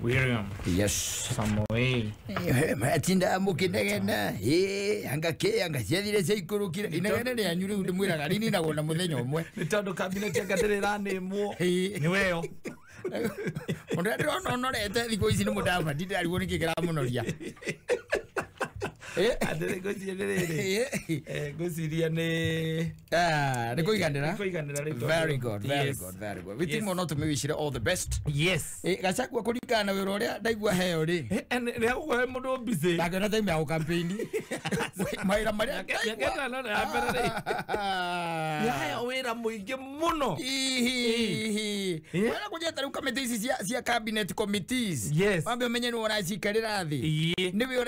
William. Yes. Samoei. Matinda mukinegena. Anga ciathire ciaikurukira. Inegena ni anyuri ndi mwiraga nini na gona muthenya umwe. Ni tondu cabinet agatirira nimwo. Ni weo. Mundu ndiro norete thiko ici ni mudava ndiri ari woni kigera munoria. Adere gociria ni nikuiganira very good. We think more not to maybe all the best. Yes. Gachagua kurikana wira uria ndaigua heo ri. Ni agwa mundu busy. Ndagena time ya campaign. Maira maria yaketa no ya perere. Ya wira muingi muno. Wala kujeta ru committees cia cabinet committees. Yes. Mambe menye ni wona cikarira thi. Ni we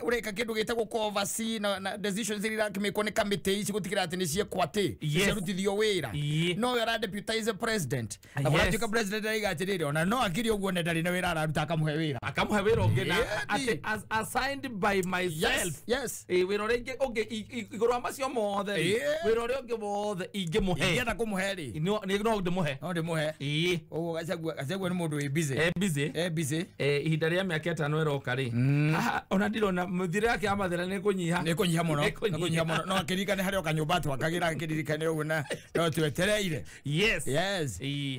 ureka kindu gitagwo oversee na decisions iri rakimekwo ni committee ici gutikira ati ni cie kwate cirutithio wira no yara deputize president na gũtuĩka president aigatirire ona no akiri ũguo ne ndari na wira araruta akamuhe wira ũngĩ na ati assigned by myself. Yes. Wira ũrĩa ũngĩ igũrũ amacio mothe wira ũrĩa ũngĩ wothe ingĩmũhe ingĩenda kũmũhe ri no ndĩmũhe ũguo Gachagua ni mũndũ wĩ busy ihinda rĩa mĩaka 5 ĩroka ri ona ndirona mũthire yake amathera ni kunyiha muno no akirikane hari okanyumba twakagira akirikane ugu na no twetereire. Yes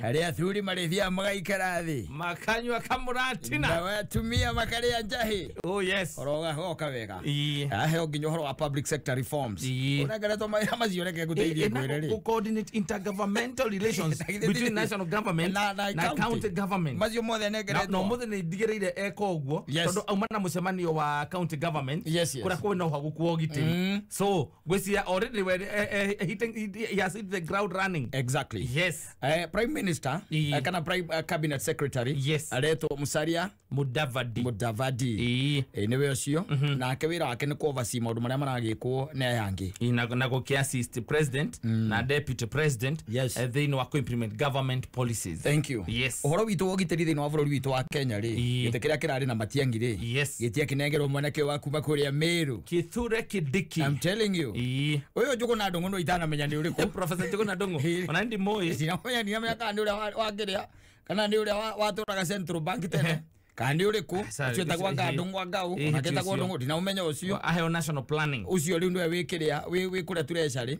hari athuri marithia magaikara thi makanywa kamuratina na watumia makaria njahi. Oh yes oroga hoka wega ahe onginyo horo wa public sector reforms unagara to mai amazioreke guteithia kwireri to coordinate intergovernmental relations between national government na county government mazio mothe negere no mothe ni digereire eko uguo tondu aumana mucemanio wa county government kura kwina uhaguku ogitiri so gwisia already he has hit the ground running. Exactly. Yes. Prime Minister kana prime cabinet secretary areto Musalia Mudavadi niwe ucio na akewira wake ni oversee maundu maria maragikwo na yangi na go assist president na deputy president they know to implement government policies. Thank you. Yes. Uhoro witu ogitiri thini wa bururi witu wa Kenya ri gite kiria kirari na Matiang'i ri gitia kinengerwo mwanake wa kuma kuria Meru Kithure Kindiki. I'm telling you uyo juko na ndongo no itana menya ni uriku Professor juko na ndongo ona ndi moi sina menya ni amya kana uri wagiria kana ni uri waturaga Central Bank tene kandi uriku ucio gwa ngandungwa ngau naketa gwa ndongo dina umenya ucio ahe national planning ucio ri ndwe wikiria wikura tureca ri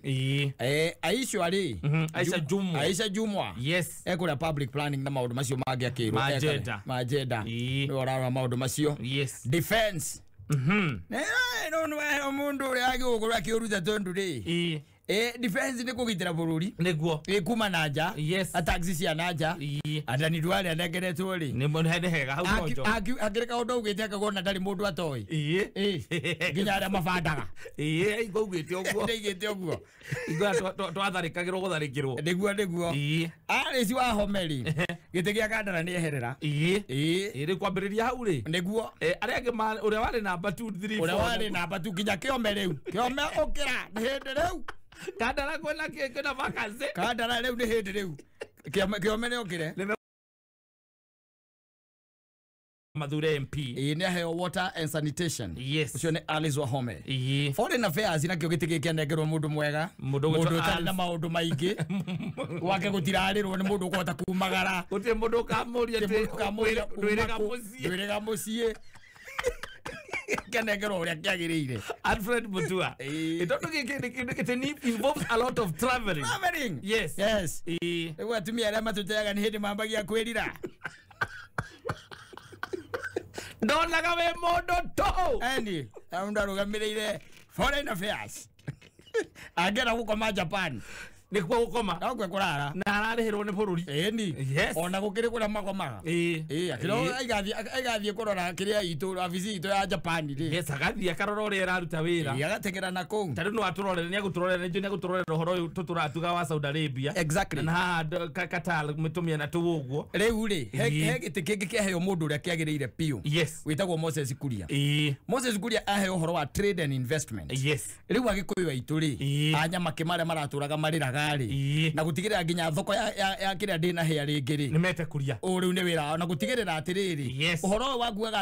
Aisha ri Aisha Jumwa ekura public planning na maundu macio mangi akirwo majeda ni orara maundu macio defense no mundu uri agigukuru akiuruta tondu ri defense ni kugitira bururi niguo kuma nanja ataxi cia nanja atani dwale anegeretwo ri ni mundu hega hau mojo agireka undu ugite akagona ndari mundu atoi nginya aria mabandaga igugite uguo twatharikagirwo gutharikirwo niguo arisi wa homeri gite gia kandara ni eherera iri kwambiriria hau ri niguo aria angi uria wari namba 2 3 uria wari namba 2 nginya kiome riu kiome ukira ni hindi riu kandara kwena kena vacancy kandara riu ni hindi riu kiome ni ukire Madure MP ni aheo water and sanitation ucio ni Alice Wahome foreign affairs na kio gitike kianengerwo mundu mwega mundu tari na maundu maingi wake gutirarirwo ni mundu kwota kumagara gutie mundu kamuria ndwirega mucie kenegero uria kiagirire Alfred Mutua itondo gike ni involves a lot of traveling. Yes ewe atumia aria matuteaga ni hindi mambagia kwirira ndonaga we mundu to eni aundarugamiriire foreign affairs agera gukoma Japan nikuo gukoma nagwe kurara na ararihirwo ni bururi ona gukiri kuria makomaga akiro aigathie kurora kiria itu afisi itu ya Japan ri agathie akarora uria araruta wira agategera na kuu tari no aturorere ni aguturorere ni aguturorere horo uyu tuturatuga wa Saudi Arabia na Kattaj mutumia na tuguo riu ri he gitikingi kiheo mundu uria kiagirire piu witagwo Moses Kuria Moses Kuria aheo horo wa trade and investment riu agikuyu aitu ri anyama kimare maraturaga mariraga na gutigirira nginya thoko ya kiria ndina hia ringiri ni mete kuria uriu ni wira na gutigirira atiriri uhoro waguaga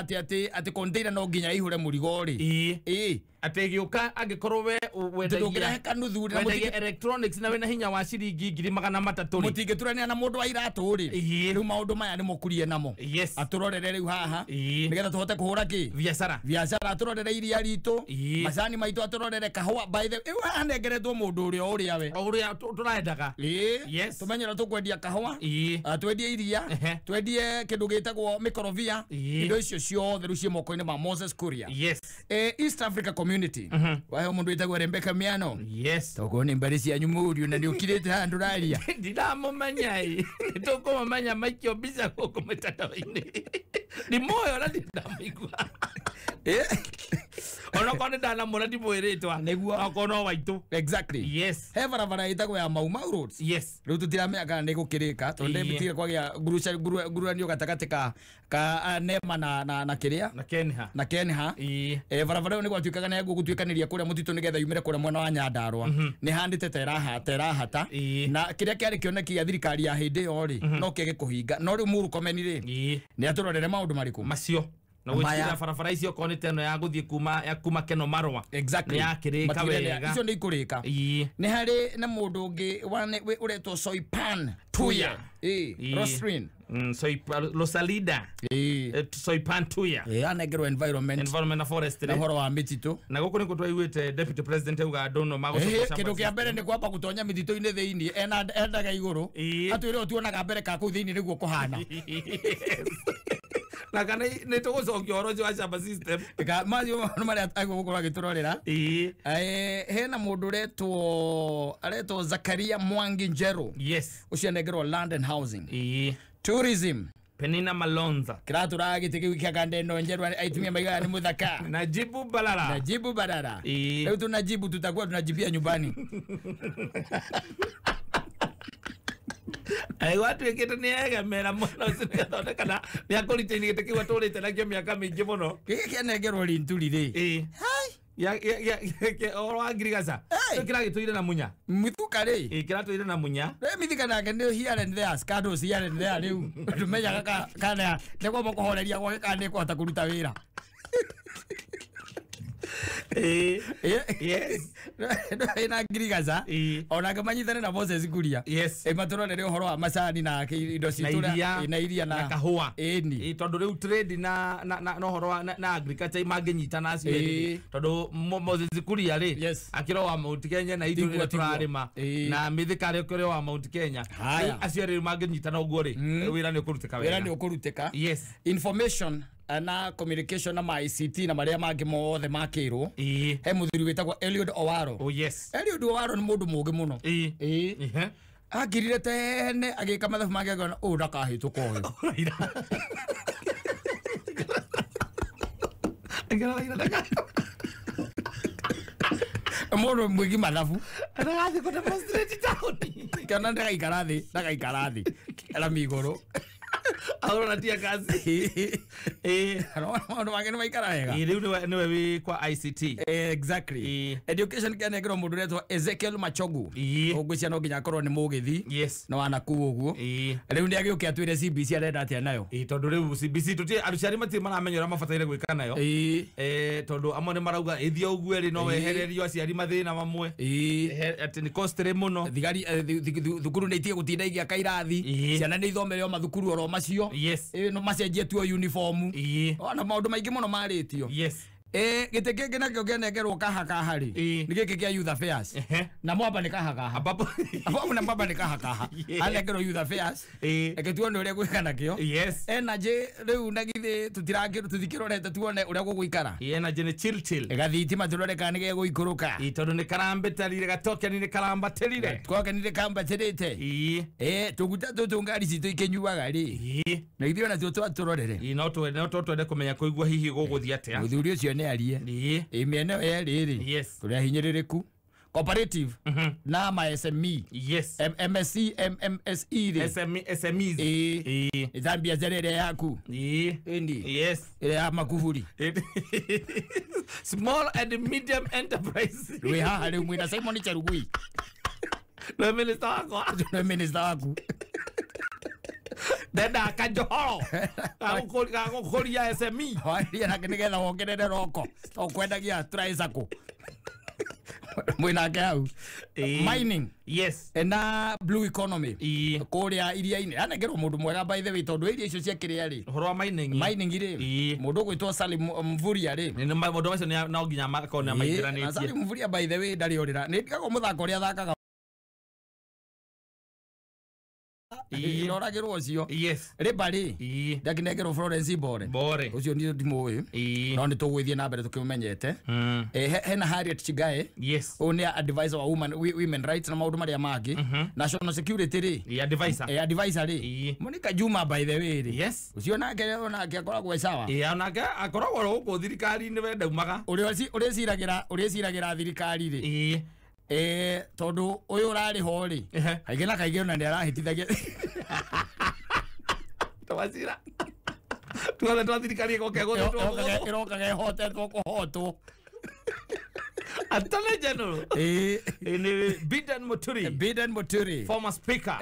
ati container no nginya ihure murigo ri ati giuka angikorwo we wendagia kanuthu na wendagia electronics na wena hinya wa ciringi 300 mutingiturania na mundu wa iratu ri riu maundu maya ni mukurie namo aturorere riu haha nigetha tuhote kuhura ki biashara aturorere iria ritu macani maitu aturorere kahua by the anengeretwo mundu uria we turaendaga tumenyera tukwendia kahua twendie iria twendie kindu gitagwo mikorobia indo icio ciothe riu cie moko-ini ma Moses Kuria East Africa Community wahe mundu witagwo Rebecca Miano togo ni mbari cia nyumuriu na ni ukirite handu raria ndiramumenya tukumumenya maikio biza guku mitandao-ini ni moyo na ndamigua ona kone ndana mona ndimwiritwa niguo akono waitu exactly he barabara itagwo ya Mau Road riu tutiramenya kana ni gukirika tonde bitire kwagia ngururanio gatagati ka Nema na kiria na Kenha barabara iyo ni gwatuikaga na gutuikaniria kuria mutitu nigetha yumire kuria mwena wa Nyandarua ni handite terahata na kiria kiari kioneki ya thirikari ya hindi yo ri no kege kuhinga no riu Murkomen ri ni aturorere maundu mariku macio na wĩtira barabara icio konete no ya guthie kuma Keno Marwa exactly ya kirika wega icio ni ikurika ni hari na mundu ungi uretwo Soipan Tuya Rosrin Losalida Soipan Tuya anengerwo environment na forestry na horo wa mititu na guku niko twaiguite deputy president uga ndono magucoka kindu kia mbere ni kwamba gutonya mititu-ini thiini endaga iguru atwire utuonaga mbere ka kuu thiini niguo kuhana na kana ne tugucokia orojo wa shamba system ka macio no mari atagwo gukorwo agiturorera hena mundu aretwo Zakaria Mwangi Njero ucio nengerwo land and housing tourism Penina Malonza kiratura gitikiu kia kandeno Njeru aitumia maiga ni muthaka Najibu Balala leo tunajibu tutakuwa tunajibia nyumbani ai watu ekete ni ega mera muno sinathonda kana ni akorite ni gite kiwa turite nakio miaka mingi muno giki kianengerwo rinturi ri ya oro agirigaca kira gituire na munya mithuka ri kira tuire na munya mithika nake ni here and there scandals here and there riu tumenyaga kana ni kwa kuhoreria gwa kana ni kwata kuruta wira ina ngirigaca ona ngamanyithane na Moses Kuria maturorere uhoro wa macani na indo citu na iria na kahua tondu riu trade na uhoro na agriculture manginyitana acio tondu Moses Kuria ri akiro wa Mount Kenya na itu ri turarima na mithika ri kuri wa Mount Kenya acio ri manginyitana uguo ri wira ni ukurutika information na communication na ICT na maria mangi mothe makirwo he muthuri witagwo Eliud Owaro Eliud Owaro ni mundu mugi muno agirire tene agika mathabu make agona ndakahituka uyu mundu mwigi mathabu ndagathi ku demonstrate town kana ndagaikara thi ala migoro ahora tia kazi ndo wageni waikara wega riu niwe wi kwa ICT exactly education kene ngiro mundu retwa Ezekiel Machogu ugwicia no nginya korwo ni mugithi na wanaku uguo riu ndi agiukia atwire CBC arenda atia nayo tondu riu CBC tuti aruciari mati maramenyera mabataire gwika nayo tondu amwe ni marauga ithio uguo ri no wehererio aciari mathina mamwe ati ni costly muno thigari thukuru ni itie gutinda igia kairathi ciana ni ithomereo mathukuru oro macio no macenjie tuo uniform ona maundu maingi muno maritio gite kenge nakio kianengerwo kaha ri ni giki kia youth affairs na mwamba ni kaha abapo na mwamba ni kaha anengerwo youth affairs eketuo ni uria gwika nakio energy riu na githe tutirangiru tuthikirorete tuone uria guguikara energy ni chill gathiti turore kana ge guikuruka tondu ni karambetarire gatoke ni karambatirire twoke ni kambatirite tuguta tutungari citu ikinyuaga ri na ithio na tuo turorere no twende kumenya kuigua hihi guguthia atia muthuri ucio ni arie miene eri kuria hinyiririku cooperative na ma SME MSC MMSE SMEs Zambia zerere yaku endi ile ya makufuri small and medium enterprise we hali mwina Simon Cherugui no minister wako dada kajohoro akukoria SME hali na nigetha wongerere roko ukwendagia tricycle mwina gau mining yes na blue economy kuria iria-ini anengerwo mundu mwega by the way tondu iria icio cia kiria ri horo wa mining ri mundu gwitwo Salim Mvuria ri ni mundu wacio no nginya makona maithiranitie Salim Mvuria by the way ndari orira ni ndikago muthako ria thakaga iroragirwo cio yes ribari ndakinengerwo Florence Bore ucio ni ndimuwi no ni tugwithie na mbere tukimenyete hena Harriet Chigae yes oni advisor wa women rights na maundu maria mangi national security ri advisor ri Monica Juma by the way ri yes ucio nake akoragwo sawa nake akoragwo guku thirikari ni wenda umaga uria thirikari ri tondu uyu urari ho ri kaige na kaige na ndirahitithagia tawazira tuona twathirikari iroka ge hote kuhotwo Attorney General in Biden Muturi former speaker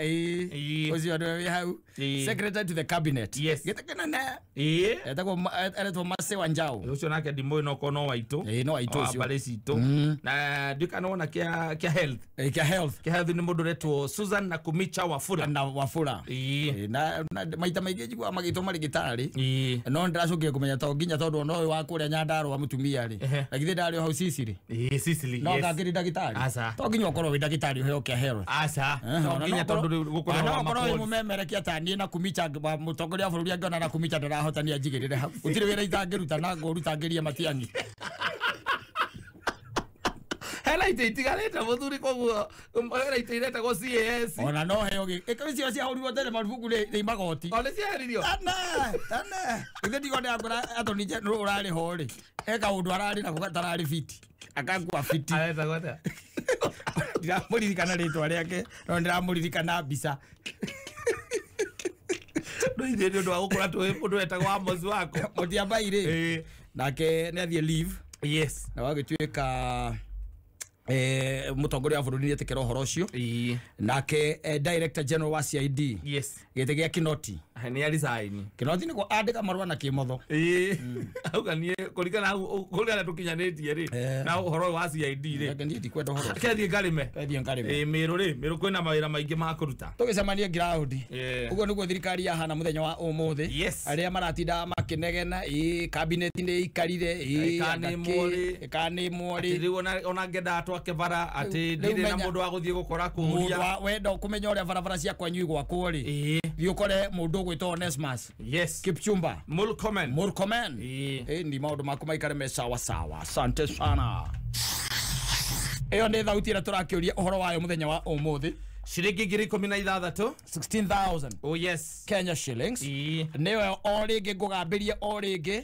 ucio ndio hau secretary to the cabinet gitakana na etagwo eretwo Mase wa Njau ucio nake ndimo no kono waitu no waitu ucio barecitu na ndikanaona kia health ni mundu retwo Susan na Kumicha Wafula na maita maingi jigwa magito mari gitari no ndiracokia kumenya to nginya tondu no wa kuria Nyandarua mutumia ri agithe ndario hau Sicily Sicily no gakiri ndagitari to nginya ukorwo wi ndagitari heo kia health no nginya tondu gukorwo wa makoro mumemerekia tani na Kumicha mutongoria bururi angona na Kumicha ndarahotania njigirire hau utire wira itangiruta na ngorutangiria Matiangi hela itigareta muthuri koguo hela itireta go CAS ona no heo cio cia hurwo tele marufuku ri magoti ole cia heririo ana ithe ndigonde agura atoni je no urari ho ri eka undu arari na kugatarari fiti akagwa fiti areta gota ndiramurikana ritwa riake no ndiramurikana mbica ndio ndio ukura tu mundu etagwo Amos wako Mutiamba ire nake ni athie leave yes na wagituika mutongoria wa bururi etekera horo ucio nake director general wa CID yes gite gia Kinoti ni alisaini Kinoti niko andika marua na kimotho auga nie kurikana kuria tukinyanetie ri na horo wa CID ri ngani ndikwenda horo kethi ngarime miru kwina mawira maingi ma kuruta tugicemania ground ugo niguo thirikari yahana muthenya wa umuthi aria maratinda makinegena cabinet ni ikarire ikani mwori riu ona ngenda twakebara ati ndire na mundu wa guthie gukora kuria wenda kumenya uria barabara cia kwanyu igwakwo ri thiukore mundu gwitwo Onesmus Kipchumba Murkomen ni maundu maku maikare me sawa asante sana eyo ni thauti ira turakiuria uhoro wayo muthenya wa umuthi shilingi 16,000 16,000 oh yes Kenya shillings niwe oringi ngugambirie oringi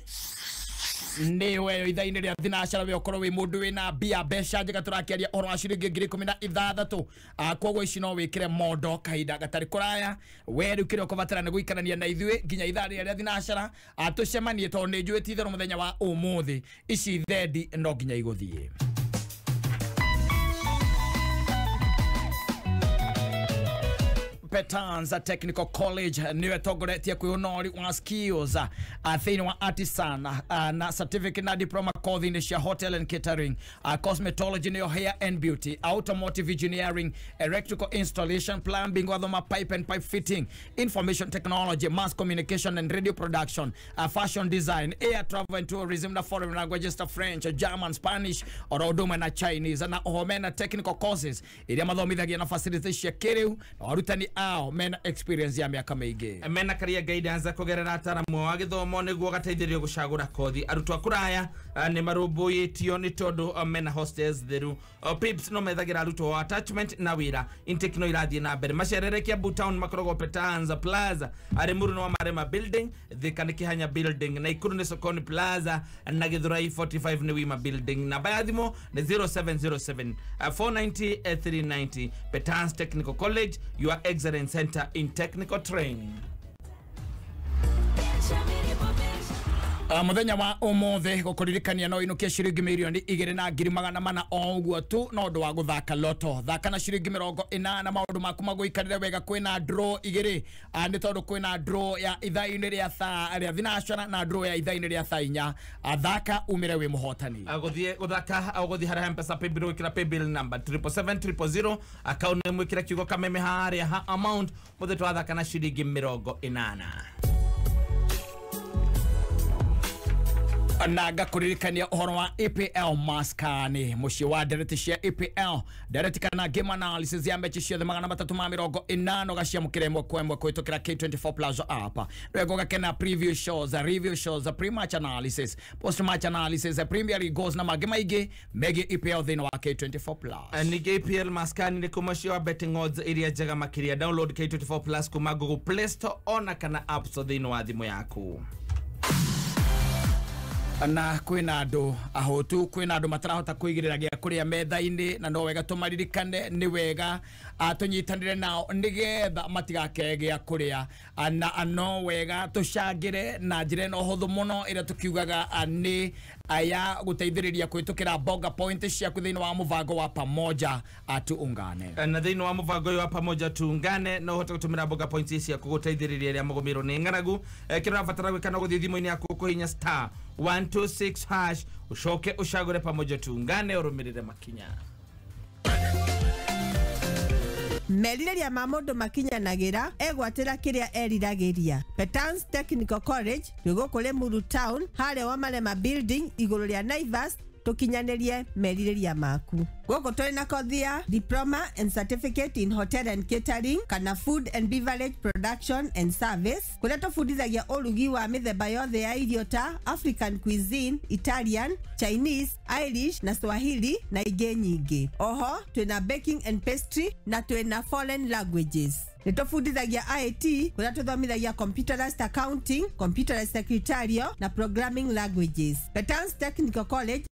niwe ithaini ria thinacara we ukorwo wi mundu wina bia besha njega turakiaria uhoro wa ciringi 16,000 koguo ici no wikire mondo kahinda gatari kuraya we riu kirio kubatara ni guikarania na ithui nginya ithari ria thinacara tucemanie tondu ni njui tithero muthenya wa umuthi ici thendi no nginya iguthie Petanza Technical College niwe togoretie kwionori wa skills thini wa artisan na certificate na diploma course cia hotel and catering cosmetology neo hair and beauty automotive engineering electrical installation plumbing wathoma pipe and pipe fitting information technology mass communication and radio production fashion design air travel and tourism na foreign languages ta French German Spanish orodoma na Chinese na homena technical courses iria mathomithagia na facilities cia kiriu na warutani mena experience ya miaka mingi mena career guidance kugerera ataramu wa githomo niguo gateithirio gucagura kothi arutwa kuraya ni marumbuitio ni tondu mena hostels theru pips no methagira arutwa attachment na wira intake no irathie na mbere macerere kia Butown makorogo Petanza Plaza ari muru wa Marema building thika ni Kihanya building na Ikuru ni Sokoni Plaza na Githurai 45 ni Wima building na bayathimo ni 0707 490 390 Petanza Technical College your excellence center in technical training muthenya wa umothe gukuririkania no inukia ciringi milioni 2,400 o uguo tu no ndo wa guthaka loto thaka na ciringi 40 maundu maku maguikarire wega kwina draw igiri ni tondu kwina draw ya ithaa-ini ria thaa ria thinacara na draw ya ithaa-ini ria thaa 4 thaka umire wi muhotani guthaka guthi hara mpesa paybill wikira paybill number 77700 account mwikira kiugo kameme haria ha amount muthe twathaka na ciringi 80 na ngakuririkania uhoro wa EPL maskani muciĩ wa ndereti cia EPL ndereti kana game analysis ya mechi ciothe 350 gaciamũkĩra ĩmwe kwa ĩmwe kũhĩtũkĩra K24 Plus app rwego gakena preview shows review shows pre-match analysis post-match analysis Premier League goals na mangĩ maingĩ megiĩ EPL thĩinĩ wa K24 Plus. Ningĩ EPL maskani nĩ kũmacio wa betting odds iria njega makĩria download K24 Plus kuma Google Play Store ona kana App Store thĩinĩ wa thimũ yaku. Na kwina andu ahotu kwina andu matarahota kuigirira gya kuria metha-ini na no wega tumaririkane ni wega atunyitanire nao nigetha matigake gya kuria na no wega tucangire na njire no huthu muno ira tukiugaga ni aya guteithiriria kwitukira bonga point cia kuthini wa muvango wa pamoja atuungane na thini wa muvango wa pamoja tuungane no hote gutumira bonga points cia kuguteithiriria ria mugumiro ni ngaragu kira batara gwikana guthi thimu-ini yaku kuhinya star 126 hash ushoke ushagure pamoja tuungane urumirire makinya Merireria ma mundu makinyanagira egwatira kiria eriragiria Petans Technical College rugukule Muru Town haria wa Marema building iguru ria Naivas tukinyanirie merireria maku goko tuli na kothi ya diploma and certificate in hotel and catering kana food and beverage production and service kuria tufundithagia urugi wa mithemba yothe ya irio ta African cuisine, Italian, Chinese, Irish na Swahili na ingĩ nyingĩ. Oho twina baking and pastry na twina foreign languages. Nitufundithagia IT kuria tuthomithagia computerized accounting, computerized secretarial na programming languages. Petans Technical College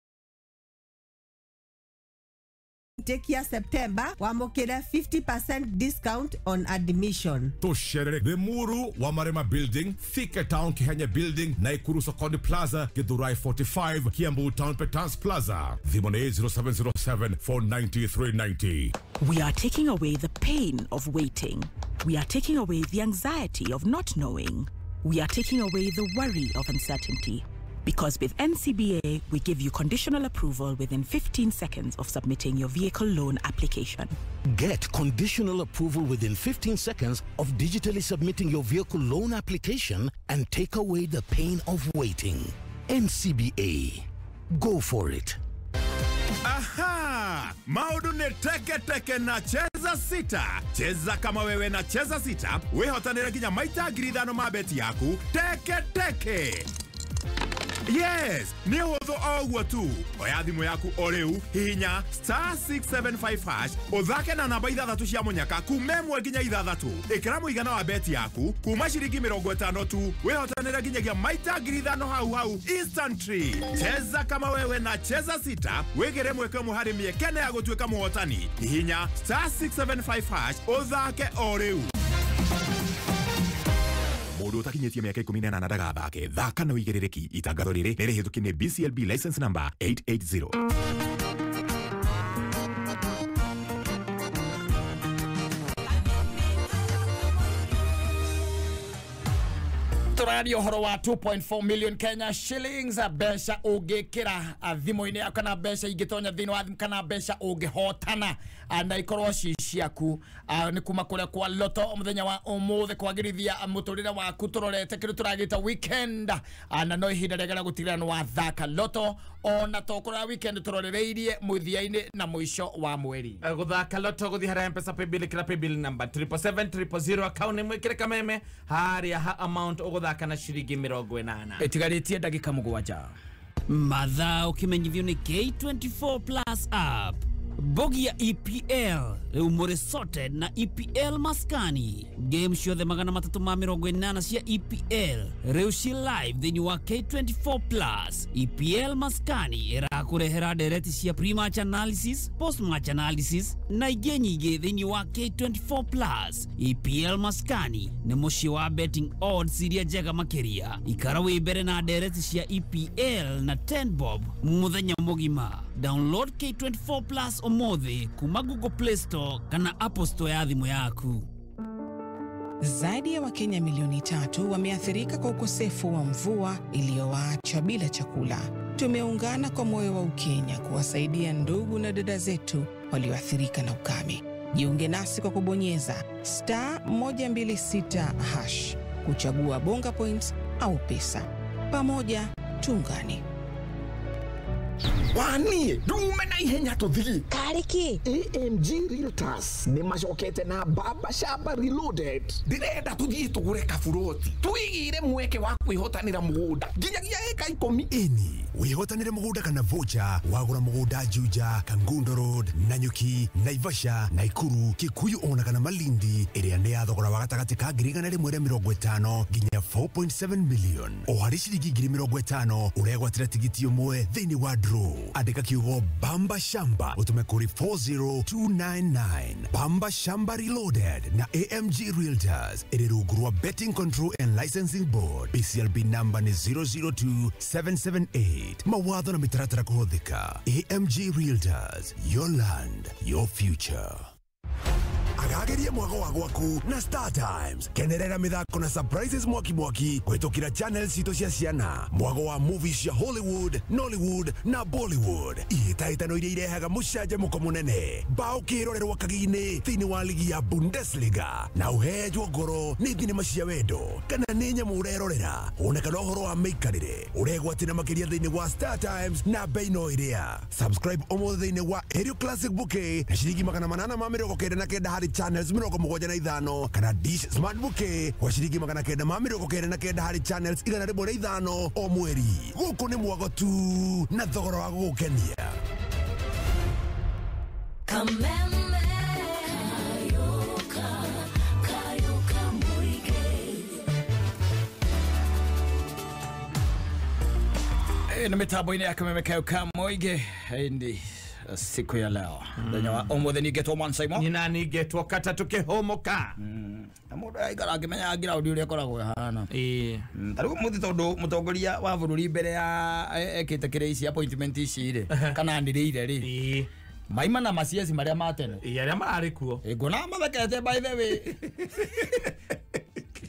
take year September wamukire 50% discount on admission. Tusherere Remuru wa Marema building, Thika Town Kihenya building, Naikuru Sokoni Plaza, Githurai 45, Kiambu Town Petans Plaza. Thimone 0707 490 390. We are taking away the pain of waiting. We are taking away the anxiety of not knowing. We are taking away the worry of uncertainty. Because with NCBA, we give you conditional approval within 15 seconds of submitting your vehicle loan application. Get conditional approval within 15 seconds of digitally submitting your vehicle loan application and take away the pain of waiting. NCBA. Go for it. Aha! Maudu ni teke na cheza sita. Cheza kama wewe na cheza sita. Wehotanira kinya maita gridano mabeti yaku. Teke. Yes, ni huthu ogwo tu. Oya thimu yaku oreu hinya star 675 hash uthake na namba 6 cia munyaka kuma 1 nginya 6. Ikira muigana wa beti yaku kuma ciringi 50 tu. Wehotanira nginyagia maita 5,000 hau instantly. Cheza kama wewe na cheza sita. Wegere mweke muhari miekene ya gutuika muhotani. Hinya star 675 hash uthake oreu. Mundu utakinyetie miaka 18 ndagathake thaka na uigiririki itangatho riri nirihitukie BCLB license number 880. Radio horo wa 2.4 million Kenya shillings besha ugikira thimu-ini yaku kana besha ingitonya thini wa thimu kana besha ugihotana na ikorwo ciaku ni kuma kuria kwa loto muthenya wa umuthe kwagirithia muturire waku turorete kiru turagita weekend na no ihinda regera gutigirana wa thaka loto ona tokora weekend turorereirie muthia-ini na muico wa mweri guthaka loto guthi hara mpesa paybill kira paybill number 77700 account ni mwikire kameme haria ha amount uguthaka na ciringi 80 etigarĩtie ndagĩka 7 mathaa ũkimenyithio nĩ K24 Plus app Bogi ya EPL rĩu mũrĩ sorted na EPL maskani. Game ciothe 380 cia EPL rĩu ci live thĩinĩ wa K24 Plus. EPL maskani ĩrakũrehera ndereti cia pre-match analysis, post-match analysis na ingĩ nyingĩ thĩinĩ wa K24 Plus. EPL maskani nĩ mũciĩ wa betting odds iria njega makĩria. Ikara wĩ mbere na ndereti cia EPL na 10 bob mũthenya mũgima. Download K24 Plus omothe kuma Google Play Store kana Apple Store ya thimũ yaku. Zaidi ya Wakenya milioni 3 wameathirika kwa ukosefu wa mvua iliyowaacha bila chakula. Tumeungana kwa moyo wa Ukenya kuwasaidia ndugu na dada zetu walioathirika na ukame. Jiunge nasi kwa kubonyeza *126# kuchagua bonga points au pesa. Pamoja tuungane. Wani, dume na ihenya tuthigi. Kariki. AMG Realtors ni macokete na Baba Shamba Reloaded. Direnda tuthii tugure kaburoti. Tuigire mweke wa kwihotanira mugunda. Nginyagia eka 10. Ini, wihotanire mugunda kana vocha, wagura mugunda Juja, Kangundo Road, Nanyuki, Naivasha, Naikuru, Kikuyu ona kana Malindi. Area ni ya thogora wa gatagati ka ngirigana rimwe rĩa 50 nginya 4.7 million. O hari ciringi 50 uregwatira tigiti umwe thĩinĩ wa draw. Andika kiugo Bamba Shamba utume kuri 40299. Bamba Shamba Reloaded na AMG Realtors. Irerugurwa Betting Control and Licensing Board. BCLB number ni 002778. Mawatho na mitaratara kuhũthĩka. AMG Realtors. Your land, your future. Agageria mwago wa gwaku na Star Times. Kenerera mithako na surprises mwaki kwetukira channels cito cia ciana. Mwago wa movies ya Hollywood, Nollywood na Bollywood. Ihĩtahĩtano iria irehaga mũcanjamũko mũnene. Bao kĩrorerwo kagigi-inĩ thĩinĩ wa ligi ya Bundesliga. Na ũhejwo ngoro nĩ thinema cia wendo kana nĩ nyamũ ũrerorera. Onekana ũhoro wa mĩikarĩre. Ũregwatĩra makĩria thĩinĩ wa Star Times na bei no ĩrĩa. Subscribe omothe thĩinĩ wa Aerial Classic Bouquet na ciringi 899 hari channels 75 kana Dish Smart Bouquet kwa ciringi 999 hari channels 105 o mweri. Gũkũ nĩ mwago tu na thogora wa gũgũkenia. Kameme kayoka muige. Na mitambo-inĩ ya Kameme kayoka muige hindi siku ya leo. Ndenyawa omothe ningetwo Mansaimo. Nina ningetwo Kattaj tukihomoka. Na mundu aikara akimenya ground uria koragwo hana. Tariu muthi tondu mutongoria wa bururi mbere ya ekite kireisi appointment ici ri kana ndirire ri. Maima na maciesi maria matene. Aria marari kuo. Ngona mathekete by the way.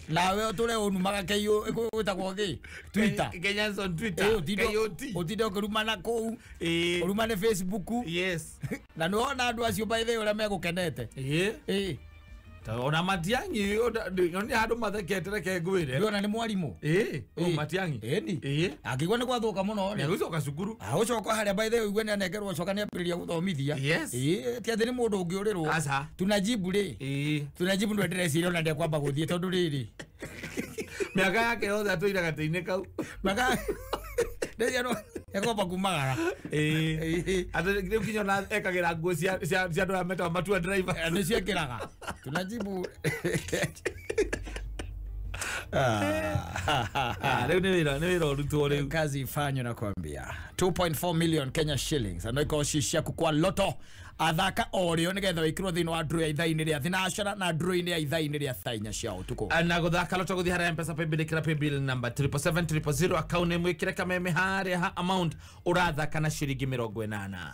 Nawe otule onumaga keyo gwitagwo gi Twitter. Kenyans on Twitter. Utido kurumana kou. Urumane Facebook. Yes. Na nuona andu acio by the way uria megukenete. Ona Matiangi oni handu mathekete reke ngwire. Ndiona ni mwarimu. O Matiangi. Akigwa ni gwathuka muno. Ni gucoka cukuru. Agucoka haria by the way igwe ni anekerwo coka ni apiriria guthomithia. Ti athi ni mundu ungiurirwo. Tunajibu ri. Tunajibu ndo ndĩreciria ona ndia kwamba guthie tondu riri. Miaka yake yothe atuira gatĩinĩ kau. Miaka ndecia no yakomba kumagara. Ate nginya na ekagira nguo cia andu a meta matua driver. Nĩ ciekĩraga. Tunajibu. Leo ni wira urutwo rĩu. Kazi ifanywe nakwambia. 2.4 million Kenya shillings. Anoiko shishia kukua loto. Athaka oreo nigetha wikirwo thini wa draw ya ithaini ria thinashara na draw ya ithaini ria thainya ciao tuko. Na guthaka loto guthi haria M-Pesa paybill kira paybill number 77700 account name wikire Kameme haria ha amount urathaka na ciringi 80.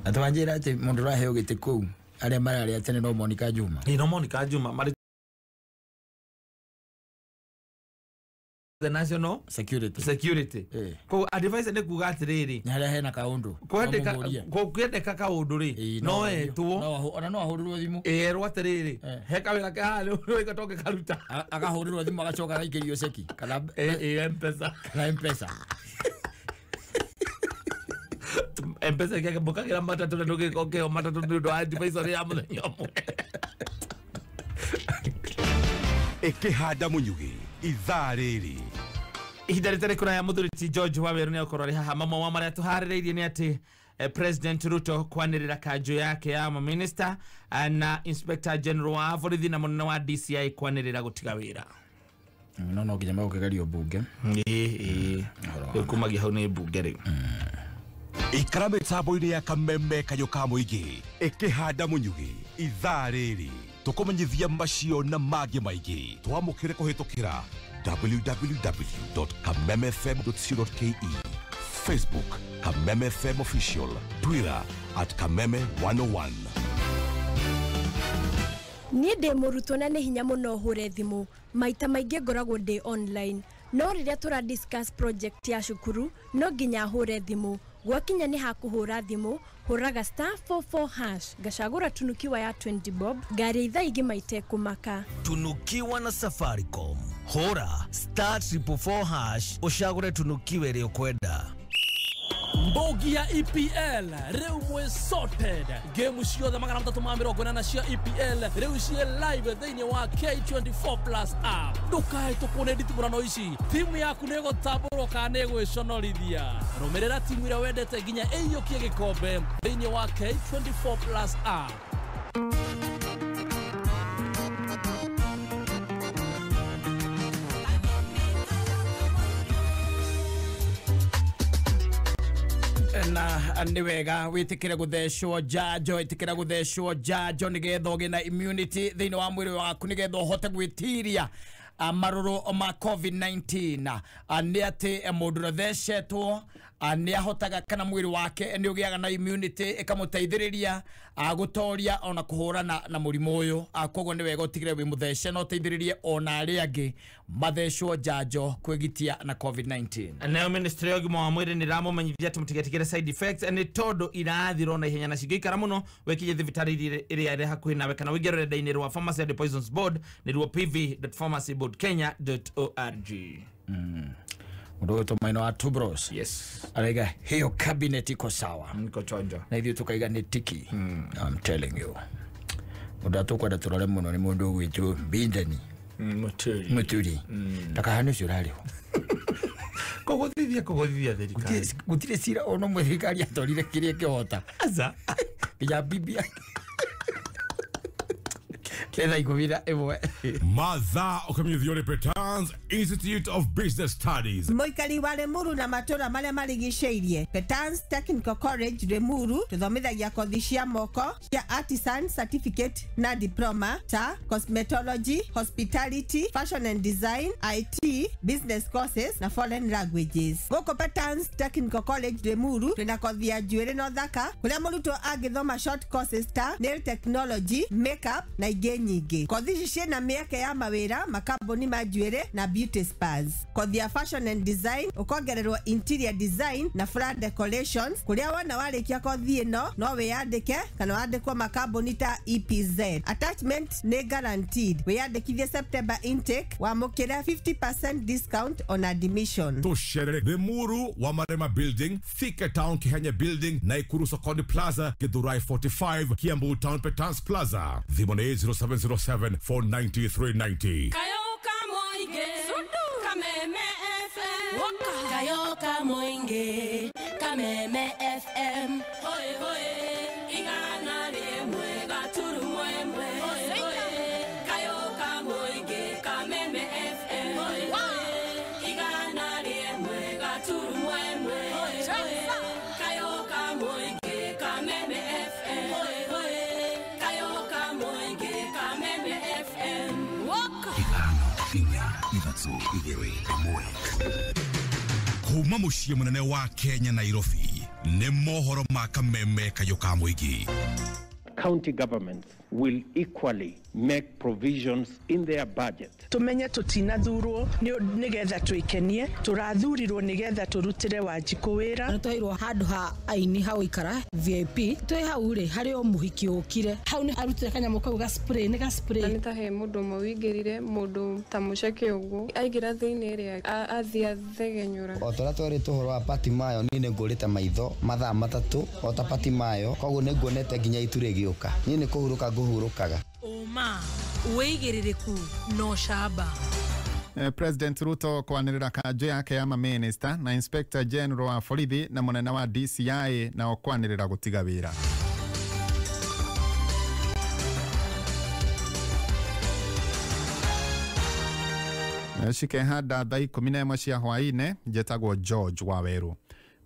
Atawanjira ati mundu raheo gite kou aria marari atene no Monica Juma. No Monica Juma the national security. Ko advice ne kuga atiriri. Nyaria hena kaundu. Kwendeka kaundu ri. No etwo. No ahurirwo thimu. Erwo atiriri. Heka wira ka hali no igatoke karuta. Akahurirwo thimu agacoka agaikirio seki. Kana M-Pesa. Na M-Pesa. M-Pesa kaya bukagira matatu ndoge kokeo matatu ndo advice ri amuthenya omwe. Ikihanda munyugi ithaa riri ihinda rĩtarĩ kũraya mũthuriti George Waweru nĩ akorwo arĩ haha. Mamwe wa marĩa tũharĩrĩirie nĩ atĩ President Ruto kwanĩrĩra kanjũ yake ya minister na Inspector General wa borithi na mũnene wa DCI kwanĩrĩra gũtiga wĩra. No nginya magũkĩgerio mbunge. Kumagia hau nĩ mbunge rĩu. Ikara mĩtambo-inĩ ya kameme kanyũ ka mũingĩ ĩkĩhanda mũnyugĩ ithaa rĩrĩ tũkũmenyithia macio na mangĩ maingĩ twamũkĩre kũhĩtũkĩra www.kamemefm.co.ke, Facebook Kameme FM Official, Twitter @Kameme101. Niĩ ndĩ mũrutwo na nĩ hinya mũno hũre thimũ. Maita maingĩ ngoragwo ndĩ online. No rĩrĩa tũra discuss project ya cukuru, no nginya hũre thimũ. Gwakinya nĩ hakũhũra thimũ, hũraga *44# ngacagũra tunukiwa ya 20 bob, ngari ithaa ingĩ maite kũmaka. Tunukiwa na Safaricom. Hũra *444# ũcagũre tunukiwa ĩrĩa ũkwenda. Mbogi ya EPL rĩu mwe sorted. Game ciothe 380 cia EPL rĩu cie live thĩinĩ wa K24+ app. Ndũkae tũkone nditimũrano ici. Timu yaku nĩ gũtabũrwo kana nĩ gwĩconorithia. Rũmĩrĩra timu ĩrĩa wendete nginya ĩiyũkie gĩkombe thĩinĩ wa K24+ app. Na nĩ wega wĩtĩkĩre gũthecwo njanjo, ĩtĩkĩra gũthecwo njanjo nĩgetha ũgĩe na immunity thĩinĩ wa mwĩrĩ waku nĩgetha ũhote gwĩtiria marũrũ ma COVID-19. Nĩ atĩ mũndũ ũrathecetwo nĩ ahotaga kana mwĩrĩ wake nĩ ũgĩaga na immunity ĩkamũteithĩrĩria gũtoria ona kũhũrana na mũrimũ ũyũ. Koguo nĩ wega ũtigĩre wĩ mũthece na ũteithĩrĩrie ona arĩa angĩ mathecwo njanjo kwĩgitia na COVID-19. Nayo ministry ya ũgima wa mwĩrĩ nĩ ĩramũmenyithia atĩ mũtigetigĩre side effects nĩ tondũ irathirwo na ihenya na cingĩikara mũno. Wĩkinyie thibitarĩ ĩrĩa ĩrĩ hakuhĩ nawe kana wĩingĩre rũrenda-inĩ rwa Pharmacy and Poisons Board nĩruo pv.pharmacyboardkenya.org. Mundu wetu Maino wa Tubros. Yes. Araiga hiyo cabinet iko sawa. Niko chonjo. Na hivyo tukaiga ni tiki. I'm telling you. Mundu atukwenda turore muno ni mundu gwitu Bindani. Muturi. Takahane curari ho. Kugothithia thirikari. Gutire cira ono mwe thirikari atorire kiria kihota. Aza. Ya bibia. Kenda ikubira ewe. Matha okamithio ni Petans Institute of Business Studies. Moikari wa Lemuru na matura marĩa marigicĩirie. Petans Technical College Lemuru tuthomithagia kothi cia moko cia artisan certificate na diploma ta cosmetology, hospitality, fashion and design, IT, business courses na foreign languages. Gũkũ Petans Technical College Lemuru twina kothi ya njuĩrĩ na ũthaka kũrĩa mũrutwo angĩthoma short courses ta nail technology, makeup na ingĩ nyingĩ. Kothi ici ciĩna mĩeke ya mawĩra makambuni ma njuĩrĩ na beauty spas. Kothi ya fashion and design ũkongererwo interior design na flower decorations kũrĩa wona warĩkia kothi ĩno no wĩyandĩke kana wandĩkwo makambuni ta EPZ. Attachment nĩ guaranteed. Wĩyandĩkithie September intake wamũkĩra 50% discount on admission. Tuchere Lemuru wa Marema Building, Thika Town Kihenya Building, Naikuru Sokoni Plaza, Githurai 45, Kiambu Town Petans Plaza. Thimone 0707 490 390. Kayoka moinge Kameme FM Kayoka moinge Kameme FM Hoye hoye Igana liemwe Gaturu mwemwe Hoye hoye Kayoka moinge Kameme FM Hoye hoye Igana liemwe Gaturu mwemwe Hoye hoye Kayoka moinge Kameme FM Hoye hoye Kayoka moinge Kameme FM Kuma muciĩ mũnene wa Kenya Nairobi nĩ mohoro ma Kameme kayũ ka mũingĩ. County governments will equally make provisions in their budget. Tumenye tutinathurwo nigetha twikenie, turathurirwo nigetha turutire Wanjikũ wira. Twahirwo handu ha aini hau ikara VIP. Twi hau ri hari o muhiki ukire. Hau ni arutire kanyamũ kau ga spray ni ga spray. Ni ta he mundu mawingirire mundu ta muceke ugu. Aigira thiini ri athia thegenyura. Otora twari tuhoro wa Patimayo ni ngurite maitho mathaa matatu ota Patimayo. Koguo ni nguonete nginya iture giuka. Ni kuhuruka nguhurukaga. Oma weigĩrĩrĩku no shamba President Ruto kwanĩrĩra kanjũ yake ya maminista na Inspector General wa borithi na mũnene wa DCI na okwanĩrĩra gũtiga wĩra. Shikehanda thaa 11 cia hwaĩ-inĩ njĩtagwo George Waweru.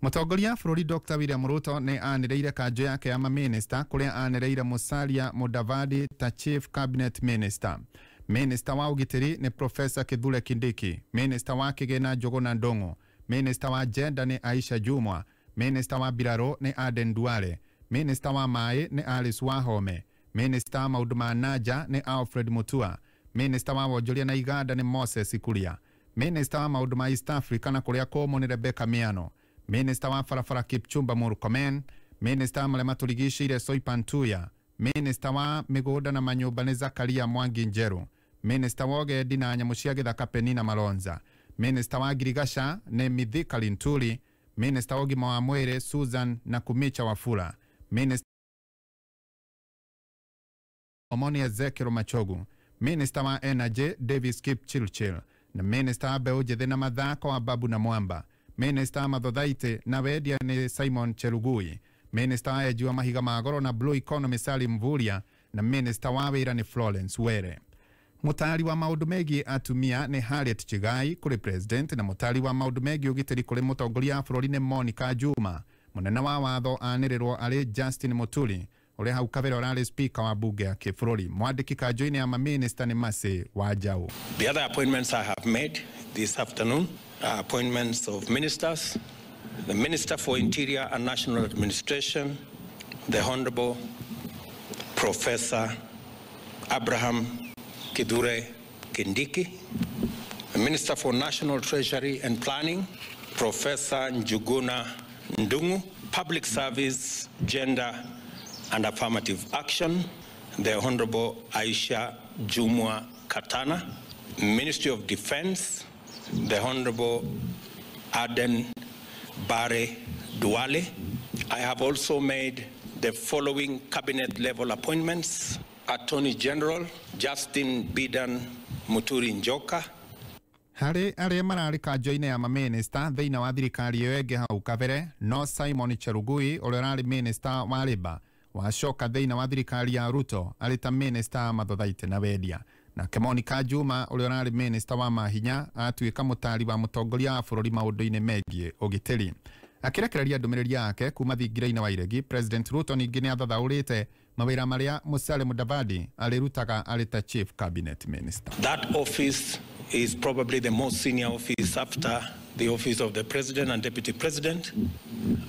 Mũtongoria bũrũri Dr. William Ruto nĩ anĩrĩire kanjũ yake ya maminista kũrĩa anĩrĩire Musalia Mudavadi ta Chief Cabinet Minister. Minister wa ugitiri ni Professor Kithure Kindiki, Minister wa kigena Njuguna Ndung'u, Minister wa gender ni Aisha Jumwa, Minister wa biraro ni Aden Duale, Minister wa mai ni Alice Wahome, Minister wa maundu ma naja ni Alfred Mutua, Minister wa wonjoria na iganda ni Moses Kuria, Minister wa maundu ma East Africa na kuria komo ni Rebecca Miano, Minister wa barabara Kipchumba Murkomen, Minister wa marĩa matũrigicĩirie Soipan Tuya, Minister wa migũnda na manyũmba ni Zakaria Mwangi Njeru, Minister wa ũgendi na nyamũ cia gĩthaka Penina Malonza, Minister wa Girigasha ni Mithika Linturi, Minister wa ũgima wa mwĩrĩ Susan Nakumicha Wafula, Minister Omoni Ezekiel Machogu, Minister wa Energy Davis Kipchirchir, na Minister wa mbeũ njĩthĩ na mathako wa Babu na Mwamba, Minister wa mathothaitĩ na wendia ni Simon Cherugui, Minister wa eji wa mahiga magoro na Blue Economy Salim Mvurya, na Minister wa wĩra ni Florence Were. Mutari wa maundu megiĩ atumia ni Harriet Chigai kuri president, na mutari wa maundu megiĩ ũgitĩri kuri mũtongoria wa bũrũri ni Monica Juma. Munene wa watho anĩrĩrwo arĩ Justin Muturi ũrĩa hau kabere ũrarĩ speaker wa bunge ya kĩbũrũri. Mwandĩki kanjũ-inĩ ya maminista ni Mercy Wanjaũ. The other appointments I have made this afternoon are appointments of ministers, the Minister for Interior and National Administration, the Honorable Professor Abraham Kithure Kindiki, the Minister for National Treasury and Planning, Professor Njuguna Ndung'u, Public Service, Gender and Affirmative Action, the Honorable Aisha Jumwa Katana, Ministry of Defense, the Honorable Aden Bare Duale. I have also made the following cabinet level appointments: Attorney General Justin Bidan Muturi Njoka. Harĩ arĩa mararĩ kanjũ-inĩ ya maminista thĩinĩ wa thirikari ĩyo ĩngĩ hau kabere no Simon Cherugui ũrĩa ũrarĩ minister wa Labour wacoka thĩinĩ wa thirikari ya Ruto arĩ ta minister wa mathothaitĩ na wendia, nake Monica Juma ũrĩa ũrarĩ minister wa mahinya atuĩka mũtari wa mũtongoria wa bũrũri maũndũ-inĩ megiĩ ũgitĩri. Akĩrekereria ndũmĩrĩri yake kuma thingira-inĩ wa iregi, President Ruto ningĩ nĩ athathaũrĩte mawĩra marĩa Musalia Mudavadi arĩrutaga arĩ ta Chief Cabinet Minister. That office is probably the most senior office after the office of the President and Deputy President,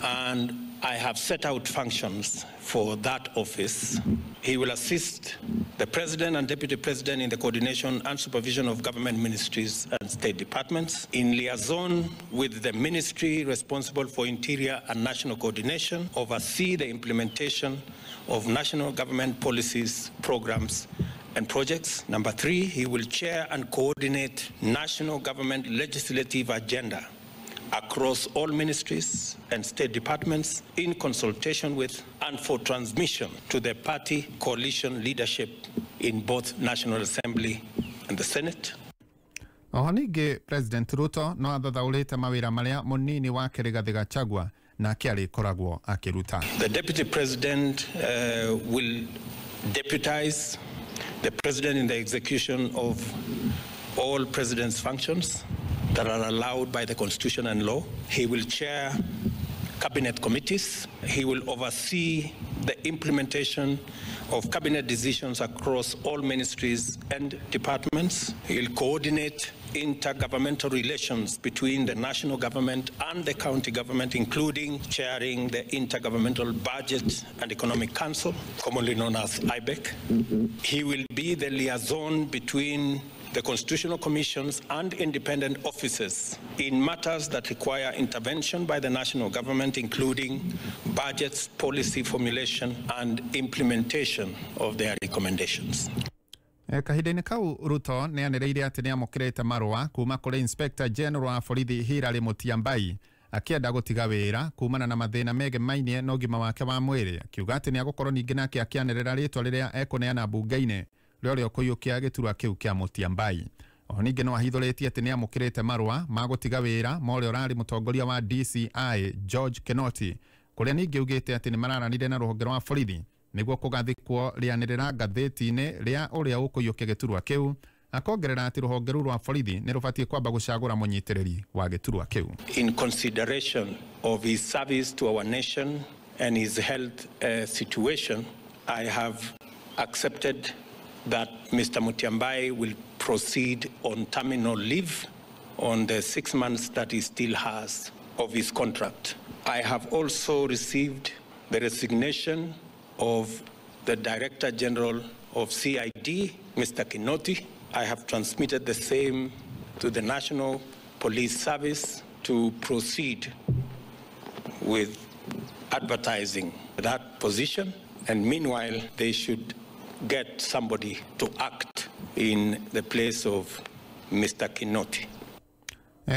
and I have set out functions for that office. He will assist the President and Deputy President in the coordination and supervision of government ministries and state departments, in liaison with the ministry responsible for interior and national coordination, oversee the implementation of national government policies, programs, and projects. Number 3, he will chair and coordinate national government legislative agenda across all ministries and state departments in consultation with and for transmission to the party coalition leadership in both National Assembly and the Senate. Oho ningĩ President Ruto no athathaũrĩte mawĩra marĩa mũnini wake Rigathi Gachagua nake arĩkoragwo akĩruta. The Deputy President will deputize the President in the execution of all President's functions that are allowed by the Constitution and law. He will chair cabinet committees. He will oversee the implementation of cabinet decisions across all ministries and departments. He will coordinate intergovernmental relations between the national government and the county government, including chairing the Intergovernmental Budget and Economic Council, commonly known as IBEC. He will be the liaison between the constitutional commissions and independent offices in matters that require intervention by the national government, including budgets, policy formulation, and implementation of their recommendations. Kahinda-inĩ kau Ruto nĩ anĩrĩire atĩ nĩ amũkĩrĩte marũa kuma kũrĩ Inspector General wa borithi Hilary Mutyambai akĩenda gũtiga wĩra kumana na mathĩna megemainie na ũgima wake wa mwĩrĩ, akiuga atĩ nĩ agũkorwo ningĩ nake akĩanĩrĩra rĩtwa rĩrĩa ekũneana mbunge-inĩ rĩo kũiyũkia gĩturwa kĩu kĩa Mutyambai. Oningĩ no ahithũrĩtie atĩ nĩ amũkĩrĩte marũa ma gũtiga wĩra ma ũrĩa ũrarĩ mũtongoria wa DCI George Kinoti, kũrĩa ningĩ augĩte atĩ nĩ mararanire na rũhonge rwa borithi nĩguo kũgathĩkwo rĩanĩrĩra ngathĩti-inĩ rĩa ũrĩa ũkũiyũkia gĩturwa kĩu, akongerera atĩ rũhonge rũu rwa borithi nĩ rũbatiĩ kwamba gũcagũra mũnyitĩrĩri wa gĩturwa kĩu. In consideration of his service to our nation and his health situation, I have accepted that Mr. Mutiambai will proceed on terminal leave on the 6 months that he still has of his contract. I have also received the resignation of the Director General of CID, Mr. Kinoti. I have transmitted the same to the National Police Service to proceed with advertising that position. And meanwhile, they should get somebody to act in the place of Mr. Kinoti.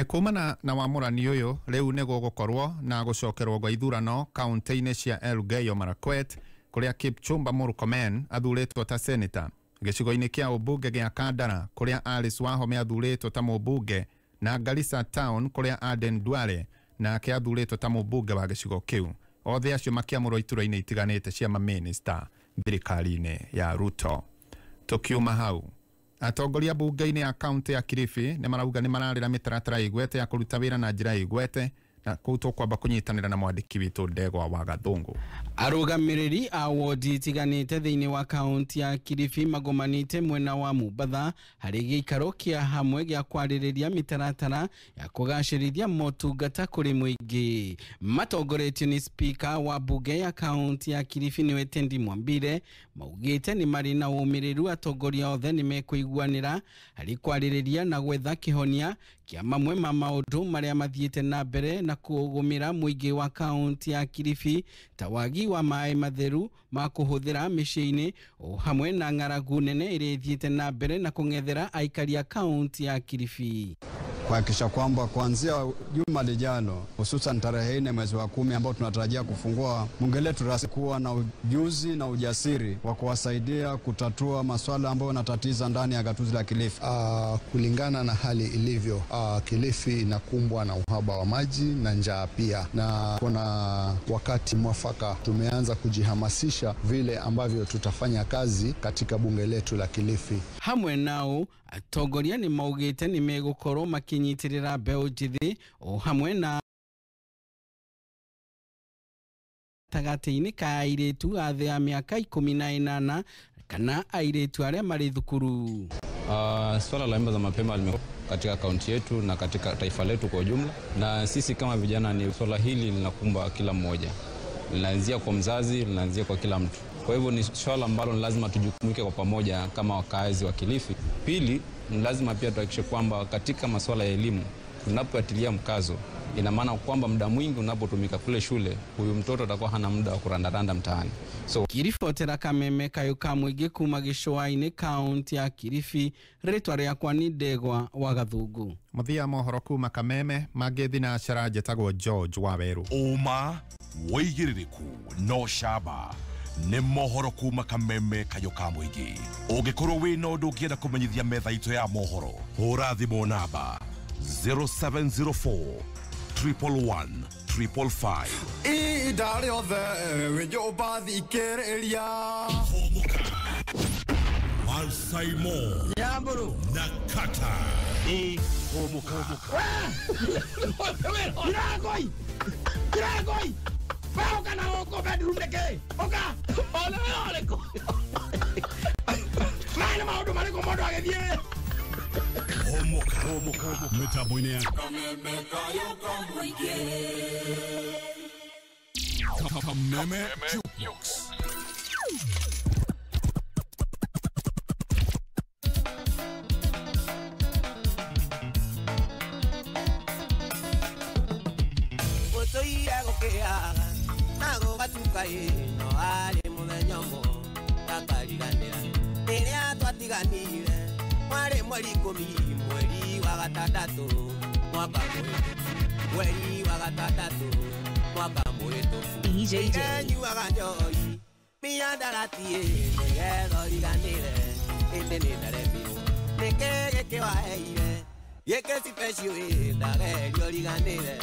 Kumana na wamũrani ũyũ rĩu nĩ gũgũkorwo na gũcokerwo gwa ithurano kaunti-inĩ cia Elgeyo Marakwet kũrĩa Kipchumba Murkomen athurĩtwo ta senator, gĩcigo-inĩ kĩa ũmbunge gĩa Kandara kũrĩa Alice Wahome athurĩtwo ta mũmbunge, na Garissa Town kũrĩa Aden Duale nake athurĩtwo ta mũmbunge wa gĩcigo kĩu. Othe acio makĩamũrwo iturwa-inĩ itiganĩte cia mamĩnĩsta thirikari-inĩ ya Ruto. Tukiuma hau, atongoria bunge-inĩ ya kaunti ya Kilifi nĩ marauga nĩ mararĩra mĩtaratara igwete ya kũruta wĩra na njĩra igwete na kũu tũkwamba kũnyitanĩra na mwandĩki witũ Ndegwa wa Gathũngũ. Arũgamĩrĩri a wodi itiganĩte thĩinĩ wa kaunti ya Kilifi magomanĩte mwena wa Mombasa harĩ gĩikaro kĩa hamwe gĩa kwarĩrĩria mĩtaratara ya kũgacĩrithia motungata kũrĩ mũingĩ. Matongoretio nĩ spika wa bunge ya kaunti ya Kilifi nĩwe Tendi Mwambire, maugĩte nĩ marĩ na ũmĩrĩru atongoria othe nĩ mekũiguanĩra harĩ kwarĩrĩria na gwetha kĩhonia kĩa mamwe ma maũndũ marĩa mathiĩte na mbere na kũgũmĩra mũingĩ wa kaunti ya Kilifi ta wagi wa maĩ matheru ma kũhũthĩra mĩciĩ-inĩ o hamwe na ng'aragu nene ĩrĩa ithiĩte na mbere na kũng'ethera aikari a kaunti ya Kilifi. Kuhakikisha kwamba kuanzia juma lijalo hususan tarehe 4 mwezi wa 10 ambao tunatarajia kufungua bunge letu rasmi, kuwa na ujuzi na ujasiri wa kuwasaidia kutatua masuala ambayo yanatatiza ndani ya gatuzi la Kilifi. Kulingana na hali ilivyo, Kilifi inakumbwa na uhaba wa maji na njaa pia, na kuna wakati mwafaka tumeanza kujihamasisha vile ambavyo tutafanya kazi katika bunge letu la Kilifi. Hamwe nao atongoria nĩ maugĩte nĩ megũkorwo makinyitirĩra mbeũ njĩthĩ o hamwe na tagatĩ-inĩ ka airĩtu a thĩ ya mĩaka 18 kana airĩtu arĩa marĩ thukuru. Swala la mimba za mapema katika kaunti yetu na katika taifa letu kwa ujumla, na sisi kama vijana ni swala hili linakumba kila mmoja, linaanzia kwa mzazi, linaanzia kwa kila mtu. Kwa hivyo ni swala ambalo lazima tujukumike kwa pamoja kama wakazi wa Kilifi. Pili, ni lazima pia tuhakikishe kwamba katika masuala ya elimu tunapoatilia mkazo, ina maana kwamba muda mwingi unapotumika kule shule, huyu mtoto atakuwa hana muda wa kurandaranda mtaani. Kiribotera Kameme kayuka mũingĩ kuma gĩcũa-inĩ kaunti ya Kilifi, rĩtwa rĩakwa nĩ Ndegwa wa Gathũngũ. Mũthia mohoro kuma Kameme mangĩthi na cara njĩtagwo George wa Werũ. Ũma wĩigĩrĩrĩku no camba nĩ mohoro kuma Kameme kayuka mũingĩ. Ũngĩkorwo wĩna ũndũ ũngĩenda kũmenyithia metha itũ ya mohoro, hũra thimũ namba 0704 111 555. Idare othe wenjo bathi kereria. Mansaimo Yamburu na Kattaj. Homuka. Kiragoi. Pauka na oko bedroom deke. Oka. Ole ko. Mana maudu mariko modo agethie. Homuka. Metaboine ya Kameme Jukebox. Otoia gokea nago gatukai no ali muthenya mo takariganira iria twatiganire mwari mweri 10 mweri wa gatandatũ mwaka mweri wa gatandatũ mwaka mwĩtũku nyuaga njohi miandaratie nĩgetha riganĩre ĩndĩ nĩ ndaremio Nĩkĩ gĩkĩwaheire gĩkĩ special ndagerio riganĩre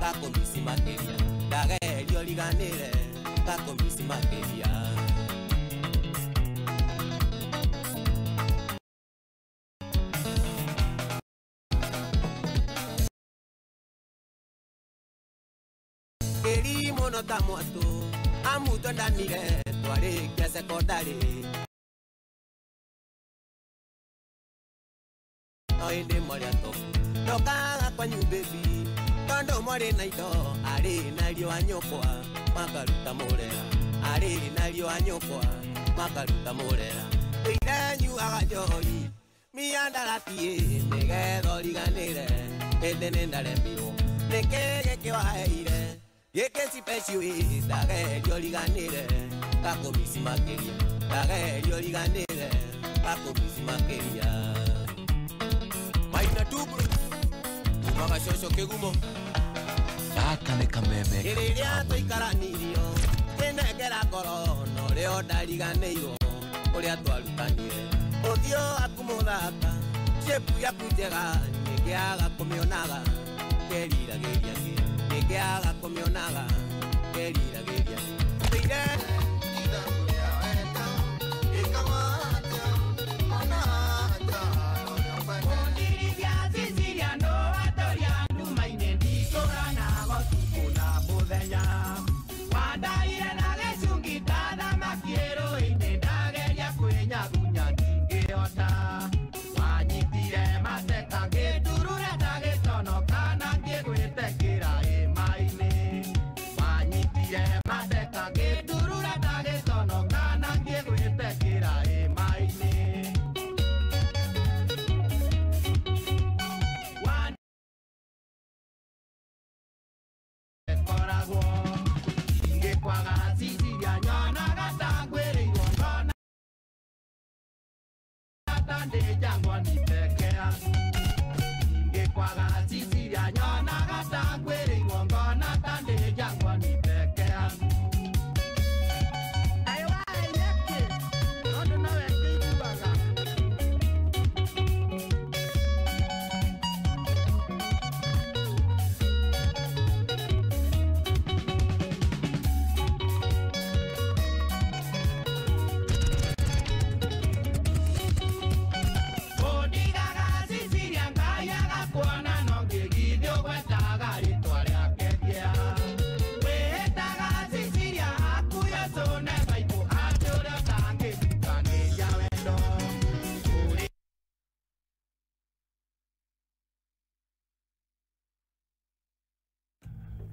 gakũmisi makĩria ndagerio riganĩre gakũmisi makĩria Querimo no estamos tú, a mucho en la nire, tu haré que se cortaré. Hoy de moriato, no caga con you baby, cuando muere naito, arena yo año poa, macaruta morera, arena yo año poa, macaruta morera. Oirá you haga yo y mi anda la tie, me quedo liganere, el de nendale vivo, me quede que va a ir. Yeke si peshui, dagerio liganire, kakomisi makeria, dagerio liganire, kakomisi makeria. Maina tubu, maga shosho kegumo. Akane kameme. Kiriria to ikaranirio, tenegera korono, leo daliganeiro, oria twarutanire. Odio akumodaka, shepu ya kujega, ngeaga komionaga, kerira geria geria. Que haga comionaga, querida guerra.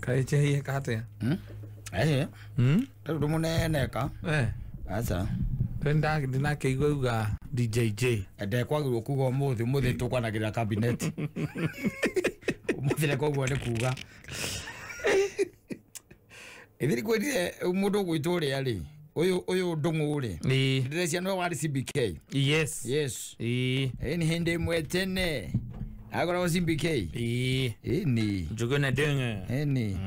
Kai chehi kate. Taru munene ka. Asa. Penda ndina keiguga DJJ. Ende kwagirwo kuga umuthi tukwanagira cabinet. Umuthi le kogwo ne kuga. Ithiri kwendire mundu gwituri ari. Uyu ndungu uri. Ndirecia no wari CBK. Yes. Ni hinde mwetene. Agora o CBK. Ni. Jugona denga. Ni.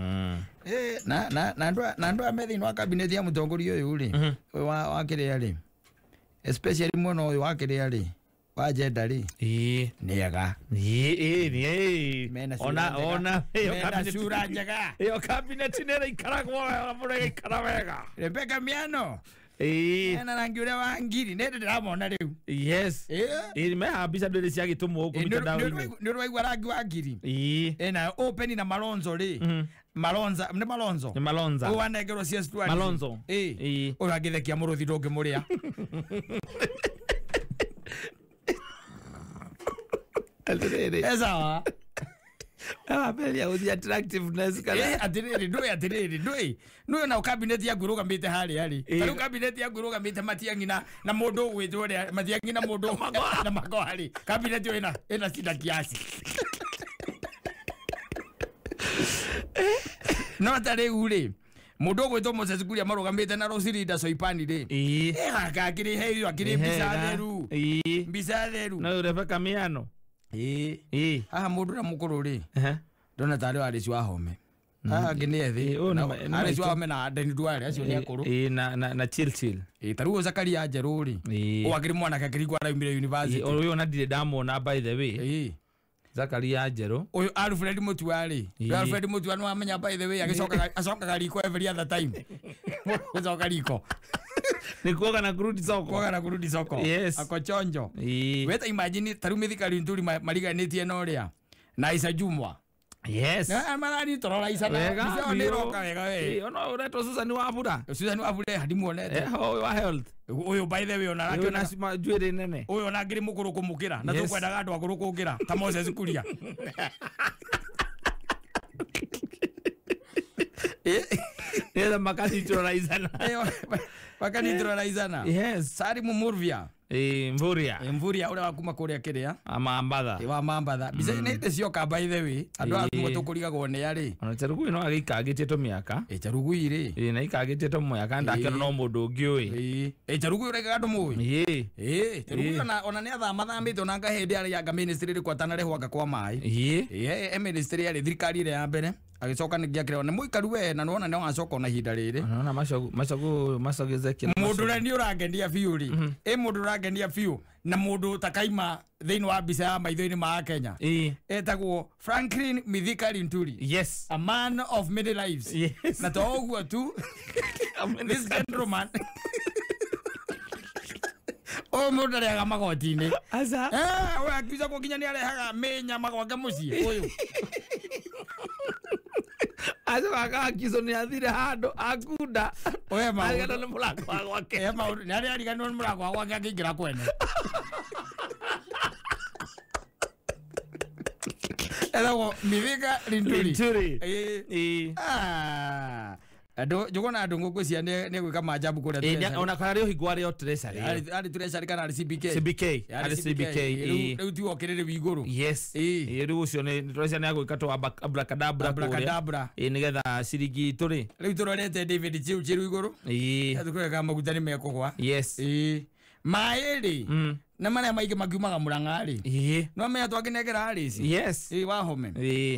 Na ndo amethi no cabinet ya mutongoria uyu ri. Wa kire ari. Especially muno uyu wa kire ari. Wa jenda ri. Niaga. Ona. Mena sura njaga. Yo cabinet nera ikaragwa mure ikarawega. Rebecca Miano. Na rangi uria wa ngiri nende ndiramona riu. Yes. Me habisa ndire cia gitumo huko mitandao-ini. Ndio rwaigwa rangi wa ngiri. Na open na Malonzo ri. Malonza, ni Malonzo. Ni Malonza. Uwanegero cia studio. Malonzo. Uragithekia muruthi ndungi muria. Esa. Abelia uthi attractiveness kana. Atiriri. No na cabinet ya gurugamite hari. Taru cabinet ya gurugamite matiangina na mundu gwitwo matiangina mundu na magohari. Cabinet yo ina sida kiasi. No tare uri. Mundu gwitwo Moses Kuria marugamite na Rosirida Soipani ri. Akakiri heyo akiri mbisa theru. Na Rebecca Miano. Aha mundu na mukuru ri. Ndona tare wari cio ahome. ngine thi ari jwa mena Deni Duale acio ni akuru na chill taruo Zakaria Njeruri wakiri mwana kakiri kwa raumire university uyu na ndire ndamona by the way Zakaria Njeru uyu Alfred Mutuari Alfred Mutuari no amenya by the way agicokaga riko every other time uzoka riko nikuoga na kurudi soko yes akochonjo weta imagine taru mithikari nturi mariganitie no ria na Isa Jumwa yes na marani torora Isa na ni roka wega we ono ureto Susan Wabura hadi muonete wa health uyu by the way ona rake na majuere nene uyu ona ngiri mukuru kumukira na tukwendaga andu akuru kungira ta Moses Kuria Ela makanitroraizana. Makanitroraizana. Yes. Sari Mumurvia. Mvuria ule wakuma kuria kiria. Amambatha. Wa mambatha. Bize nete cionka by the way. Andu atu tukurigago ne yari. Ona Charugu no agikagite to miaka. Charugu ire. Na ikagite to miaka ndakero no mundu ngiui. Charugu ure gadu muwi. Charugu ona ne athama thamite ona ngahende ari yanga ministry kwa tanare hwanga kwa mai. Ministry ari thirikari ire ya mbere. Agicoka ngiakira ona muikaru we na nona no acoka na hinda riri ona macogeze kira mundu re ni urangendia fiuri mundu urangendia fiu na mundu takaima thiini wa mbica ya maitho-ini ma Kenya etagwo Franklin Mithika Linturi. Yes, a man of many lives. Yes, na to ogwo tu this gentleman mundu arehaga magoti-ini aza we akiuga ko nginya ni arehaga menya magwake mucii uyu Azoka kizo ni athire hando akunda oya ma agenda ni mulango wake ni ari gano ni mulango wake akingira kwene elago Mithika Linturi ando jogona ando ngokwecia ne gwika majabu kuria ona kana rio higwa rio treasury ari treasury kana ari CBK riu ti okirire wiguru yes riu ucio ni treasury ne gwika to abracadabra nigetha ciringi turi riu turorete David Chiu iguru atukwega maguta ni mekogwa yes mairi na maria maingi magiumaga Murang'ari no menya twakinegera harisi yes wa home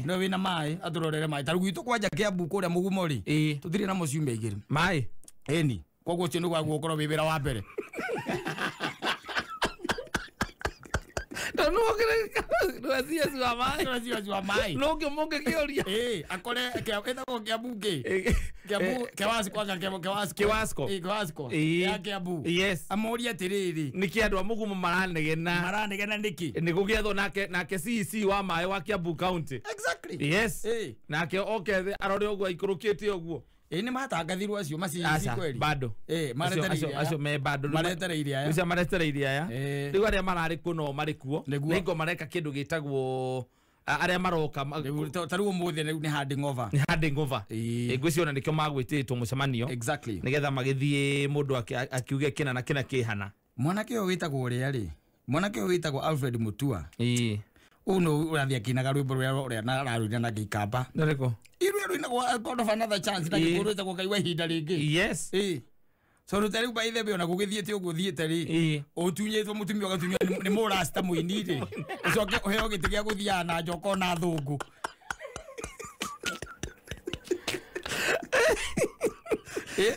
no wina mai aturorere mai tarugu itu kwanja Kiambu kuria Mugumori tutiri na muciumia igiri mai eni koguo cio ni gwa gukorwo wibira wa mbere no Nuaziazi wa mai no kimoke kioria akore etagwo Kiwasko ya Kiambu yes amoria tiriri niki andu amugumu maranegena niki nigugethwo nake CC wa mai wa Kiambu County exactly yes nake okethe arore ogwo ikurukite ogwo ni matangathirwo acio macici kweli bado acio me bado maretereiria aya riu aria marari kuno marikuo ningo mareka kindu gitagwo aria maroka taruo muthe ni handing over ngwiciona nikio magwititwo mucemanio exactly nigetha magithie mundu akiuge kina na kina kihana mwanake uyu witagwo ri mwanake uyu witagwo Alfred Mutua uno urathia kinaga rwimbo ruria nararwina na gikamba ndariko iru na God of another chance na gikuru ta gukaiwa hinda ringi yes so rutari by the way ona gugithiete uguo thiete ri utunyetwo mutumia gatunywa ni murasta muini ri ucoke uheo giti gia guthia na njoko na thungu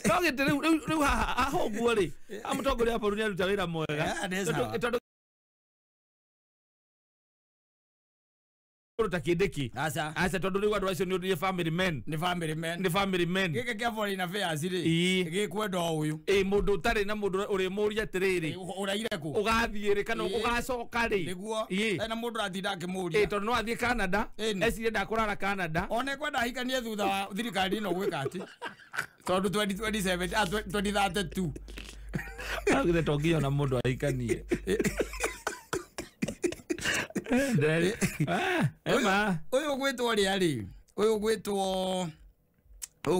no giti riu haha uguo ri amutongoria wa bururi aruta wira mwega takideki asa tondu riu andu acio ni family men gike kia foreign affairs ri gikwenda uyu mundu utari na mundu uri muria tiriri uraire ku ugathie kana ugacoka ri niguo na mundu atinda akimuria tondu no athie Canada esire ndakurara Canada one kwenda hikanie thutha wa thirikari no gwika ati tondu 2027 2032 agire tongio na mundu ahikanie uyu gwitwo ri uyu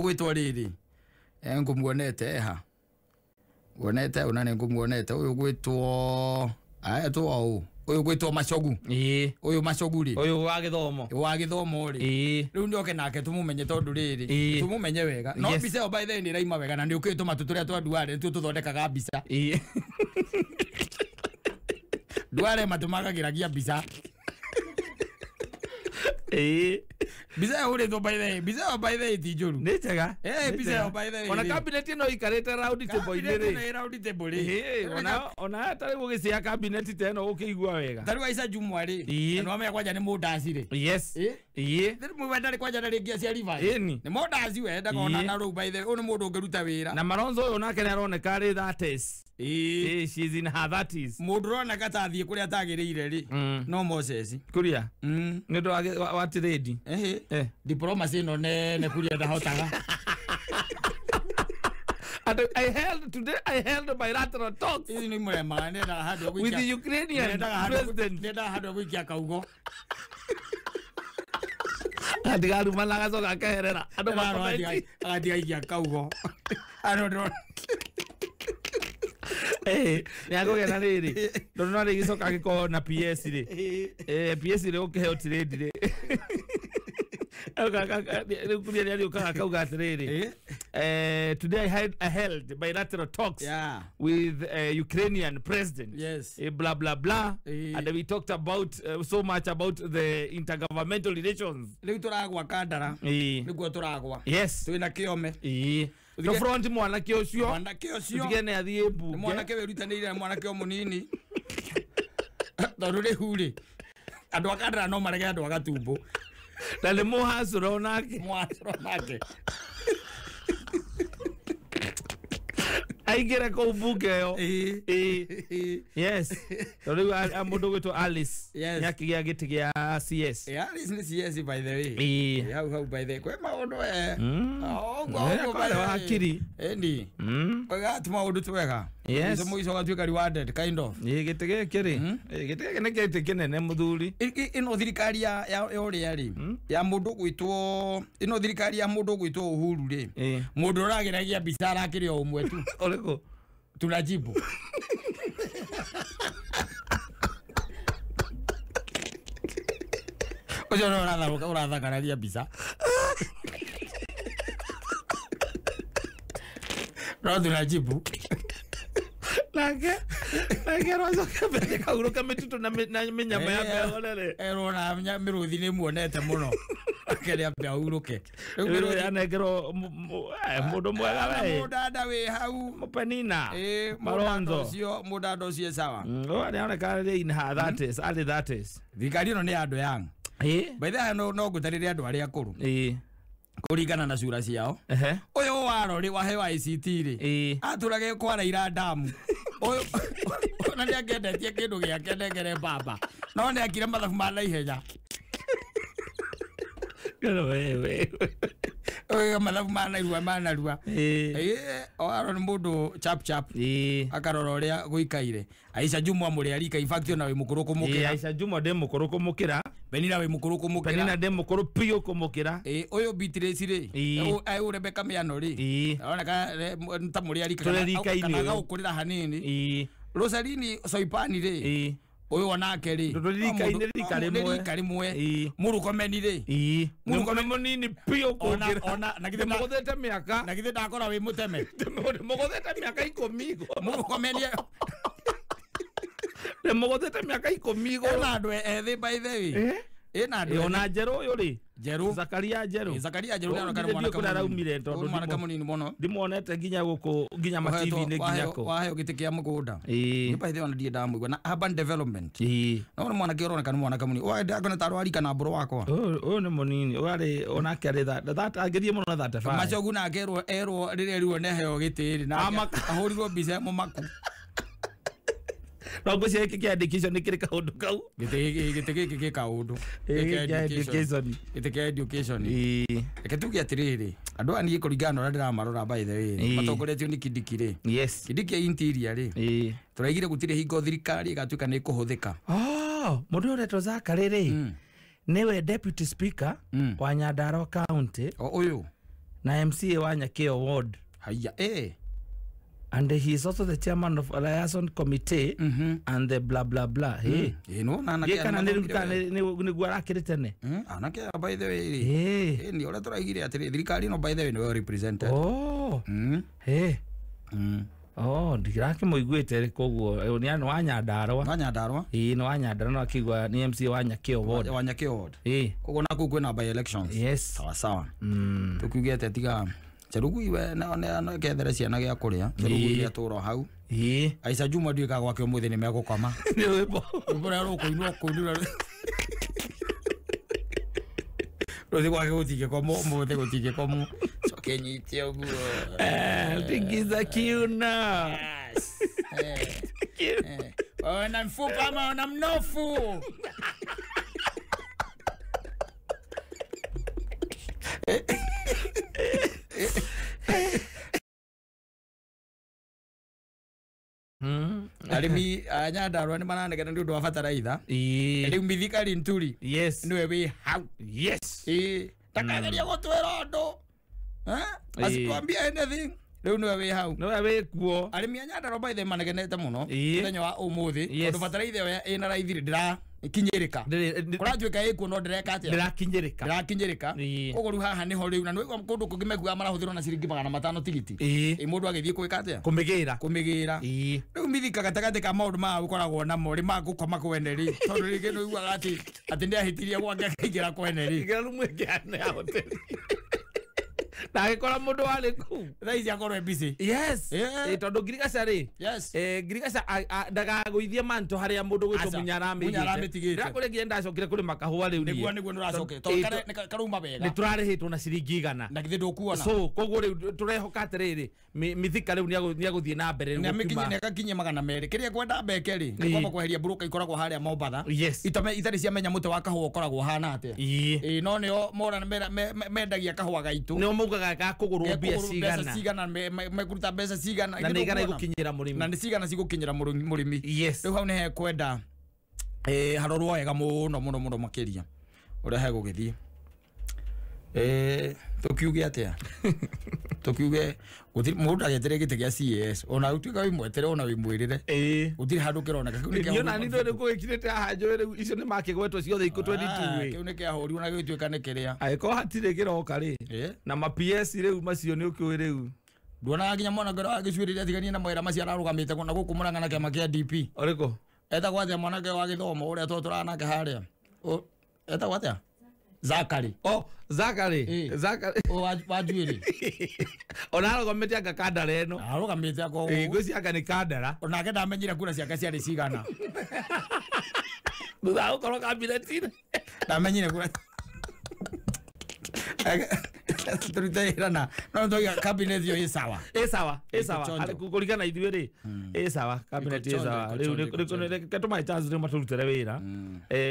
gwitwo riri ngumuonete wonete una ni ngumuonete uyu gwitwo uyu gwitwo Macogu uyu Macogu ri uyu wa githomo ri riu ndoke nake tumumenye tondu riri tumumenye wega no mbica by the ni raima wega na ni ukitwo matu turia twa Duale tu tuthondekaga mbica Duale matumagagiragia mbica Biza ule ndo by the way tijuru. Nechega. Biza by the way. Ona cabinet no ikarete round table ile. Cabinet round table. Ona tari gugisia cabinet teno ukigwa wega. Tari waisa jumwa ri. No ame kwaja ni mudaci ri. Yes. Thiri mwenda ri kwaja na ringi cia riva. Ni mudaci wenda kona na ro by the way. Ono mundu ngeruta wira. Na Malonzo uyu nake ni aroneka ri 30s. She's in her 30s. Mundu rona katathie kuria tagiriire ri. No Moses. Kuria. Nendo wa trade. Diplomacy no ne kuria da hotaga. I held bilateral talks with the Ukrainian president. Adigaru malaga soka kaherera. Adiga kaugo. Niago gena riri. Ndono ri gicoka giko na PS ri. PS ri ukiheo trade ri. Today I held bilateral talks with Ukrainian president. Yes. Blah blah blah. And we talked about so much about the intergovernmental relations. Yes. No front mwana kiosio. Tigene athie bunge. Mwana ke werutanire mwana ke omunini. Dorure huri. Andu akandara no marege andu agatumbo. Na le muhasuro nake. Aigera ko bunge yo. Yes. Toriu amundu gwitwo Alice. Nyakigia giti gia CS. Alice ni CS by the way. How by the way. Kwa maundu kwa akiri. Endi. Kwa tuma undu twega. Yes. Somo iso gatuika rewarded kind of. Gitege kiri. Gitege ne gite kinene muthuri. Ino thirikari ya ori ari. Ya mundu gwitwo ino thirikari ya mundu gwitwo Uhuru ri. Mundu urageragia bisara akiri o umwe tu. Oleko tunajibu. Ojo no ora kararia bisa. No tunajibu. Nake rozo kabete kauro kametuto na minyama ya olele. Erona miruthi ni muonete muno. Akere bya uruke. Anegero mundu mwega we. Mudada we hau mupenina. Malonzo. Mudado cio sawa. Anaoneka in her 30s, early 30s. Thikari no ni andu yang. By the way no gutarire andu aria akuru. Kuringana na sura ciao. Uyu warori wa hewa ICT ri. Aturage kwara ira damu. Uyu na ni akendetie kindu giake ndengere baba. No ni akire mathabu ma naihenya. Gano wewe. Oya mathabu ma narua. Aro ni mundu chap. Akarora uria guikaire. Aisha Jumwa muri arika in fact na we mukuru kumukira. Aisha Jumwa de mukuru kumukira. Benina we mukuru kumukira. Benina de mukuru pio kumukira. Oyo Beatrice ri. Ayo Rebecca Miano ri. Ona ka nta muri arika kana ga ukurira hanini. Rosalini Soipani ri. Oyo wanake ri. Rika rimwe. Murukomeni ri. Murukomeni ni pio kumukira. Ona nakithe mugothete miaka. Nakithe ndakora we muteme. Mugothete miaka 10. Murukomeni le mugothete miaka 10 ona andu ethi by the way ena andu ona Jeru yuri Jeru Zakaria Jeru ndio kana mwana kama raumire tondu mwana kama nini mono ndimuonete nginya guku nginya ma TV ni nginya ko wahe ugitikia mugunda ni by the way ona die damu na urban development no mwana kiorona kana mwana kama nini wa ndakona tarwari kana bro wako ni munini wari ona kare that agirie muno that fa machogu na erwo rire riwo neheo gitiri na ahurirwo bize mu maku. Rogo cia kia education ni kirika undu kau. Gitege ka undu. Gitege education. Eketugia tiriri. Andu ani kuringana na ndira marora by the way. Matokoretio ni kidikire. Yes. Kidikia interior ri. Turaigire gutire hingo thirikari igatuika ni kuhuthika. Mundu uretwo Zakariri. Niwe deputy speaker wa Nyandarua County. Uyu. Na MCA wa Nyakio ward. Haya and he is also the chairman of liaison committee and the blah blah blah. No na kana ni gwara kiritene. Anake by the way. Ni ora turaigire atiri thirikari no by the way no represent. Oh, ndirake muiguite koguo ni wa Nyandarua. Wa Nyandarua? Ni wa Nyandarua no akigwa ni MC wa Nyakio ward. Wa Nyakio ward. Koguo na kuku na by elections. Yes. Sawa sawa. Tukugete tiga Cherugu iwe na kethere ciana gya kuria. Cherugu ya turo hau. Aisha Juma nduika gwake umuthi ni megukoma. Ni wimbo. Mbona ro kuinua. Rozi gwake gutige komo umuthi gutige komo. Sokenyitie uguo. Tingiza kiuna. Ona mfupa ama ona mnofu. Arimi Nyandarua ni mananegena ndu wa bataraitha. Riu mithikari nturi. Yes. Niwe wi hau. Yes. Takageria gutwira ndu. Asituambie anything. Riu niwe wi hau. Niwe wi kuo. Arimi Nyandarua by the manegenete muno. Muthenya wa umuthi. Tondu bataraitha ina raithi ndira ikinyirika. Kuratuika ikuo no ndireka atia. Ndirakinyirika. Koguo riu haha niho riu na niwe kundu kungi megua marahuthirwo na ciringi 500 tigiti. Mundu agithie kuika atia. Kumigira. Riu mithika gatagati ka maundu ma gukoragwo na mori ma gukoma kweneri. Tondu ringi no igua ati ndi ahitirie gwake akaingira kweneri. Ngira rumwe ngane ya hoteli. Na agikora mundu wari ku thaisi akorwe busy. Yes. Tondu ngirigaca ri. Yes. Ngirigaca ndagaguithie manto haria mundu gwitwo Munyaramitigite. Ndakuri ngienda acokire kuri makahua riu niguo nduracoke tondu karuma wega. Ni turarihitwo na ciringi 100. Na githe ndukuona. So koguo riu turehoka atiriri mithika riu ni aguthie na mbere riu gukima. Ni akakinye 200. Kiria kwenda mbeke ri ni kwamba kweheria broker ikoragwo haria Mombatha. Yes. Itari cia menya mute wa kahua ukoragwo hana atia. No nio mora mendagia kahua gaitu. Ga kugurwo mbia cigana mekuruta mbeca cigana na nigana igukinyira murimi na ni cigana cigukinyira murimi. Yes. Riu hau ni he kwenda harorwo wega muno makiria uria he gugithie tukiuge atia tukiuge guthiri mundu agetere gite gia CS ona utuika wi mwetere ona wi mwirire guthiri handu kironeka kiu ni kia na nindo ni gwikirite hajo riu icio ni makigwetwo ciothe iko 22 kiu ni kia hori ona gituika ni kiria aiko hatire kiroka ri na ma PS riu macio ni ukiwe riu ndona nginya mwana ngoro agicwirire atigania na mwera macio ararugamite na guku murangana kia makia DP oriko eta gwathia mwana ke wa githomo uria turana ke haria eta gwathia Zakari. Zakari. Wajuiri. Ona arugomete anga kandara eno. Arugomete ako. Gwisi anga ni kandara. Ona ke ndamenyira kura ciake ciari cigana. Ndutha ukoro kabinetine. Ndamenyire kura. Turitairana no ndoiga cabinet yo isawa kuringana ithuĩ rĩ isawa cabinet isawa rĩu katuma chance rĩu maturutere wĩra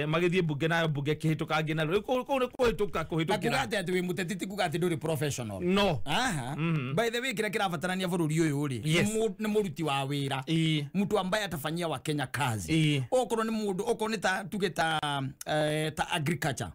magĩthiĩ mbunge nayo mbunge kĩhĩtũka ngina rĩu kũu nĩ kũhĩtũkĩra ati ati wĩ mũteti kuga ati ndũrĩ professional no by the way kile kirabatarania bũrũri ũyũ rĩ nĩ mũruti wa wĩra mtu ambaye atafanyia wa Kenya kazi okorwo nĩ mũndũ okorwo nĩ ta tuge ta agriculture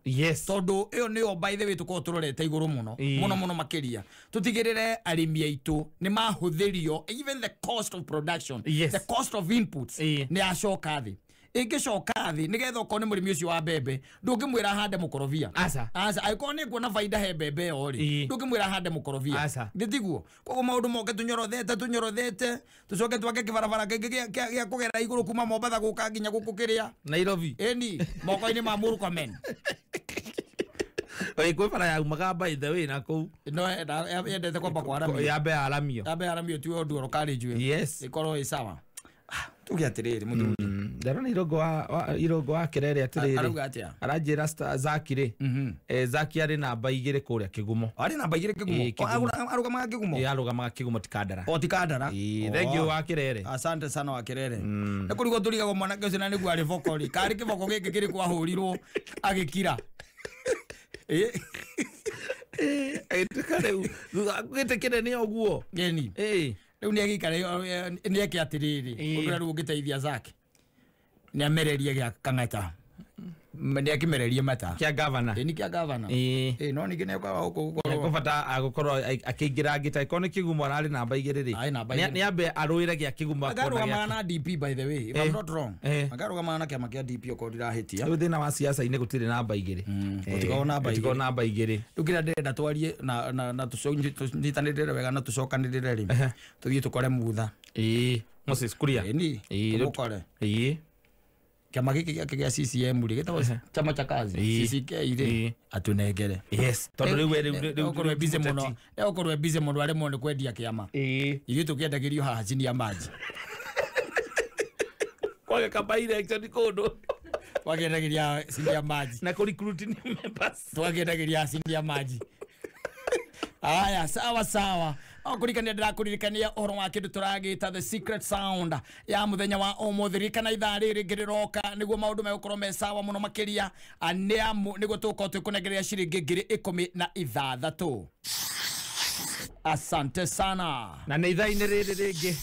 tondu ĩyo nĩyo by the way tukorwo tũrorete igũrũ muno makiria tutigirire arimi aitu ni mahuthirio even the cost of production the cost of inputs ni acoka thi ingicoka thi nigetha ukorwo ni murimi ucio wa mbembe ndungimwira hande mukorobia asa aiko ni kuona faida he mbembe yo ri ndungimwira hande mukorobia ngitiguo koguo maundu moke tunyorothete tucoke twake kibarabara gya kugera iguru kuma Mombatha guka nginya guku kiria Nairobi moko-ini ma Murkomen. Oi kwa para ya magaba by the way na ko no yendete kwamba kwa aramio yabe aramio tu odu rokari jwe ikoro isawa tugi atiriri mutu ndarona irogo wa kirere atiriri aranjira Zakire Zaki ari namba 2 kuria Kigumo ari namba 2 Kigumo arugamaga Kigumo arugamaga Kigumo tikandara thank you wa kirere asante sana wa kirere na kurigo turigago mwana ke ucio na nigu ari vokori kari kiboko giki kiri kwa hurirwo agikira tukare ngite kene oguo geni riu ni agikare ni akia atiriri ugura ru ngiteithia Zaki ni amererie gya kang'ata Mende akimererie mata. Kia governor. Ni kia governor. No ni kine kwa huko. Kufata agukoro akigira ngita ikone kigumo arali namba igiriri. Ni ambe aruire gia kigumo akona gia. Na DP by the way. If I'm not wrong. Agaruga na kiama kia DP okondira hitia. Riu thina wa siasa ine gutire namba igiri. Utikona namba igiri. Ukira ndenda twarie na tuconyitanirire wega na tucokanirire ri. Tuthie tukore mutha. Moses Kuria. Ni. Tukore. Kiama giki kia CCM ri gitawo chama cha kazi CCK ri atunengere. Yes. Tondu riu ukorwe busy muno. Ukorwe busy muno ari mo ni kwendia kiama. Ithu tukiendagirio haha chini ya maji. Kwa kabaira actually kodo. Wakiendagiria chini ya maji. Na ku recruit ni members. Wakiendagiria chini ya maji. Aya, sawa. Okurikania ndirakuririkania uhoro wa kindu turagita the secret sound ya muthenya wa umuthiri kana ithaa riri ngiriroka niguo maundu megukorwo me sawa muno makiria aniamu niguo tuko tukunegereria ciringi 16,000. Asante sana. Na ni ithaa-ini riri ringi.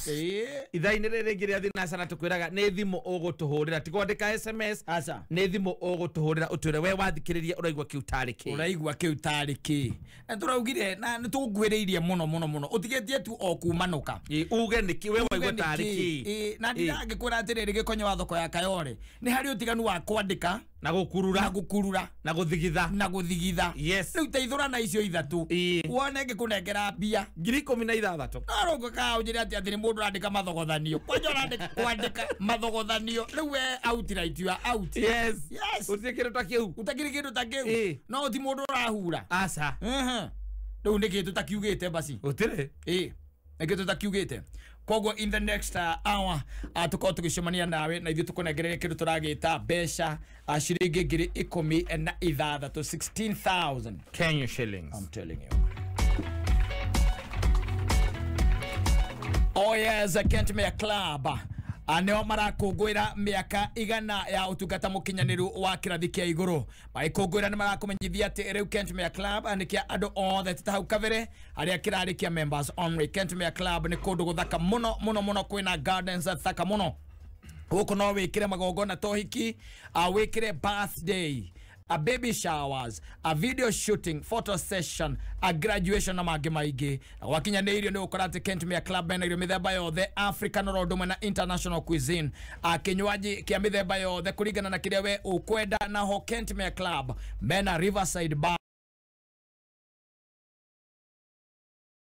Ithaa-ini riri ringi ria thina sana tukwiraga ni thimu ugutuhurira tikwandika SMS. Aca. Ni thimu ugutuhurira utwire we wathikiriria uraigwa kiutariki. Uraigwa kiutariki. Na turaugire na nitugwiriirie muno. Utigetie tu okumanuka. Uge niki we waigwa tariki. Na ndiragikwira atiriri gikonyo wa thoko ya Kayore. Ni hari utiganu wa kwandika na gukurura na guthigitha. Yes. Riu teithurana icio ithatu. Wone ngikunengera mbia 16,000. Arongo ka ujira ati ni mundu andika mathogothanio. Kwanja andika mathogothanio. Riu we out right you are out. Yes. Utikire takiu. Utakire kindu takiu. No ti mundu rahura. Aca. Riu ni kindu takiugite basi. Utire. Ni kindu takiugite. Kogo in the next hour tuko tukicemania nawe na ithu tukunegereria kindu turagita besha ciringi 16,000 16,000 Kenya shillings. I'm telling you. Oh yes, Kent Mayor Club aneo marakungwira miaka igana ya utungata mukinyaniru wa kirathi kia iguru maikungwira ni marakumenyithia ati riu Kent Mayor Club anikia andu othe tutahau kavere aria kirarikia members only. Kent Mayor Club ni kundu guthaka muno kwina gardens thaka muno huko no wikire magongona tohiki wikire birthday a baby showers, a video shooting, photo session, a graduation na mangĩ maingĩ. Wakinya nĩ irio nĩ gũkora atĩ Kent Mayor Club mena irio mĩthemba yothe African oro ũndũ ũmwe na international cuisine. Kinywaji kia mĩthemba yothe kũringana na kĩrĩa we ũkwenda. Naho Kent Mayor Club mena Riverside Bar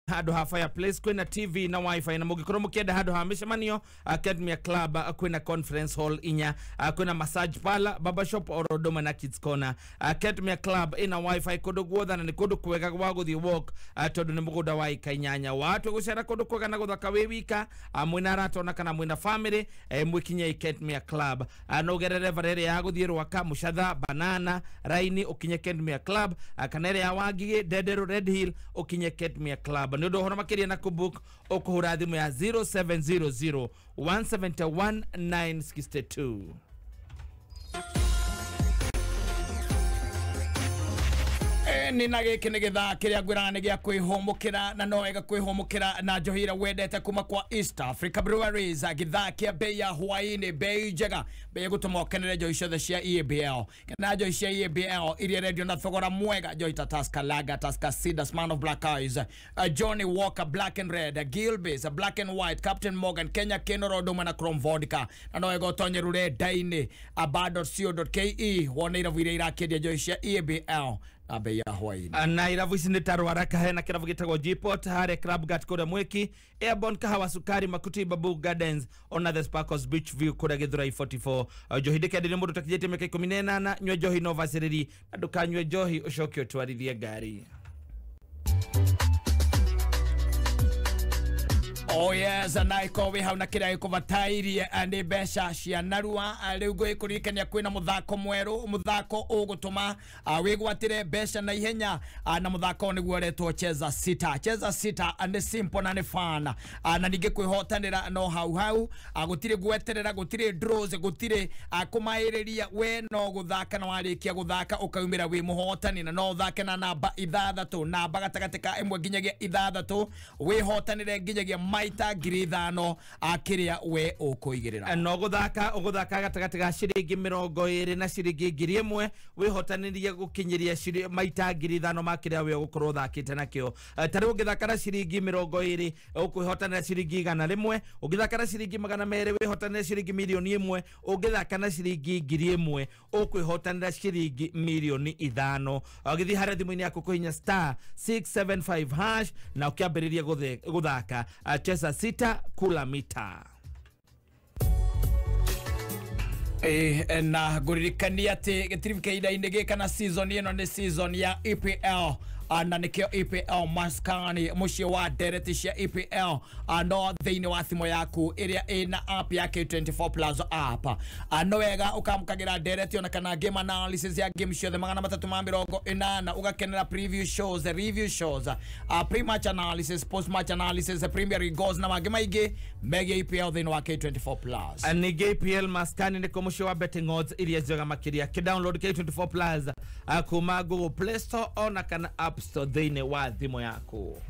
hado ha fireplace kwina TV na wifi na mugikoro mukienda hado ha mishemanio Kent Mayor Club kwina conference hall inya kwina massage parlor barbershop orodoma na kids corner. Kent Mayor Club ina wifi kodo guotha na ni kodo kwega gwa guthi walk tondu ni muguda wa ikanyanya watu gucera kodo kwega na guthaka we wika mwina ratona kana mwina family mwikinye Kent Mayor Club no gerere varere ya guthi rwaka muchatha banana raini ukinye Kent Mayor Club kanere ya wangige Dedero Red Hill ukinye Kent Mayor Club. Ndio hona makiria na kubook okuhura thimu ya 0700 171 962. Nina giki ni githaa kiria ngwira ni gia kwihomokera na no wega kwihomokera na njohira wendete kuma kwa East Africa Breweries githaa kia bei ya hwaini bei njega bei gutuma okenere njohi ciothe cia EABL na njohi cia EABL iria redio na thogora mwega njohi ta Tusker Lager, Tusker Cedar, Man of Black Eyes, Johnny Walker Black and Red, Gilbey's Black and White, Captain Morgan, Kenya Kenoro Doma na Chrome Vodka na no wega utonye rurenda-ini bar.co.ke wona iravuire irakendia njohi cia EABL abe ya hwaini na iravu ici nĩ tarũ haraka hena kĩrabu gĩtagwo G-Port harĩa Club Gat kũrĩa Mwiki, Airborne Kahawa Sukari Makuti Babu Gardens ona the Sparkles Beach View kũrĩa Githurai 44. Njohi ndĩkenderie mũndũ ũtakinyĩtie mĩaka 18 nyua njohi no bacĩrĩri na ndũkanyue njohi ũcoke ũtwarithie ngari. Oh yes, naiko we hau na kiria ikuvatairie andi besha cia narua riu ngwikurikania kwina muthako mweru muthako ugutuma wigwatire besha na ihenya na muthako niguo retwo cheza sita and simple na ni fun na ninge kwihotanira no hau gutire gweterera gutire draws gutire kumairiria we no guthaka na warikia guthaka ukaumira wi muhotani na no thake na namba 6 namba gatagati ka 1 nginyagia 6 wihotanire nginyagia maita 5,000 akiria we ukuigirira no guthaka gatagati ga ciringi 20 na ciringi 1,000 wihotanirie gukinyiria maita 5,000 makiria we gukorwo thakite nakio tari ugithaka na ciringi 20 ukuhotanira ciringi 100 ugithaka na ciringi 200 wihotanira ciringi 1,000,000 ugithaka na ciringi 1,000 ukwihotanira ciringi 5,000,000 ugithi haria thimu-ini yaku kuhinya *675# na ukiambiriria guthaka chesa sita kula mita na guririkania ati gitiribikeida-ini gika na season ino ni season ya EPL na nikio EPL maskani mucie wa ndereti cia EPL no thiini wa thimo yaku iria ina app ya K24 Plus app no wega ukamkagira ndereti ona kana game analysis ya game ciothe 380 ugakenera preview shows, review shows, pre-match analysis, post-match analysis, Premier League goals na mangĩ maingĩ mega EPL thiini wa K24 Plus nigi EPL maskani niko mucie wa betting odds iria njega makiria download K24 Plus kuma Google Play Store ona kana App Store thiini wa thimo yaku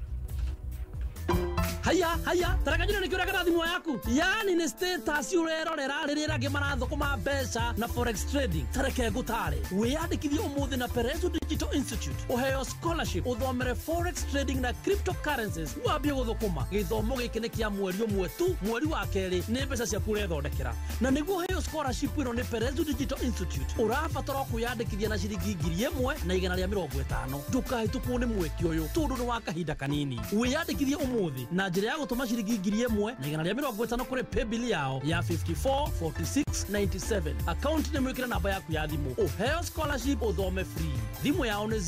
haya tarakanyina nikiura kana thimo yaku yani ni status urerorera riria ngimarathukuma mbeca na forex trading tareke gutare wiyandikithie umuthi na Perezo Digital Institute uheo scholarship uthomere forex trading na cryptocurrencies wambie guthukuma githomo giki ni kia mweri umwe tu mweri wa keri ni mbeca cia kure thondekera na niguo uheo scholarship ino ni Perezo Digital Institute urabatara kuyandikithia na ciringi 1,000 na 150 ndukahitũkwo ni mweki uyu tondu ni wa kahinda kanini wiyandikithie umuthi na njira ya gutuma ciringi 1,000 na 150 kuri paybill yao ya 544697 account ni mwikira namba yaku ya thimu uheo scholarship uthome free thimu yao ni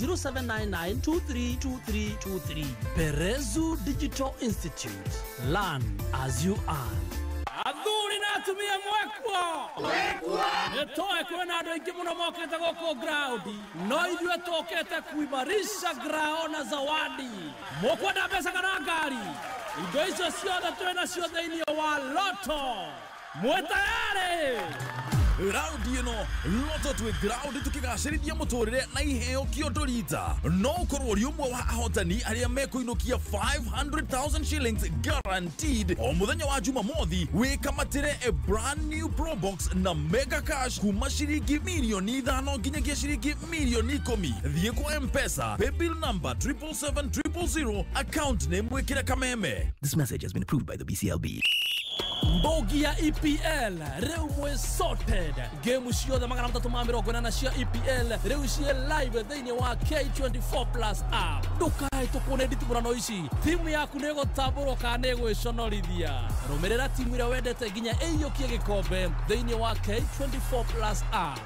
0799232323 Perezo Digital Institute learn as you earn athuri na atumia mwekwo nitoe kwena andu aingi muno mokite guku ground no ithuĩ tũkĩte kuimarisha ground na zawadi mũkwenda mbeca kana ngari indo icio ciothe twĩ nacio thĩinĩ wa loto mwĩ tayarĩ raundi ino loto twi ground tukigacirithia muturire na iheo kiondo rita no ukorwo ri umwe wa ahotani aria mekuinukia 500,000 shillings guaranteed o muthenya wa Jumamothi wikamatire a brand new pro box na mega cash kuma ciringi 5,000,000 nginyagia ciringi 10,000,000 thie kwa M-Pesa paybill number 77700 account name wikire kameme. This message has been approved by the BCLB. Mbogi ya EPL reu mwe sorted game ciothe 380 cia EPL reu cie live thiini wa K24 Plus app ndukae tukune nditimurano ici timu yaku nego taburo kana gwĩconorithia rumirira timu ĩrĩa wendete nginya ĩiyũkie gĩkombe thiini wa K24 Plus app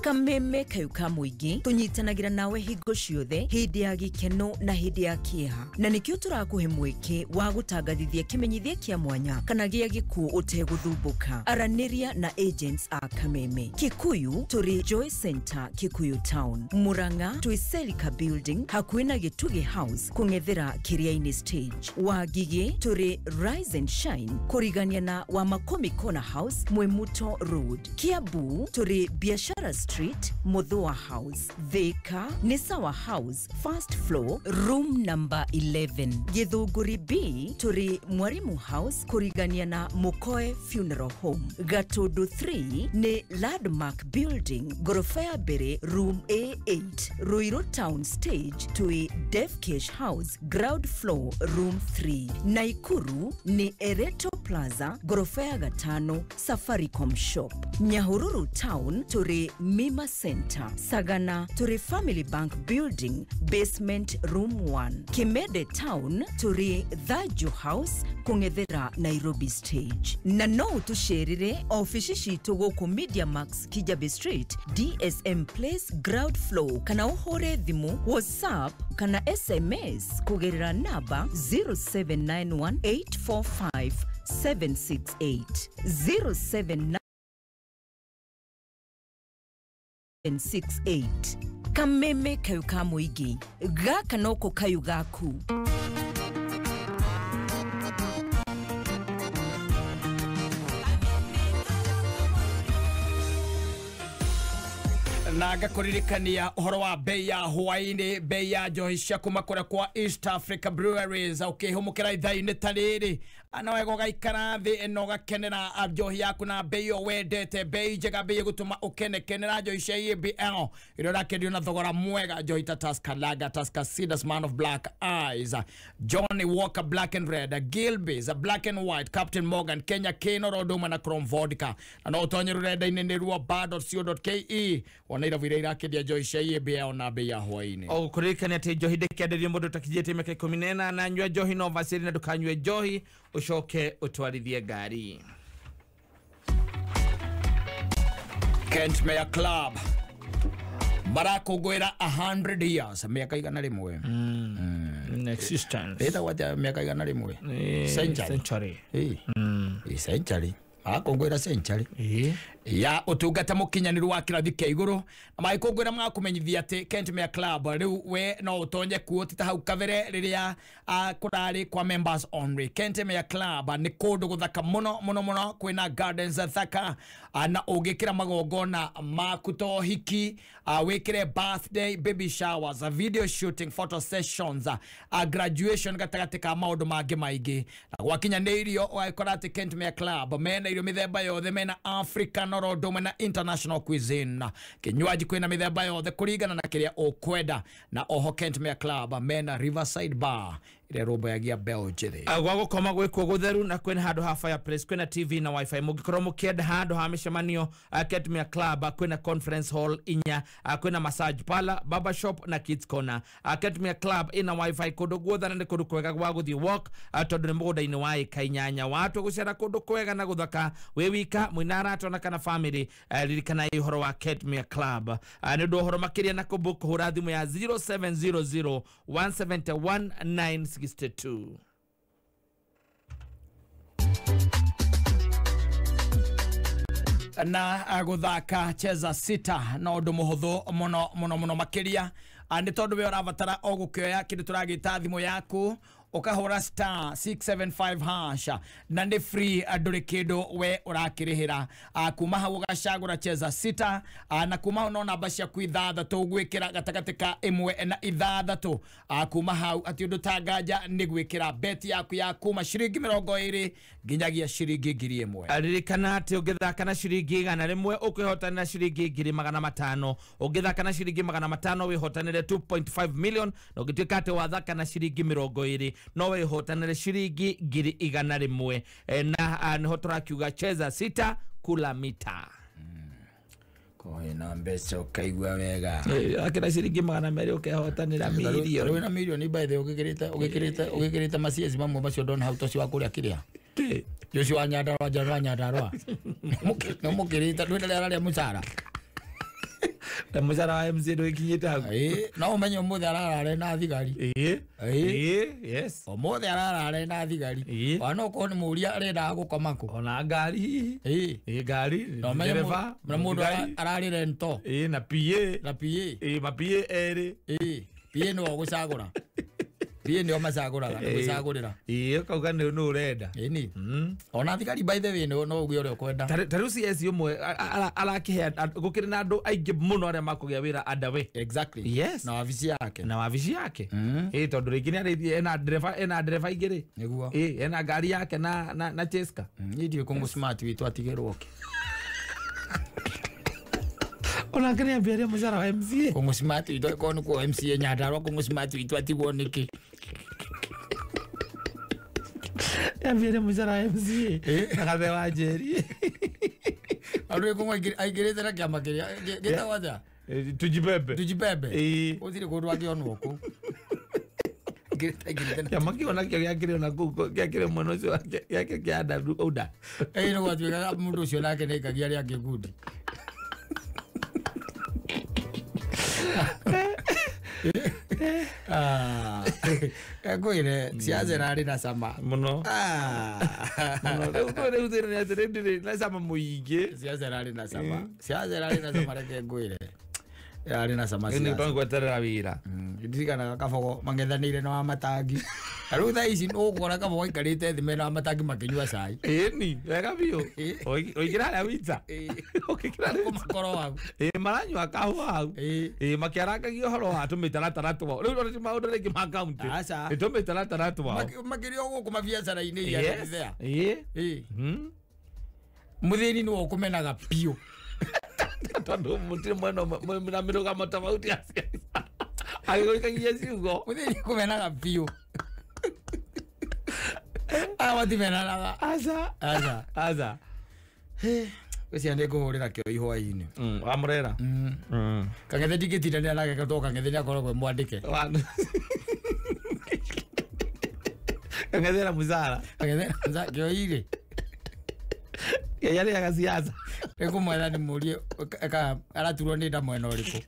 kameme kayuka muingi tunyitanagira nawe hingo ciothe hindi ya gikeno na hindi ya kieha na nikio turakuhe mweke wa gutangathithia kimenyithia kia mwanya kana gia giku uteguthubuka araniria na agents a kameme Kikuyu turi Joy Center Kikuyu Town Muranga twi Selika Building hakuhi na Gitugi House kungethera Kiriaini Stage Wagigi turi Rise and Shine kurigania na wa Makomi Corner House Mwemuto Road Kiambu turi Biashara Street Muthua House Thika Nisawa House first floor room number 11 Githunguri B turi Mwarimu House kurigania na Mukoe Funeral Home Gatundu 3 ni Landmark Building Gorofea Bere room A8 Ruiru Town Stage tui Deaf Cash House ground floor room 3 Naikuru ni Ereto Plaza Gorofea Gatano Safaricom Shop Nyahururu Town turi Mima Center Sagana turi Family Bank Building basement room 1 Kimede Town turi Thaju House kungethera Nairobi Stage na no tusherire office citu guku Media Max Kijabe Street DSM Place ground floor kana uhore thimu WhatsApp kana SMS kugerera namba 0791845768 0768 kameme kayuka muigi gaka noko kayu gaku ona ngakuririkania uhoro wa bei ya hwaini bei ya njohi cia kuma kuria kwa East Africa Breweries ukihumukira ithaa-ini ta riri anawego gaikara thi no gakenera njohi yaku na bei yo wendete bei njega bei gutuma ukenekenera njohi cia EBL irora kendio na thogora mwega njohi ta Tusker Lager, Tusker Cedars, Man of Black Eyes, Johnny Walker Black and Red, Gilbey's Black and White, Captain Morgan, Kenya Keno Rodoma na Chrome Vodka na utonye rurenda-ini ni ruo.co.ke wanaira vire irakendia njohi cia EBL na bei ya hwaini o kuririkania ati njohi ndekenderio mundu takijete meke 14 na nywa njohi no vasiri na dukanywe njohi ucoke utwarithie ngari. Kent Mayor Club barakungwira 100 years miaka igana rimwe existence eta wata miaka igana rimwe century century akongwira century ya utungata mukinyaniru wa kirathi kia iguru na maikongwira mwakumenyithia ati Kent Mayor Club riu we no utonye kuotita hau kavere riria kurari kwa members only. Kent Mayor Club ni kundu guthaka muno kwina gardens thaka na ugikira magongona makuto hiki wikire birthday, baby showers, video shooting, photo sessions, graduation gatagati ka maundu mangi maingi na gwakinya ni irio waikora ati Kent Mayor Club mena irio mithemba yothe mena African Rodoma na international cuisine kinywaji kwina mithemba yothe kuringana na kiria ukwenda na oho Kent Mayor Club mena Riverside Bar ile robo yagia Belgium gwa gukoma gwikwo gutheru na kwina handu ha fireplace kwina TV na wifi mugikorwo mukienda handu ha mishemanio Kent Mayor Club kwina conference hall inya kwina massage parlor, barber shop na kids corner. Kent Mayor Club ina wifi kundu guothe na kundu kwega gwa guthii walk tondu ni mugunda-ini wa ikainyanya watu gucera kundu kwega na guthaka we wika mwina aratona kana family ririkana ihoro wa Kent Mayor Club ni ndu horo makiria na kubook hura thimu ya 0700 171 962 na guthaka cheza sita na undu muhuthu muno makiria ni tondu we uravatara o gukioya kindu turagita thimu yaku ukahura star 675 hash na ni free nduri kindu we urakirihira kuma hau ugacagura cheza sita na kuma no namba cia kwithathatu gwikira gatagati ka imwe na ithathatu kuma hau ati undu tangaja ni gwikira bet yaku ya kuma shiringi 20 nginyagia shiringi 1000 aririkana ati ugithaka na shiringi 100 ukihotana shiringi 500 ugithaka na shiringi 500 wihotanire 2.5 million na ugituika ati wathaka na shiringi 20 no we hotanire shiringi 100 na niho turakiuga cheza sita kula mita kohe na mbeca ukaigua wega akira shiringi 200 ukihotanira milioni rwina milioni by the ugikirite masiezi mamwe macio ndona hau toci wa kuria kiria Joshua Nyandarua mukirita ndwenda rĩa mucara na mucara wa MC ndo ikinyite hapo no umenye muthe ararare na thigari yes muthe ararare na thigari wana uko ni muria arenda gukomako ona ngari ngari no dereva na mundu ararire nto na PA mapie eri PA no gucagura Pie ndio macaguraga gucagurira kauga ni no urenda ni ona thigari by the way no ugi uri ukwenda taru CS umwe arakihe gukiri na andu aingi muno aria makugia wira andawe exactly yes na wabici yake tondu ringi ni arithie ena dereva igiri niguo ena ngari yake na Cheska ni ndio kungu smart witu atigirwo ke ona ngene ambia mucara wa MCA kungu smart witu ko nuko MCA Nyandarua kungu smart witu atigwo niki ambia mucara wa MCA nakathe wa Njeri aru kungu aigirite na kiama kiria gita waja tujibebe uthire kundu angiona uku kiama kiona kiakire na guko kiakire mwana ucio yake kianda uda no gwatuika mundu ucio nake nikagia ria ngigundi kwire ciathera ari na cama muno rĩu thĩrĩ atĩrĩ na cama mũingĩ ciathera ari na cama reke ngwire ari na cama ni tongo eterera wira ndirikanaga kabogo mangethanĩire na wa matangi Arutha ici ũgũkora kama waikarĩte thĩ mena matangi makĩnyua cai. Ni wega biũ. Oigira harĩa witsa. Ũkĩkĩra makoro hau. Maranyua kahũa hau. Makĩarangagia ũhoro wa tũmĩtaratara twao. Rĩu nĩ maũndũ rĩngĩ ma kaunti. Nĩ tũmĩtaratara twao. Makĩria gũkũ mabiacara-inĩ iria thea. Mũthĩni nĩ ũkũmenaga biũ. Tondũ mũtirĩ mwena na mĩrũgamo tofauti acia. Agĩgũikagia ciugo. Mũthĩni ũkũmenaga biũ. Matimenaga. Aza. Ũcio nĩ kũhũrĩra kĩo ihũa-inĩ. Wamũrera. Kang'ethe ndingĩtindanĩra nake tondũ Kang'ethe nĩ akoragwo mwandĩke. Kang'ethe na mũcara. Kĩo irĩ. Yarĩaga ciaca. Nĩngũmwetha ndĩmũrie araturwo nĩ nda mwena ũrĩkũ.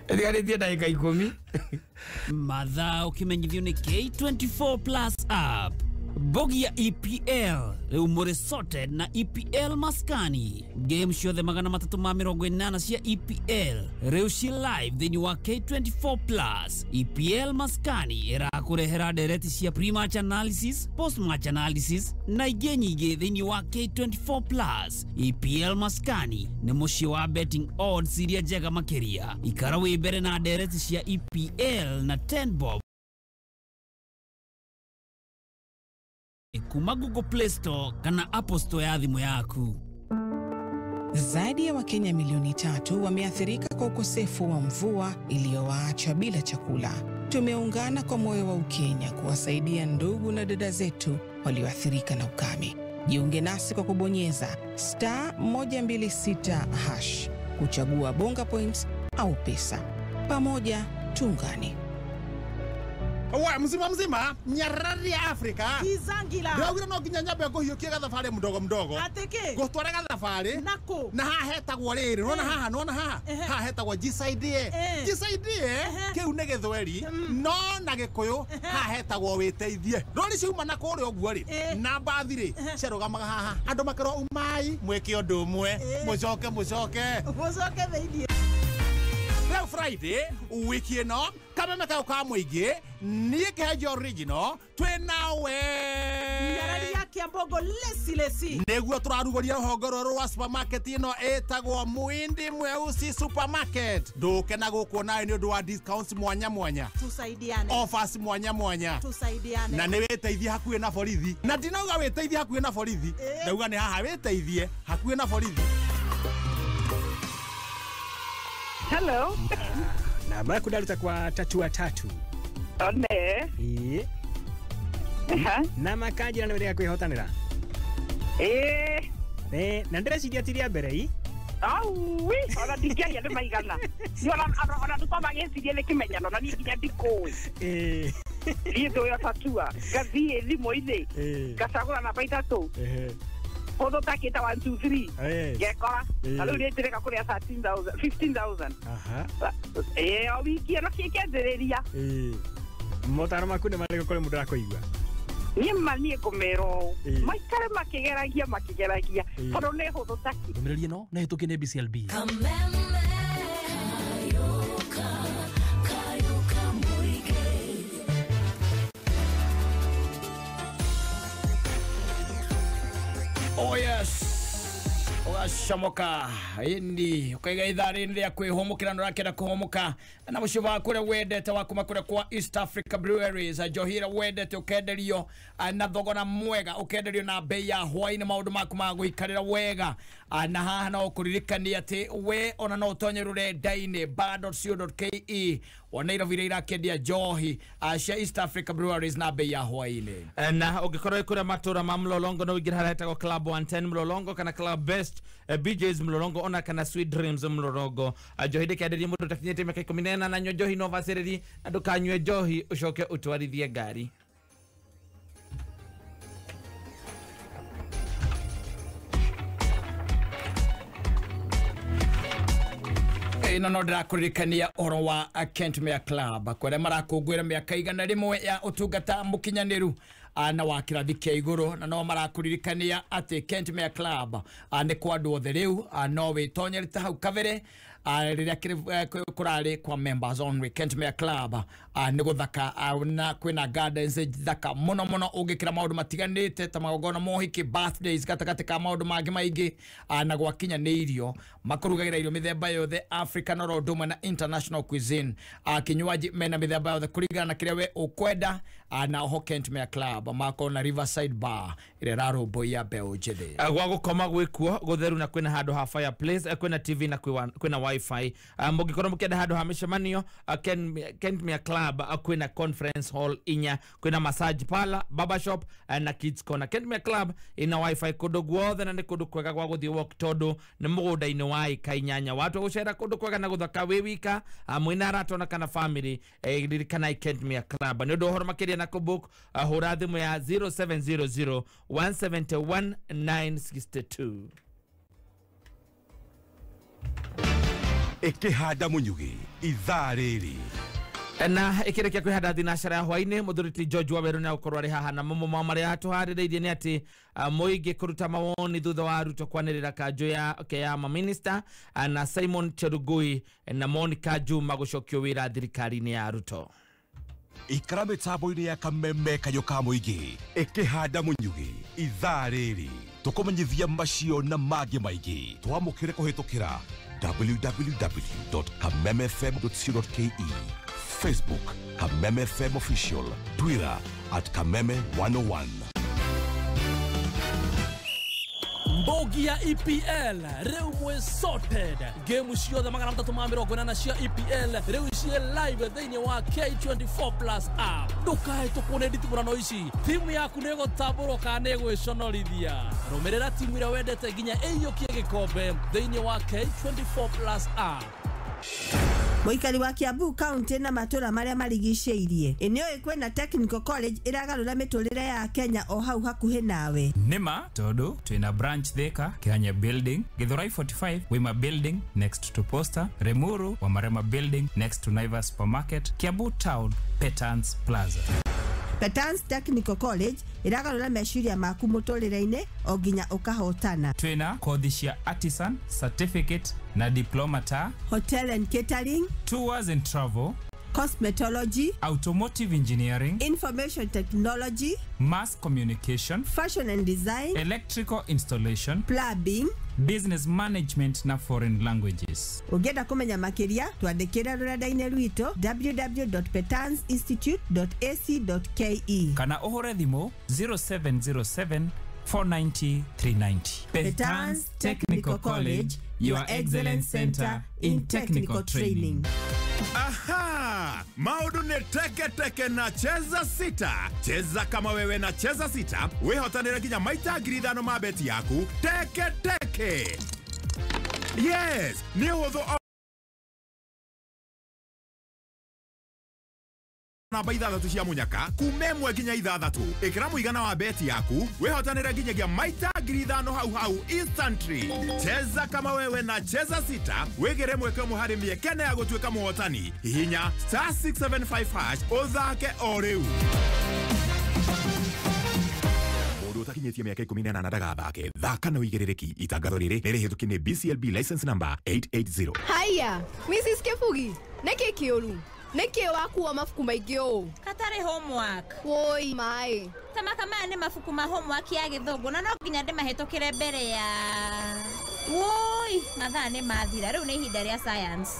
Ĩtigarĩtie ndagĩka 10. Mathaa ũkĩmenyithio nĩ K24 Plus app. Bogi ya EPL rĩu mũrĩ sorted na EPL Maskani. Game ciothe 380 cia EPL rĩu ci live thĩinĩ wa K24 Plus. EPL Maskani ĩrakũrehera ndereti cia pre-match analysis, post-match analysis na ingĩ nyingĩ thĩinĩ wa K24 Plus. EPL Maskani nĩ mũciĩ wa betting odds iria njega makĩria. Ikara wĩ mbere na ndereti cia EPL na 10 bob kuma Google Play Store kana Apple Store ya thimũ yaku. Zaidi ya Wakenya milioni 3 wameathirika kwa ukosefu wa mvua iliyowaacha bila chakula. Tumeungana kwa moyo wa Ukenya kuwasaidia ndugu na dada zetu walioathirika na ukame. Jiunge nasi kwa kubonyeza *126# kuchagua bonga points au pesa. Pamoja tuungane. Owa mzima nyarari ya Afrika Kizangila Ndogire no kinya nyambe kuhiukia gathabari mdogo Ateke Gutwara gathabari Nako Na haha hetagwo riri Nona haha Haha hetagwo gisaidie Kiu nĩ gĩthweri No na gĩkũyũ Haha hetagwo wĩteithie Rori ciuma na kũrĩa ũguo rĩ Na mbathi rĩ Cerũgamaga haha Andũ makerwo umai Mwĩke ũndũ ũmwe Mũcoke thĩinĩ Leo Friday, wiki ĩno kameme kao ka mũingĩ niĩ kĩhenjo original twĩnawe Nyarari ya Kiambogo lesi nĩguo tũrarugũria rũhonge rwerũ rwa supermarket ĩno ĩtagwo Muhindi Mweusi Supermarket ndũke na gũkũ nawe nĩ ũndũ wa discounts mwanya tusaidiane offers mwanya tusaidiane na nĩ wĩteithie hakuhĩ na borithi na ndinauga wĩteithie hakuhĩ na borithi ndauga nĩ haha wĩteithie hakuhĩ na borithi. Hello. Na mara kudaruta kwa tatu. One. Na makajira na wega kwihotanira. Na ndĩreciria ti rĩa mbere ii. Wi, ona ndingĩaria nĩ maigana. Ni ona tũtamagĩcirie nĩ kĩmenyano na niĩ nginya ndikũĩ. Niĩ ndoya tatua. Gathiĩ thimũ-inĩ. Ngacagũra namba 3. Hodo takita 1 2 3 gekora alu ni tireka kuri 13,000 15,000 o wiki no kĩkĩambĩrĩria motaro maku nĩ marĩkũ kũrĩ mũndũ arakũigua niĩ manie ngũmero maikare makĩgeragia tondũ nĩ hũthũ taki ndũmĩrĩri ĩno na hĩtũkie nĩ BCLB Oh yes. Ogashomoka indi ukaiga ithari rĩa kwĩhũmũkĩra nũrakĩenda kũhũmũka na mũciĩ waku ũrĩa wendete wa kuma kũrĩa kwa East Africa Breweries njohira wendete ũkenderio na thogora mwega ũkenderio na bei ya hwaĩ-inĩ maũndũ maku ma gũikarĩra wega na haha no kũririkania atĩ we ona no ũtonye rũrenda-inĩ bar.co.ke wa Nairobi rĩa irakĩendia njohi cia East Africa Breweries na bei ya hwaĩ-inĩ na ũngĩkorwo kũrĩa matũra ma Mlolongo no ũingĩra harĩa hetagwo Club 110 Mlolongo kana Club Best BJ's Mlolongo ona kana Sweet Dreams Mlolongo njohi ndĩkĩenderia mũndũ ũtakinyĩtie mĩaka 18 na nyua njohi no bacĩrĩri na ndũkanyue njohi ũcoke ũtwarithie ngari ino no ndĩrakũririkania ũhoro wa Kent Mare Club kũrĩa marakũngũĩra mĩaka 100 ya ũtungata mũkinyanĩru na wa kĩrathi kĩa igũrũ na no marakuririkania atĩ Kentmere Club nĩ kwa andũ othe rĩu no wĩtonyerete hau kabere rĩrĩa kũrarĩ kwa members only. Kentmere Club nĩ gũthaka na kwĩna gardens thaka mũno mũno ũngĩkĩra maũndũ matiganĩte ta magongona mohiki, birthdays, gatagatĩ ka maũndũ mangĩ maingĩ na gwakinya nĩ irio makũrugagĩra irio mĩthemba yothe African oro ũndũ ũmwe na international cuisine. Kinywaji mena mĩthemba yothe kũringana na kĩrĩa we ũkwenda na oho Kentmere Club mako na Riverside Bar ĩrĩa ĩrarũmbũiya mbeũ njĩthĩ. Gwa gũkoma gwĩkuo gũtheru na kwĩna handũ ha fireplace, kwĩna TV na kwĩna wifi. Mũngĩkorwo mũkĩenda handũ ha mĩcemanio Kentmere Club kwĩna conference hall inya, kwĩna massage parlor, barber shop na kids corner. Kentmere Club ina wifi kũndũ guothe na nĩ kũndũ kwega gwa gũthiĩ walk tondũ nĩ mũgũnda-inĩ wa ĩka inyanya. Watu gũcera kũndũ kwega na gũthaka wĩ wika mwĩna arata ona kana family ririkana Kentmere Club. Nĩ ũndũ ũhoro makĩria na kũbook hũra thimũ ya 0700 171 962. Ikihanda munyugi ithaa rĩrĩ na ĩkĩrĩkia kwĩhanda thinacara ya hwainĩ mũthurĩti George Waweru nĩ agũkorwo arĩ haha na mamwe marĩa tũharĩrĩirie nĩ atĩ mũingĩ kũruta mawoni thutha wa Ruto kwanĩrĩra kanjũ ya maminista na Simon Cherugui na Monica Juma gũcokio wĩra thirikari-inĩ ya Ruto. Ikara mĩtambo-inĩ ya kameme kayũ ka mũingĩ ikihanda munyugi ithaa rĩrĩ tũkũmenyithia macio na mangĩ maingĩ twamũkĩre kũhĩtũkĩra www.kamemefm.co.ke, Facebook Kameme FM Official, Twitter @Kameme101. Mbogi ya EPL rĩu mwĩ sorted. Game ciothe 380 cia EPL rĩu ciĩ live thĩinĩ wa K24 Plus app. Ndũkae tũkuone nditimũrano ici. Timu yaku nĩ ĩgũtambũrwo kana nĩ ĩgwĩconorithia. Rũmĩrĩra timu ĩrĩa wendete nginya ĩiyũkie gĩkombe thĩinĩ wa K24 Plus app. Mũikari wa Kiambu County na matũra marĩa marigicĩirie. Nĩoĩ kwĩna Technical College ĩragarũra mĩtũrĩre ya Kenya o hau hakuhĩ nawe. Nĩma tondũ twĩna branch Thika, Kihanya Building, Githurai 45, Wima Building next to Posta, Remuru, Wamarema Building next to Naivas Supermarket, Kiambu Town, Petans Plaza. Petans Technical College iragarũra meciria maku mũtũrĩre-inĩ o nginya ũkahotana. Twĩna kothi cia artisan, certificate na diploma ta hotel and catering, tours and travel, cosmetology, automotive engineering, information technology, mass communication, fashion and design, electrical installation, plumbing, business management na foreign languages. Ũngĩenda kũmenya makĩria twandĩkĩre rũrenda-inĩ rwitũ www.petansinstitute.ac.ke kana ũhũre thimũ 0707 490 390. Petans Technical College, your excellence center in technical training. Aha! Maudu ni teke na cheza sita. Cheza kama wewe na cheza sita. Wehotanĩra nginya maita 5,000 mabeti yaku. Teke. Yes! Ni ũhũthũ namba 6 cia munyaka kuma 1 nginya 6. Ikira muigana wa beti yaku wehotanĩra nginyagia maita 5,000 hau instantly. Cheza kama wewe na cheza sita. Wegere mweke mũhari mĩeke ya gũtuĩka mũhotani. Hihinya *675# ũthake o rĩu. Mũndũ ũtakinyĩtie mĩaka 18 ndagathake. Thaka na ũigĩrĩrĩki. Itangatho rĩrĩ rĩhĩtũkie nĩ BCLB license number 880. Haya, Mrs. Kefugi, nĩkĩ kĩũru? Nĩkĩ wakuwa mabuku maingĩ ũũ? Katarĩ homework. Woi mai. Tamaka maya nĩ mabuku ma homework ya Gĩthũngũ na no nginya ndĩmahĩtũkĩre mbere ya. Woi, mathaa nĩ mathira rĩu nĩ ihinda rĩa science.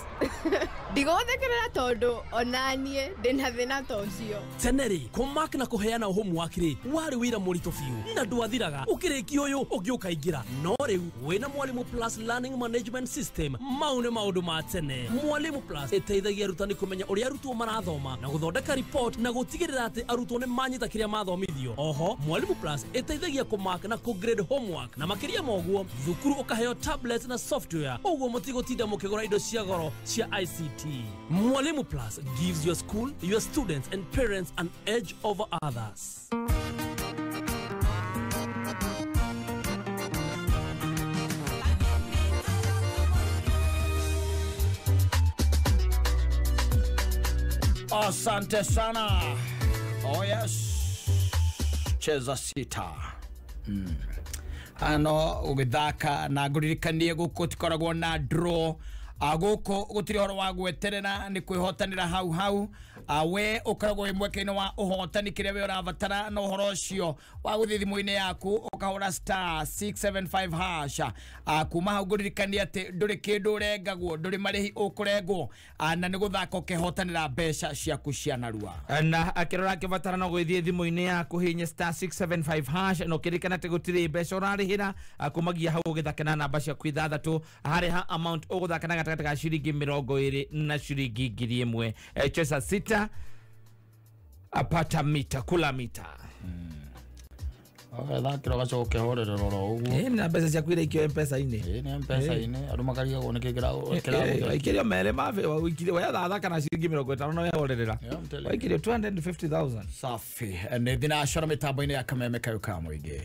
Ndigũthekerera tondũ onanie ndĩna thĩna ta ũcio. Teneri, kũmark na kũheana homework rĩ warĩ wĩra mũritũ biũ na ndwathiraga ũkĩrĩkia ũyũ ũngĩ ũkaingĩra. No rĩu wĩna Mwalimu Plus Learning Management System mau nĩ maũndũ ma tene. Mwalimu Plus ĩteithagia arutani kũmenya ũrĩa arutwo marathoma na gũthondeka report na gũtigĩrĩra atĩ arutwo nĩ manyita kĩrĩa mathomithio. Oho, Mwalimu Plus ĩteithagia kũmark na kũgrade homework na makĩria moguo thukuru ũkaheo tablet na software ũguo mũtigũtinda mũkĩgũra indo cia goro cia ICT. Mwalimu Plus gives your school, your students and parents an edge over others. Asante sana. Oh yes. cheza sita. Ano ugithaka na nguririkanie guko tikoragwo na draw agoko gutiri horo wa gweterera ni kwihotanira hau we ukoragwo imweke-ini wa uhotani kiria we urabatara no horo ucio wa guthi thimu-ini yaku ukahura *675 hash kuma hau nguririkanie ati nduri kindu urengagwo nduri marihi ukurengwo na ni guthaka ukihotanira mbeca ciaku cia narua na akirora kibatara no gwithie thimu-ini yaku hinye *675 hash no kirikana ati gutiri mbeca urarihira kumagia hau ugithaka na namba ciaku ithathatu hari ha amount uguthaka na gatagati ga ciringi 20 na ciringi 1000 chesa sita apata mita kula mita thakira gacoke horere roro uguo na mbeca ciaku iria ikio mpesa-ini ni mpesa-ini andu makariga gwo nikigira ikirio mere mave wikire wa thaka na ciringi 50 no yahorerera wikire 250,000 safi and thina shora mitambo-ini ya kameme kayo ka muingi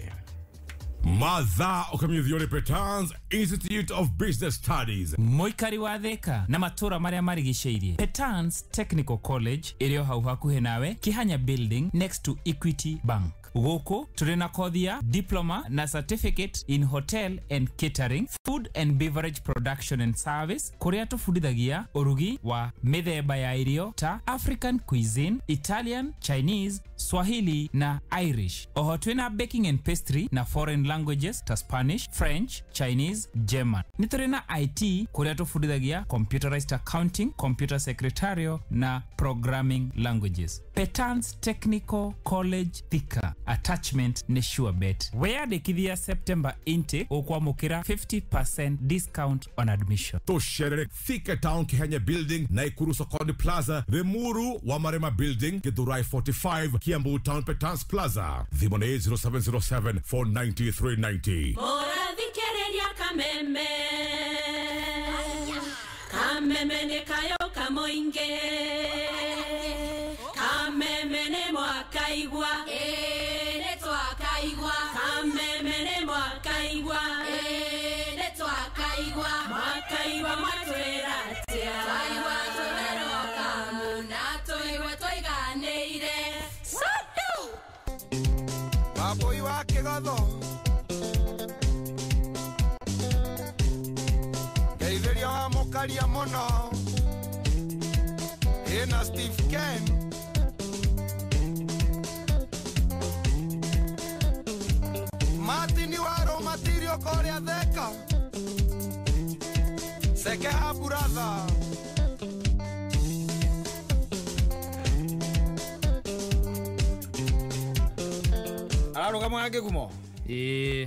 Mathaa ukamithio ni Petans Institute of Business Studies Moikari wa Thika na matura maria marigiceirie Petans Technical College irio hau hakuhe nawe Kihanya Building next to Equity Bank. Goko turena kothia diploma na certificate in hotel and catering, food and beverage production and service, kuria tufundithagia urugi wa mithemba ya irio ta African cuisine, Italian, Chinese, Swahili na Irish. Oho twina baking and pastry na foreign languages ta Spanish, French, Chinese, German. Niturena IT kuria tufundithagia computerized accounting, computer secretarial na programming languages. Petans Technical College Thika. Attachment ni sure bet. Weyandikithia September intake ukwamukira 50% discount on admission. Tusherere Thika Town Kihanya Building, Naikuru Sokoni Plaza, Remuru Wamarema Building, Githurai 45, Kiambu Town Petans Plaza. Thimone 0707 490 390. Morathikereria kameme. Kameme ne kayo kamoinge. Kameme ne mwakaigwa. Kameme mwakaigwa mwakaigwa matwera tia twaiwa twero kamuna twaiwa twaiganeire sodo baboi wa kigatho geithiria wa mukaria muno ina Steve Ken Martini waro material korea Thika Seke ha brother Araruga mwange kumo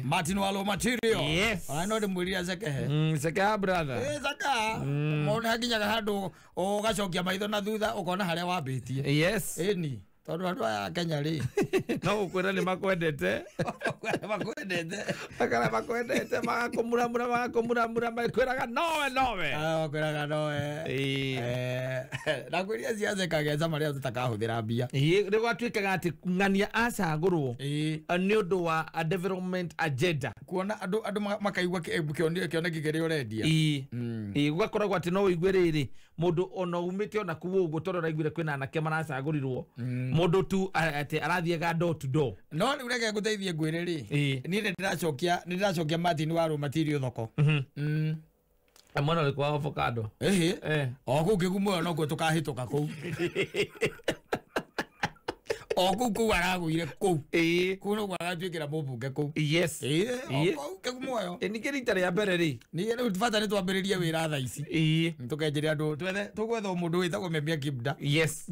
Martin walo material yes ano de muria Seke he Seke ha brother Saka mona hakinyaga handu ugacokia maitho na thutha ukona haria wambitie yes ni tondu andu aya Kenya ri no ukwira ni makwendete akara makwendete magakumura makwiraga nowe makwiraga nowe na kwiria ciace kagenza maria tutakahuthira mbia ri gwatuikaga ati ng'ania acagurwo ni undu wa a development agenda kuona andu makaigua kioneki kiria urendia gugakoragwo ati no uigue riri mundu ona umite ona kuwo uguo tondu raiguire kwina anake maracagurirwo mundu tu ati arathie ga door to door no ni urege guteithie ngwire ri ni ndiracokia Martin waro material thoko amwana ri kwa avocado o ku kigumo no ku tukahituka ku o ku aragwire ku no gwagatuikira mubunge ku yes kigumo yo ni kirita ria mbere ri ni tubata ni twambiririe wira tha ici tukenjire andu twethe tugwetha mundu witagwo memia kibda yes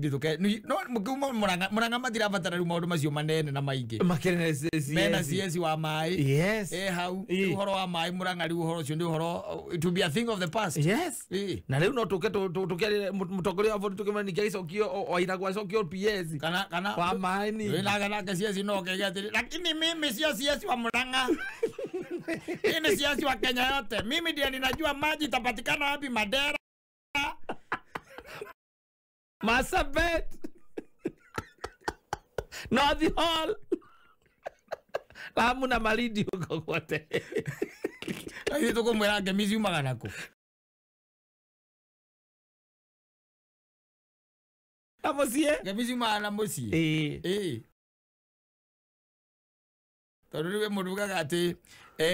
no mukuma muranga matirabatara ru maundu macio manene na maingi makene mena CS wa mai yes hau uhoro wa mai muranga ri uhoro cio ndi uhoro to be a thing of the past yes na riu no tukiarire mutongoria wa bodi tukimanikia icokio o iragwa icokio PS kana wa mai ni na CS no kege atiri lakini mimi sio CS wa Murang'a hii ni CS wa Kenya yote mimi ndiye ninajua maji itapatikana wapi Madera Masabet North Hall Lamu na Malindi huko kote hiyo tuko mwelage mizi umagana ku Amosie gemizi umagana mosie tondu riwe mundu gagati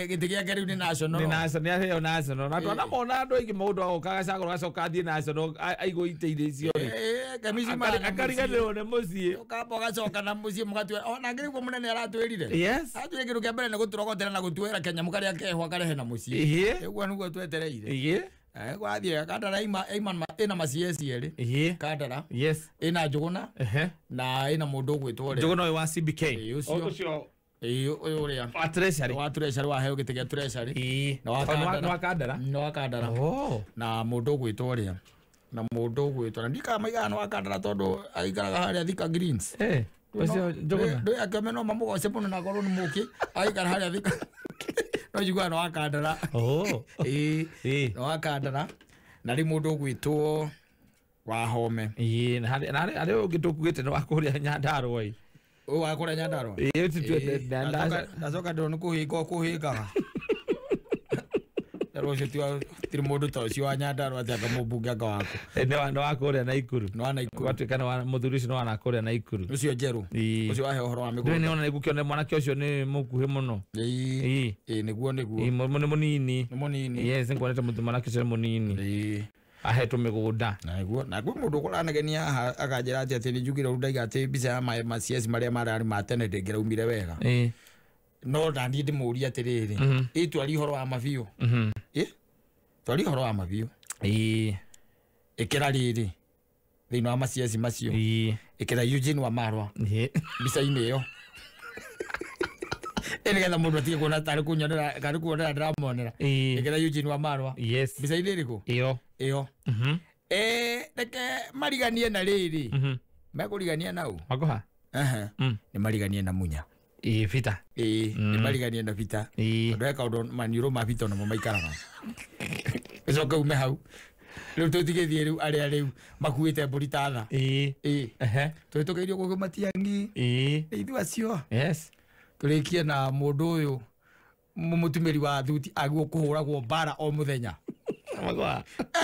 giti gia keriu ni national ni national heo national na twana mona andu aingi mundu agokaga cagoro gacoka thie national aigo ite icio kamisi mara akariganirwo ni mucii ukamba gacoka na mucii mugatwira ona ngirigwo munene aratwirire yes atwire kindu kia mbere ni guturogotera na gutwira Kenya mukaria kehwa karehe na mucii egwa niguo twetereire gwathie Kattaj ina maciesi eri Kattaj ina njuguna na ina mundu ugwitwo ri njuguna wa CBK ucio uria wa treasury wa heo gitigia treasury na wa Kattaj na mundu ugwitwo ria na mundu ugwitwo na ndika maiga no wa Kattaj tondu aikaraga haria Thika Greens ucio njuguna ndo akameno mamugoce muno na goro ni muki aikara haria Thika no jigwa no wa Kattaj no wa Kattaj na ri mundu ugwitwo wa home na hari ungitukuite no akuria Nyandarua wakora Nyandarua ndacoka ndo ni kuhingaga Rocio tiri mundu ta ucio wa Nyandarua atiaka mubunge anga wako no wakuria Naikuru no Naikuru gwatuika no muthuri ucio no wanakuria Naikuru ucio njeru ucio wahe uhoro wa migunda ni ona nigukione mwanake ucio ni mukuhi muno niguo ni munini yes ngwanete mwanake ucio munini ahetwo migunda na gwe mundu kuranegenia akanjira ati ni njugire ndaiga ati bica ya maciesi maria marari matene ndingira umire wega no ndandi ndimuria atiriri itwari horo wa mabiu twari horo wa mabiu ikira riri thina wa maciesi macio ikira Eugene wa Marwa bica-ini iyo nigetha mundu atige kuona tari kunyonera kari kuonera ndiramonera ikira Eugene wa Marwa bica-ini iriku iyo reke mariganie na riri mekurigania nau makoha ni mariganie na munya Vita ni mariganie na Vita ndeka undu maniuro ma Vita no maikaraga icoka ume hau riu tutigithie riu aria riu makuite mburi tatha twitukiirio gugu matiangi ithu acio turikie na mundu uyu mutumiri wa thuti aguo kuhuragwo bara o muthenya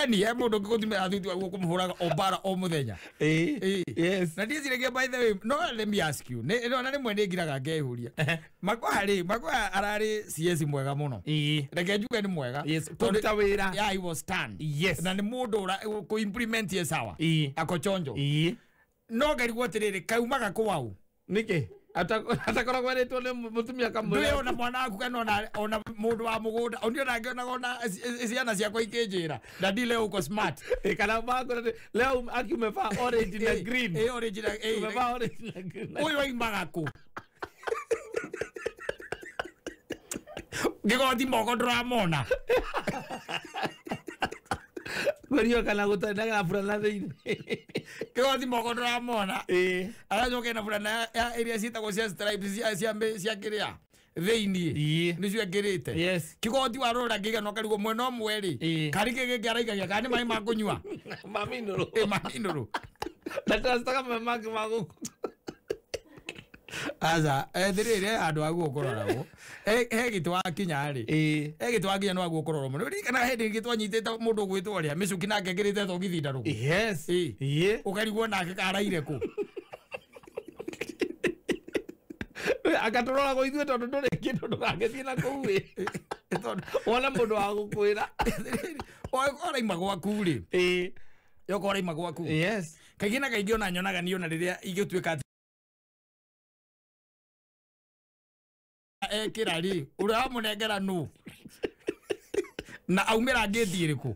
ni mundu ngikutumira thuti aguo kumuhuraga o bara o muthenya na ndiciragia by the way no let me ask you no na rimwe ningiraga ngehuria makwa arari CS mwega muno reke njuge ni mwega kuruta wira he was stand na ni mundu ku implement ye sawa akochonjo no ngarigwo tiriri kaumaga kwau niki atakoragwo ritwo ni mutumia kamwe ndio ona mwana waku kana ona mundu wa mugunda onio nange ona ciana ciakwa ikinjira ndadi leo uko smart kana mako leo akiumeva orange na green orange na umeva orange na green uyo imaga ku ngigoti moko ndramona Mario kana gutana na fulana thini kigoti moko ndramona arajoke na fulana ya area citagwo cia stripes cia kiria thini nicio ngirite kigoti warora ngiga no karigwo mwena omwe ri kari gigi araigagia kana mai ma kunyua maminuru nataka mamaki maguku aza thirire andu aguo kuroragwo he gitwa kinyari he gitwa kinya no aguo kurorwo muno kana he gitwa nyitete mundu gwitwo ria micuki nake ngirite to githinda rugu ukarigwo nake karaire ku akatorora go ithuĩ tondu ndũrĩ kĩndũ ndũgagĩthiĩ na kũu ĩ wona mũndũ wa gũkwĩra oraima gwaku rĩ yoko oraima gwaku kaingĩ na kaingĩ ona nyonaga niona rĩrĩa igĩtuĩka ekĩra rĩ ũrĩa wamũnengera nũ na aumĩra ngĩti ĩrĩkũ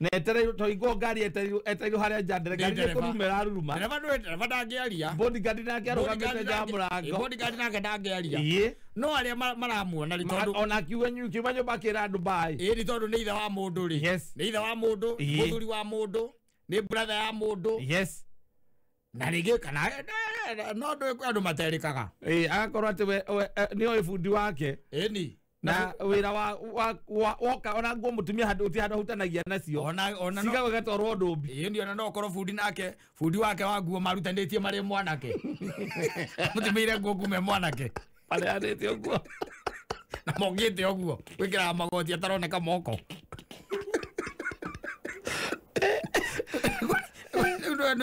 netereirwo toigwo ngari etereirwo harĩa njandere ngari kũrumĩra ruruma ndereba ndangĩaria bodyguard nake arũgamĩte nja ya mũrango bodyguard nake ndangĩaria no arĩa maramuona rĩ tondũ ona kiuga nyũmba akĩra andũ bye nĩ tondũ nĩ ithe wa mũndũ rĩ nĩ ithe wa mũndũ mũthuri wa mũndũ nĩ brother ya mũndũ na rĩngĩ kana no andũ materĩkaga agakorwo atĩ nĩ oĩ bundi wake na wira woka ona nguo mutumia handu uti handu hutanagia nacio ona ciga gatorwo ndumbi ni ona no korwo bundi wake wa nguo marutanitie mari mwanake mutumire nguo ngume mwanake pale arete oguo na mogite oguo wikira magoti ataroneka moko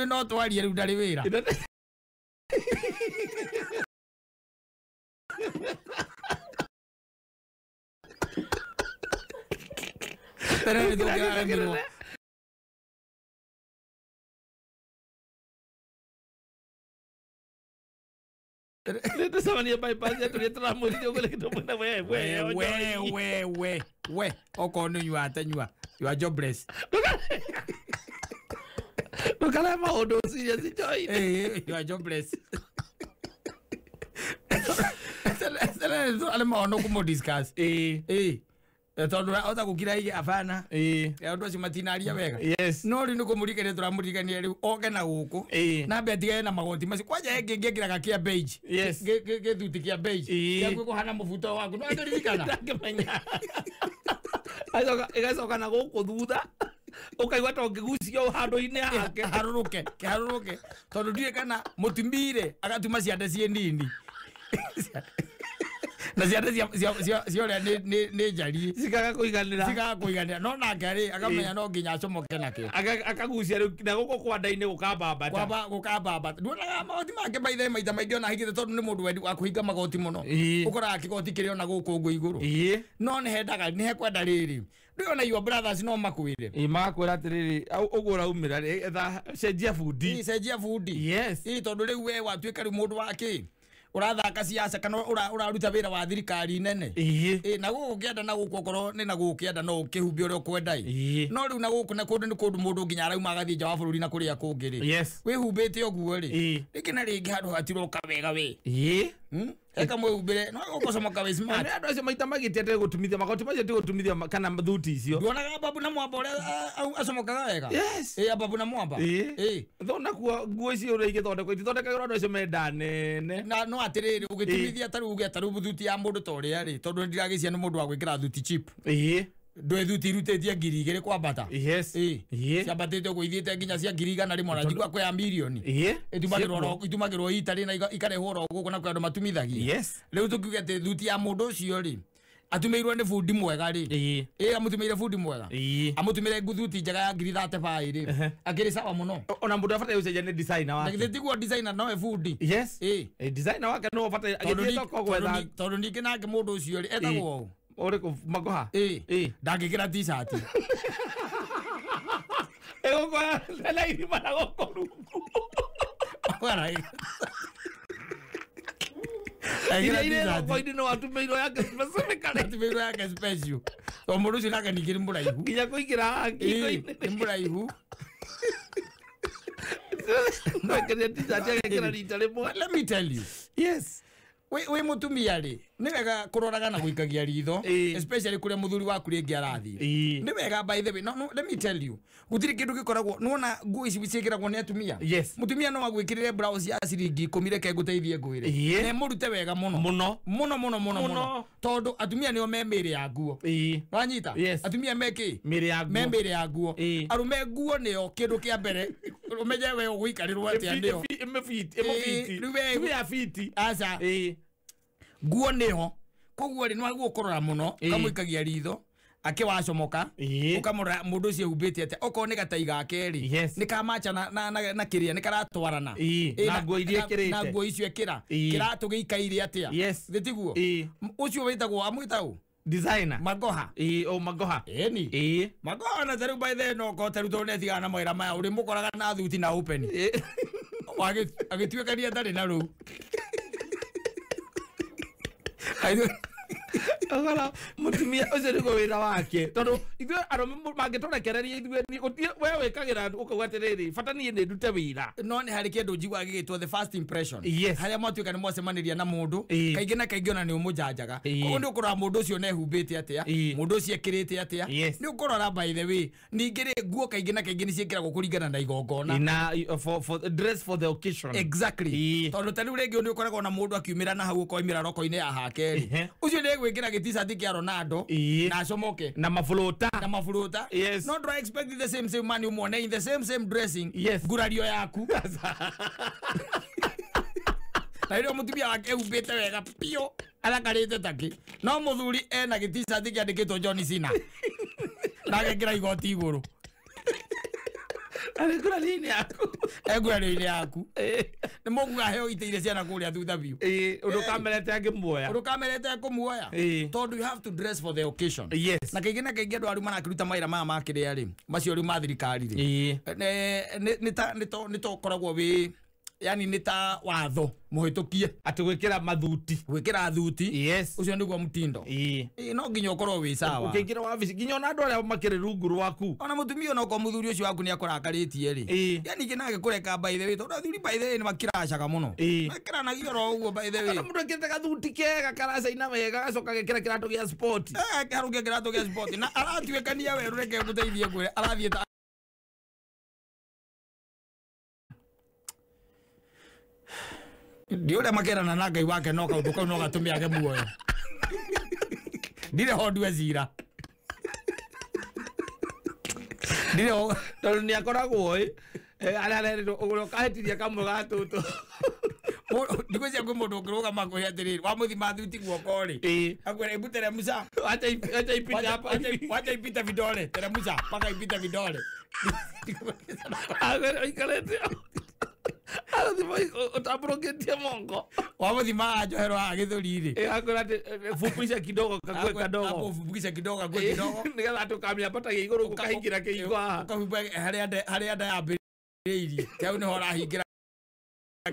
no twarie riu ndari wira Terere ndũngĩraremirwo. Ndio samani bypass yetu ni tramulio kule kidogo na we oko no nyua you are jobless. Nokala maondo serious joy. You are jobless. Ale maondo kumo discuss. Tondu ota gukira ige afana ya ndo cimatinaria wega no ri nuko murikene turamurikania riu oge na guku na betiga na magoti maci kwaja ngingiraga kia beige githuti kia beige ya guku hana mubuto waku no ndirikana ndakimenya igacoka na guku thutha ukaigwa to ngigucio handu-ini hake haruruke tondu ndiye kana mutumire agatuma ciande cie nini na ciande ciore nĩ njari cikaga kũiganĩra no nake rĩ akamenya no nginya acomoke nakĩo akagucia rĩu na gũkũ kwanda-inĩ gũkambambata nduonaga magoti make maita maingĩ ona hingĩte tondũ nĩ mũndũ wendi wa kũhinga magoti mũno ũkoraga kĩgoti kĩrĩ ona gũkũ ũguo igũrũ no nĩ hekwenda rĩrĩ rĩu ona your brothers no makwĩre magakwĩra atĩrĩrĩ ũguo ũraumĩra cenjia bundi tondũ rĩu we watuĩka rĩu mũndũ wakĩ urathaka siasa kana uraruta wira wa thirikari nene na gukienda na gukorwo ni na gukienda no ukihumbi uri ukwendai no riu na guku na kundu ni kundu mundu nginya arauma agathie nja wa bururi na kuria kungiri wihumbite oguo ri rikina ringi handu hatiroka wega we eka mwehumbire no ukocomoka we smart andu acio maita magitiete gutumithia magoti macio ti gutumithia kana thuti icio nduonaga babu na mwamba uria acomokaga wega babu na mwamba thona kuo nguo icio uri igithondekwo itithondekagirwo andu acio menda nene no atiriri ugitumithia taru thuti ya mundu ta uria ri tondu ndiragiciya ni mundu wa gwikira thuti cheap ndwe thuti irutitie ngiri igiri kwambata ciambatite gwithite nginya cia ngiri igana rimwe na njigua kwa milioni itumagirwo itari na ikarehwo ro guku na kwa andu matumithagia riu tukiuga ati thuti ya mundu ucio ri atumirwo ni fundi mwega ri amutumire fundi mwega amutumire nguthuti njega ya ngiri 35 ri akiri sawa muno ona mundu afata ucenjia ni designer wake na githitiguo designer no fundi designer wake no afata agithie thoko gwetha tondu ningi nake mundu ucio ri etagwo uriku magoha ndangikira t-shirt egoko la irima na gokoru ile no atumeiro yake special to mundu ucio nake ningiri muraihu nginya kuingira ngi muraihu let me tell you we mutumia ri ni wega kuroraga na guikagia ritho especially kuria muthuri waku ringi arathie ni wega by the way no let me tell you gutiri kindu gikoragwo nuona nguo ici bicikiragwo ni atumia mutumia no agwikirire blouse ya ciringi 10 reke nguteithie ngwire ne murute wega muno tondu atumia nio memire ya nguo wanyita atumia meki memire ya nguo arume nguo nio kindu kia mbere umenye we ugwikarirwo atia ndio fiti asa nguo niho koguo ri no gukorora muno kamuikagia ritho akiwacomoka ukamura mundu ucio umbite ate oko ni gatai gake ri ni kamacha na kiria ni karatwarana na nguo iria kirite na nguo icio ekira kiratu giikaire atia thitiguo ucio witagwo amwitau designer magoha magoha magoha na taru by the no ko taru to ne thigana mwira maya uri mukoraga na thuti na open agituikania ndari na ru agora mutumia ucio ni wira wake tondu ithuĩ arũme mangĩtũrekereria ithuĩ we wĩkagĩra ũkauga atĩrĩrĩ bata niĩ nĩ ndute wĩra no nĩ harĩ kĩndũ njiguaga gĩgĩtwo the first impression harĩa mwatuĩka nĩ mwacemanĩria na mũndũ kaingĩ na kaingĩ ona nĩ ũmũnjanjaga koguo nĩ ũkũrora mũndũ ũcio nehumbĩte atĩa mũndũ ũcio ekĩrĩte atĩa nĩ ũkũrora by the way ningĩ rĩ nguo kaingĩ na kaingĩ nĩ ciĩkĩragwo kũringana na igongona na for dress for the occasion exactly tondũ ta rĩu rĩngĩ nĩ ũkoragwo na mũndũ akiumĩra na hau ũkoimĩra roko-inĩ ya hake ũcio nĩ gwĩkĩra t-shirt kia Ronaldo na acomoke na mafulota no do I expect the same man you muone in the same dressing gurario yaku na ile mutumia wake ubete wega pio alakarite taki no muthuri ena t-shirt kia ndikitwo John Cena na gekira igoti iguru Alikula nini yaku? Egura nini yaku? Nĩ mũguga heo iteire ciana kũrĩa thutha biũ. Ũndũkamerete angĩmuoya. Ũndũkamerete kũmuoya. Tondũ you have to dress for the occasion. Yes. Na kaingĩ andũ arĩa marakĩruta mawĩra maya ma kĩrĩa rĩ, macio rĩu ma thirikari rĩ. Nĩ tokoragwo wĩ yani nita watho muhitukie ati gwikira thuti yes ucio niguo mutindo no nginya ukorwo wi sawa ukiingira wabici nginya ona andu aria makiri rungu rwaku ona mutumia no ko muthuri ucio waku ni akorakaritie ri yani nginage kureka by the way tondu athuri by the way ni makiracaga muno makiranagia ro uguo by the way mundu akirete gathuti kega karaca ina wega gacoka gekira kiratu gia sport karuge kiratu gia sport na aratuikania weru reke muteithie ngwire arathie Ndiole makerana na Ngai wake no kaundu kau no gatumiage muoyo. Ndire hondu ezira. Ndire ho tondu ni akoragwo ararero uguro kahetiria kamwe gatutu. Ndikucia kwi mundu ngiruga makuhe atiriri wa muthima thuti guoko ri. Akwira ibutere musa. Acha ipita vidole. Tere musa paka ipita vidole. Akwira ikarete. Utaprogetia mongo wamuthima ajohero agithuri ri akora fupisha kidogo kakwe kadogo hapo fupisha kidogo kakwe kidogo nigetha tukamia pata iguru kukahingira kiigwa kahuba hari anda yambiriirie kau ni hora hingira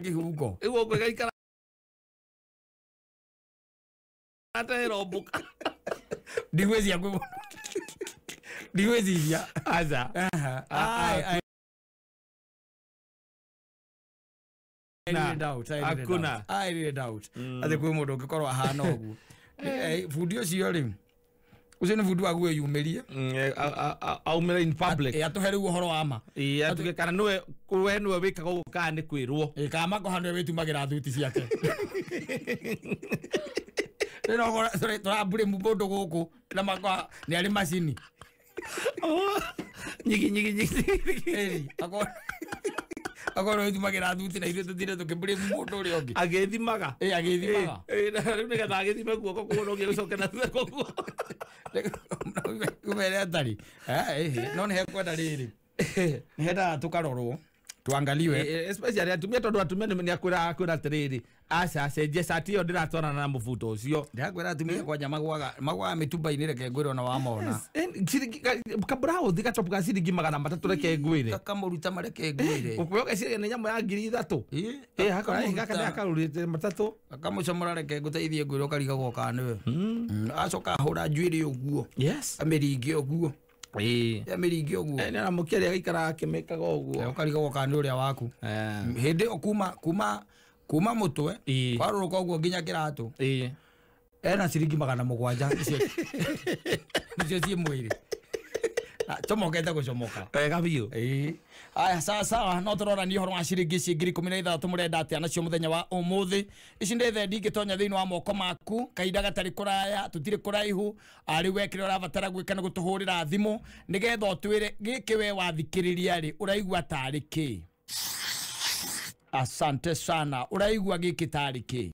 kihungo iguo kwegaikara ata robuka ndigwezia kwe ndigwezia aza ai Hakuna. I really doubt. Ate kwe mundu ngikorwo ahana uguo. Fundi ucio ri. Ucio ni fundi waguo yumirie. Aumira in public. Atuhere uhoro wa ma. Atuge kana niwe wikaga uguo kana ni kwirwo. Kama ko hano witumagira thuti ciake. Rero gora turambure mundu guku na makwa ni ari macini. Nyigi. Agora witumagira thuti na ithuĩ tutire tukibure mundu uri ongi agithimaga agithimaga riu nigetha agithime guoko kuo no gicoke na thutha koguo kumere atari no ni hekwenda riri ni henda tukarorwo tuangaliwe especially atumia tondu atumia ni akwira atiriri aca cenjia cati iyo ndiratwarana na mubuto ucio ndakwira atumia kwanja magwaga mitumba-ini reke ngwire ona wamona kabura uthika top ka ciringi 300 reke ngwire kamuruta mareke ngwire ukwoga ciringi ni nyamo ya 3,000 hakora gaka ni akarurite matatu akamucomora reke nguteithie ngwire ukariga goka niwe acoka hura njuiri uguo yes amiringi uguo amiringi uguo ni aramukiria gaikara akimekaga uguo ukariga goka ni uria waku hindi kuma mutwe kwaruruka uguo nginya kiratu ena ciringi 700 nicio cie mwiri comokete gucomoka wega biu aya sawa no turora ni horo wa ciringi ci 13,000 murenda atia nacio muthenya wa umuthi ici ndi thendi ngitonya thiini wa moko maku kaida gatari kuraya tutire kuraihu ari wekire urabatara gwika na gutuhurira thimu nigetha utwire giki we wathikiriria ri uraigua tari ki asante sana uraigua giki tari ki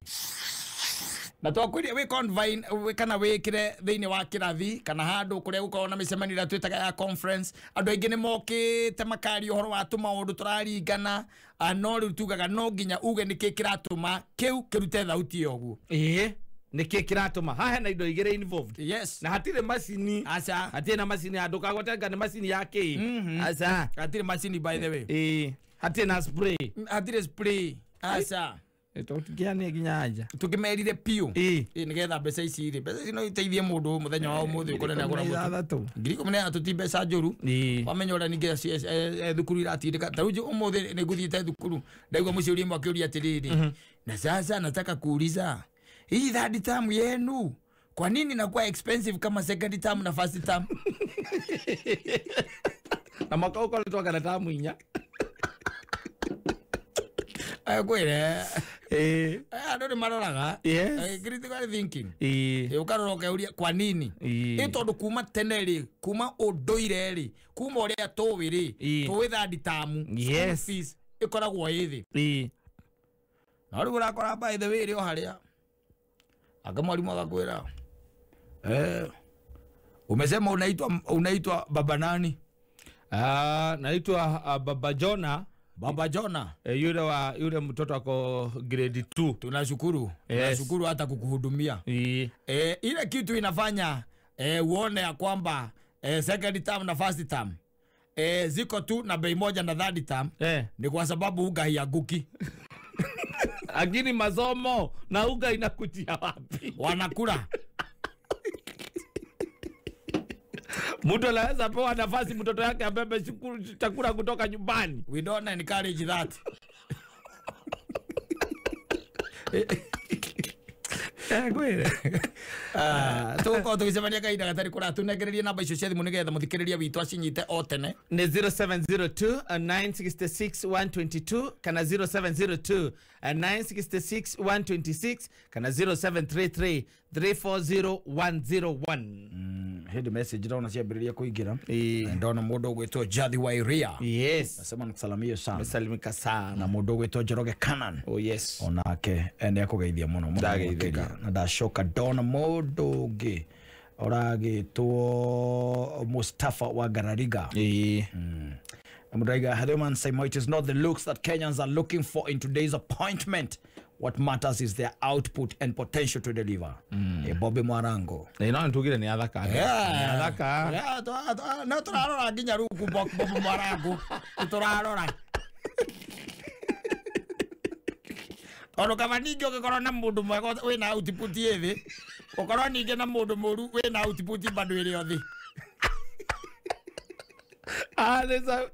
na twakwiria we convine we kana wikire thiini wa kirathi kana handu kuria gukorwo na micemanio twitaga ya conference andu aingi ni mokite makari uhoro wa maundu turaringana no riu tugaga no nginya uge niki kiratuma kiu kirute thauti yoguo niki kiratuma haha na indo igire involved yes na hatire macini aca hatire na macini andu kagotanga ni macini yake aca hatire macini by the way hatire na spray hatire spray aca tukiane ginyanja tukimerire piu nigetha mbeca ici ri mbeca ici no iteithie mundu muthenya wa umuthi ukore na gora mutu ngiriko mena tuti mbeca njuru wamenya ura ninge thukuru iratindika ta uju umuthi ni nguthiite thukuru ndaigua muciuri mwe akiuria atiriri na sasa nataka kuuliza hii third term yenu kwa nini inakuwa expensive kama second term na first term na makao kwa toka na term inya akwire andu ni maroraga critical thinking ukarora uria kwa nini tondu kuma tene ri kuma unduire ri kuma uria tuwi ri tuwi third term yes ikoragwo ithi na riu urakora by the way ri o haria anga mwalimu agakwira umesema unaitwa baba nani Naitwa Baba Jona. Baba Jona. Yule mtoto ako grade 2. Tunashukuru. Tunashukuru hata kukuhudumia. Ile kitu inafanya uone ya kwamba second term na first term ziko tu na bei moja na third term ni kwa sababu uga hiaguki. Lakini masomo na uga inakujia wapi? Wanakula. Mtu anaweza pewa nafasi mtoto yake abebe chakula kutoka nyumbani. We don't encourage that. Kweli. Tuko tukisema kaida gatari kura tunegereria namba icio cia thimu nigetha muthikiriria witu acinyite o tene ni 0702 966 122 kana 0702 966 126 kana 0733 340 Hedi message ndona ciambiriria kuingira ndona mundu gwitwo Jathi wa Iria. Yes, nasema nikusalimie sana. Mesalimika sana. Na mundu gwitwo Njoroge Canan. Oh yes, onake ene akugeithia muno ndageithika na ndashoka ndona mundu ungi oragitwo Mustafa wa Garariga. Mudaiga, hello Mansaimo, it is not the looks that Kenyans are looking for in today's appointment. What matters is their output and potential to deliver. Bobby Mwarango. Ina ntugire ni athaka. Ni athaka. Na turarora nginya ruku Bobby Mwarango. Turarora. Ono kama ningi ugikorwo na mundu mwega wina output yethi. Ukorwo ningi na mundu muru wina output bado iri othi. There's a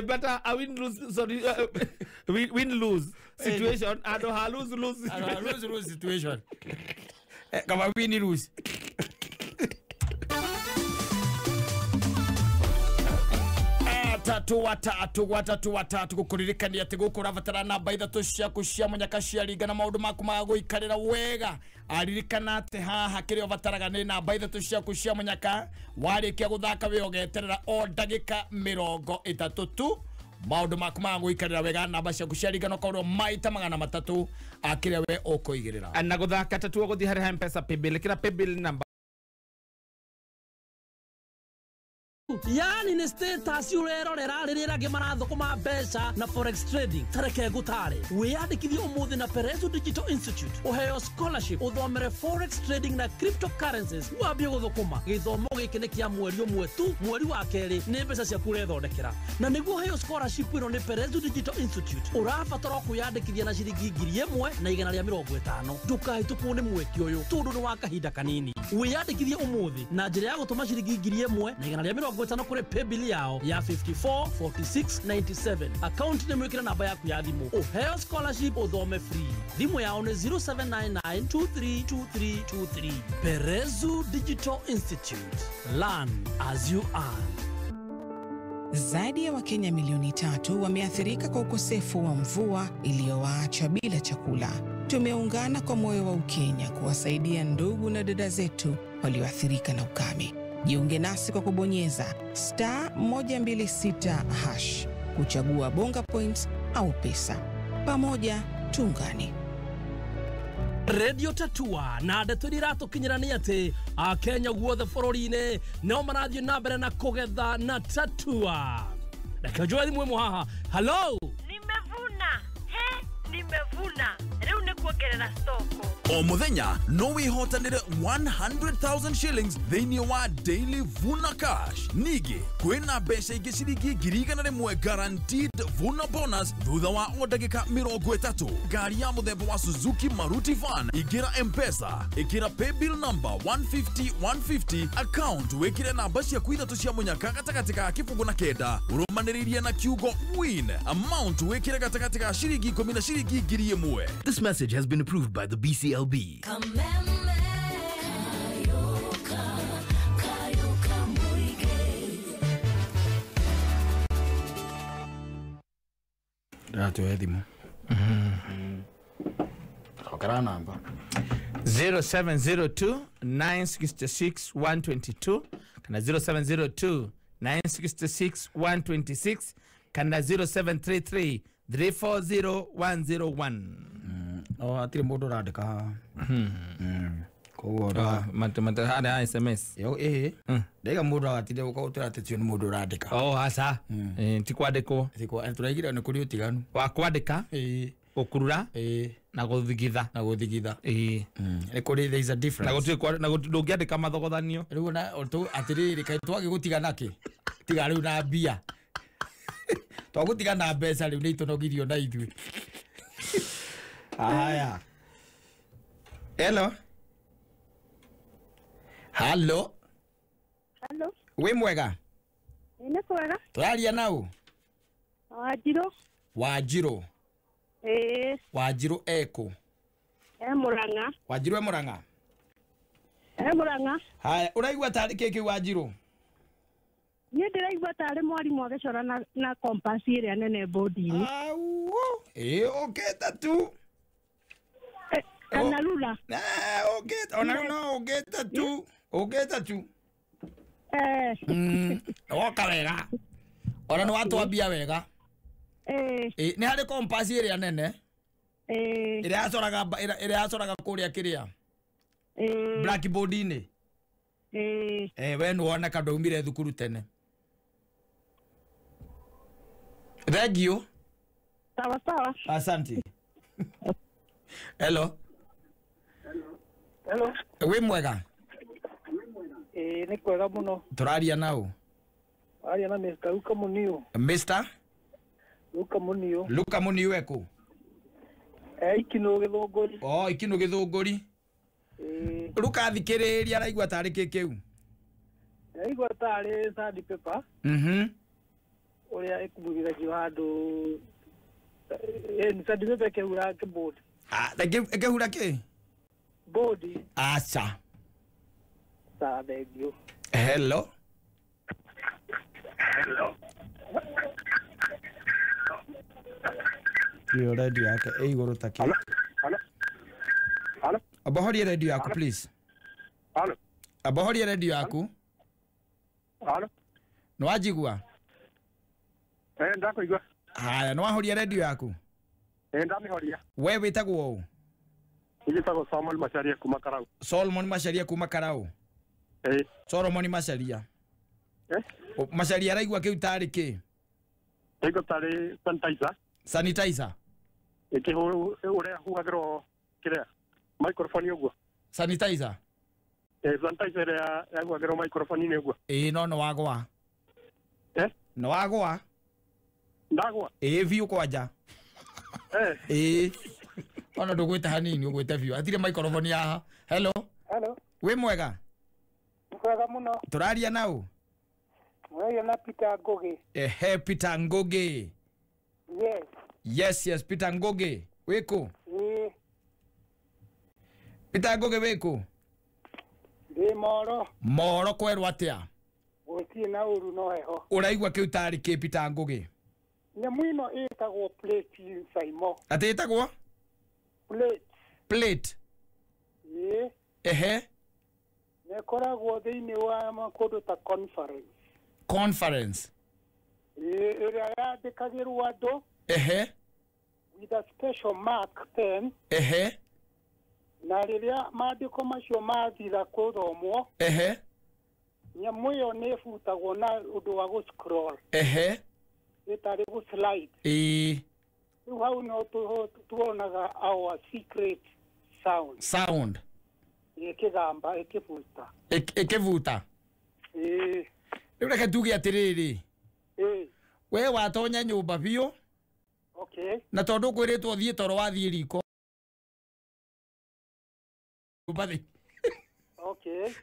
better a win-lose, sorry, win-lose situation and a lose-lose situation. Come on, win-lose. watatu gukuririkania ati gukura batara namba ithatu ciaku cia munyaka cia ringana maundu maku ma guikarira wega aririkana ati haha kirio bataraga ni namba ithatu ciaku cia munyaka warikia guthaka we ogeterera o ndagika 30 tu maundu maku ma guikarira wega namba ciaku cia ringana korwo maita 300 akiria we ukuigirira ana guthaka tatu guthi hari mpesa paybill kira paybill number yani ni status urerorera ririra gimarathuka mbeca na forex trading tareke gutare wiyandikithie umuthi na Perezo Digital Institute uheo scholarship uthomere forex trading na cryptocurrencies wambie guthukuma githomo giki ni kia mweri umwe tu mweri wa keri ni mbeca cia kurethondekera na niguo uheo scholarship ino ni Perezo Digital Institute urabatara kuyandikithia na ciringi 1,000 na 150 ndukahitũkwo ni mweki uyu tondu ni wa kahinda kanini wiyandikithie umuthi na njira ya gutuma ciringi 1,000 na 150 gwetano kure paybill yao ya 544697 account ni mwikira namba yaku ya thimu uheo scholarship uthome free thimu yao ni 0799232323 Perezo Digital Institute, learn as you earn. Zaidi ya Wakenya milioni 3 wameathirika kwa ukosefu wa mvua iliyowaacha bila chakula. Tumeungana kwa moyo wa Ukenya kuwasaidia ndugu na dada zetu walioathirika na ukame. Jiunge nasi kwa kubonyeza *126# kuchagua bonga points au pesa. Pamoja tuungane. Radio Tatua na ndeto iratukinyirania ati Akenya guothe bururi-ini no marathie na mbere na kugetha na Tatua. Reke jothi mwe haha. Hello, nimevuna riu ni kuongerera stoko o muthenya no wihotanire 100,000 shillings thiini wa daily vuna cash nigi kwina mbeca ingi ciringi 100,000 guaranteed vuna bonus thutha wa o ndagika 30 ngari ya muthemba wa Suzuki Maruti van igira mpesa ikira paybill number 150 account wekire namba ciaku ithatu cia munyaka gatagati ka kifungu na kenda urumaniririe na kiugo win amount wekire gatagati ka ciringi 10 na ciringi 1,000. This message has been approved by the BCLB. Rato edimo. Okara namba 0702 966 122 kana 0702 966 126 kana 0733 340 101. Atire mundu randika Kogora mate hada SMS. Yo ndega mundu agatinde gukorwo ati ni mundu urandika. Aca ti kwandikwo. Turaigire ni kuri utiganu wa kwandika gukurura na guthigitha ni kuri there is a difference na ndungiandika mathogothanio riu na atiriri kai twagi gutigana ki tiga riu na mbia twagutigana mbeca riu ni itonogirio na ithui. Haya, hello Hello. we mwega Ine kwega. turaria nau Wajiro. Wajiro eko. Murang'a. Wajiro Murang'a. Murang'a. Haya, uraigua tari kiki Wajiro? Niĩ ndĩraigua tarĩ mwarimũ agĩcora na compass ĩrĩa nene bodi-inĩ. Ũkĩta tu. Kana rula. Ũkĩta, ona no ũkĩta tu. Woka wega. Ona nĩ watwambia wega. Nĩ harĩ compass ĩrĩa nene? Ĩrĩa yacoraga kũrĩa kĩrĩa? Blackboard-inĩ? We nĩwona ka ndaumire thukuru tene. Thank you. Sawa. Asante. Hello. We mwega? Nĩ kwega mũno. Tũraria nau? Aria na Mr. Luka Muniu. Mr. Luka Muniu eko? Ikino Gĩthũngũri. Ikino Gĩthũngũri. Luka thikĩrĩria araigua tarĩ kĩu. Araigua tarĩ sand paper. Ũrĩa ĩkumugithagio handũ sand paper ĩkĩhura kĩboard. Ĩkĩhura kĩ? Board. Acha. Thank you. Hello. Yo radio yake iguru taki. Hello. Abohoria radio yako please. Hello. Abohoria radio yako. Hello. No wajigua? Ndakuigua. Haya, no wahoria radio yako. Ndamihoria. Wewe witagwo ũ? Njĩtagwo Solomon Macharia kuma Karau. Solomon Macharia kuma Karau. Solomon Macharia. Macharia araigua kĩu tarĩ kĩ? Ego tarĩ sanitizer. Sanitizer. Ũrĩa huhagĩrwo kĩrĩa microphone ũguo. Sanitizer. Sanitizer ĩrĩa yahuhagĩrwo microphone-inĩ ũguo. No wagwa. No wagwa. Ndagwa. Biũ kwanja. Ona ndũgwĩte hanini ũgwĩte biũ. Atire microphone yaha. Hello. We mwega? Mwega mũno. Tũraria nau? Mwaria na Peter Ngogi. Peter Ngogi. Yes, Peter Ngogi. Wĩkũ? Peter Ngogi wĩkũ? Ndĩ Moro. Moro kwerwo atĩa? Gũtirĩ na ũru no heho. Ũraigua kĩu tarĩ kĩ Peter Ngogi? Nyamũ ĩno ĩtagwo plate Mansaimo. Atĩ ĩtagwo? Plate. Nĩkoragwo thĩinĩ wa makũndũ ta conference. Ĩrĩa yandĩkagĩrwo andũ. With a special mark pen. Na rĩrĩa maandĩko macio mathira gũthomwo. Nyamũ ĩyo nĩ ĩbutagwo na ũndũ wa gũ-scroll. Ĩtarĩ gũ-slide. Rĩu hau no tuonaga our secret sound. Ĩkĩgamba, ĩkĩbuta. Rĩu reke tuge atĩrĩrĩ. We watonya nyũmba biũ. Na tondũ kwĩrĩtwo thiĩ toro wathiĩ riko.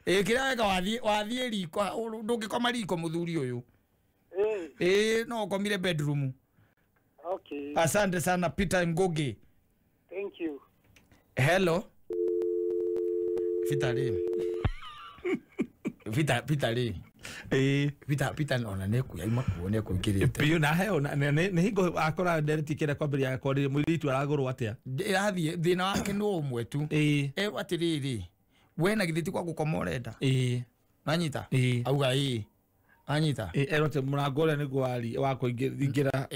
Kĩrĩa weka wathiĩ riko, ndũngĩkoma riko mũthuri ũyũ. No ũkomire bedroom. Asante sana Peter Ngogi. Thank you. Hello. Peter ona nĩkuya imakuo nĩkũingĩrĩte. Biũ na heo nĩ hingo akora ndereti kĩrĩa kwambĩrĩria yakwa rĩrĩ mũirĩtu aragũrwo atĩa. Ĩrathiĩ thĩna wake nĩ ũmwe tu. Erwo atĩrĩrĩ, we na githĩ ti kwa gũkoma ũrenda? Nanyita? Auga anyita. Erwo atĩ mũrango ũrĩa nĩguo wa kũingĩra.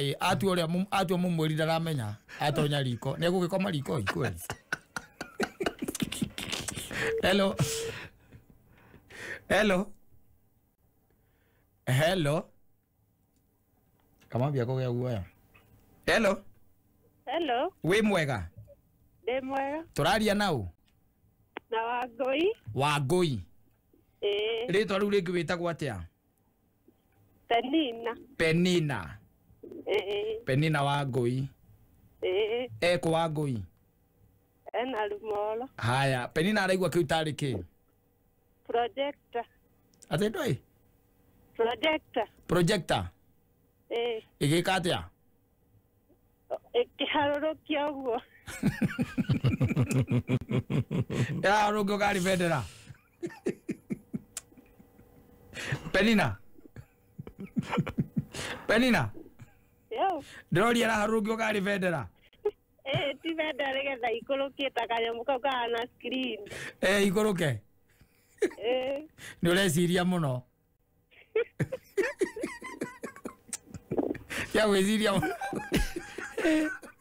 Atua mũmwĩri ndaramenya atonya riko. Nĩegũgĩkoma riko kweli. Hello. Hello. Hello. Kama vyako vya guaya. Hello. Hello. We mwega. De mwega. Turaria nau. Na Wangui. Wangui. Rĩtwa rĩu rĩngĩ wĩtagwo atĩa? Penina. Penina. Penina Wangui. Eko Wangui. Ena Lumolo. Haya, Penina araigua kĩu tarĩ kĩ? Projector. Atĩ ndoi? Projector. Projector. Ĩgĩka atĩa? Ĩkĩharũrũkia ũguo. Yaharũrũkia ũkari bendera. Penina. Penina. Yo. Ndĩroria araharũrũkia ũkari bendera. Ti bendera nĩgetha ikũrũkie ta kanyamũ kau kahana screen. Ikũrũke. Nĩ ũreciria mũno. Ya gwĩciria mũno.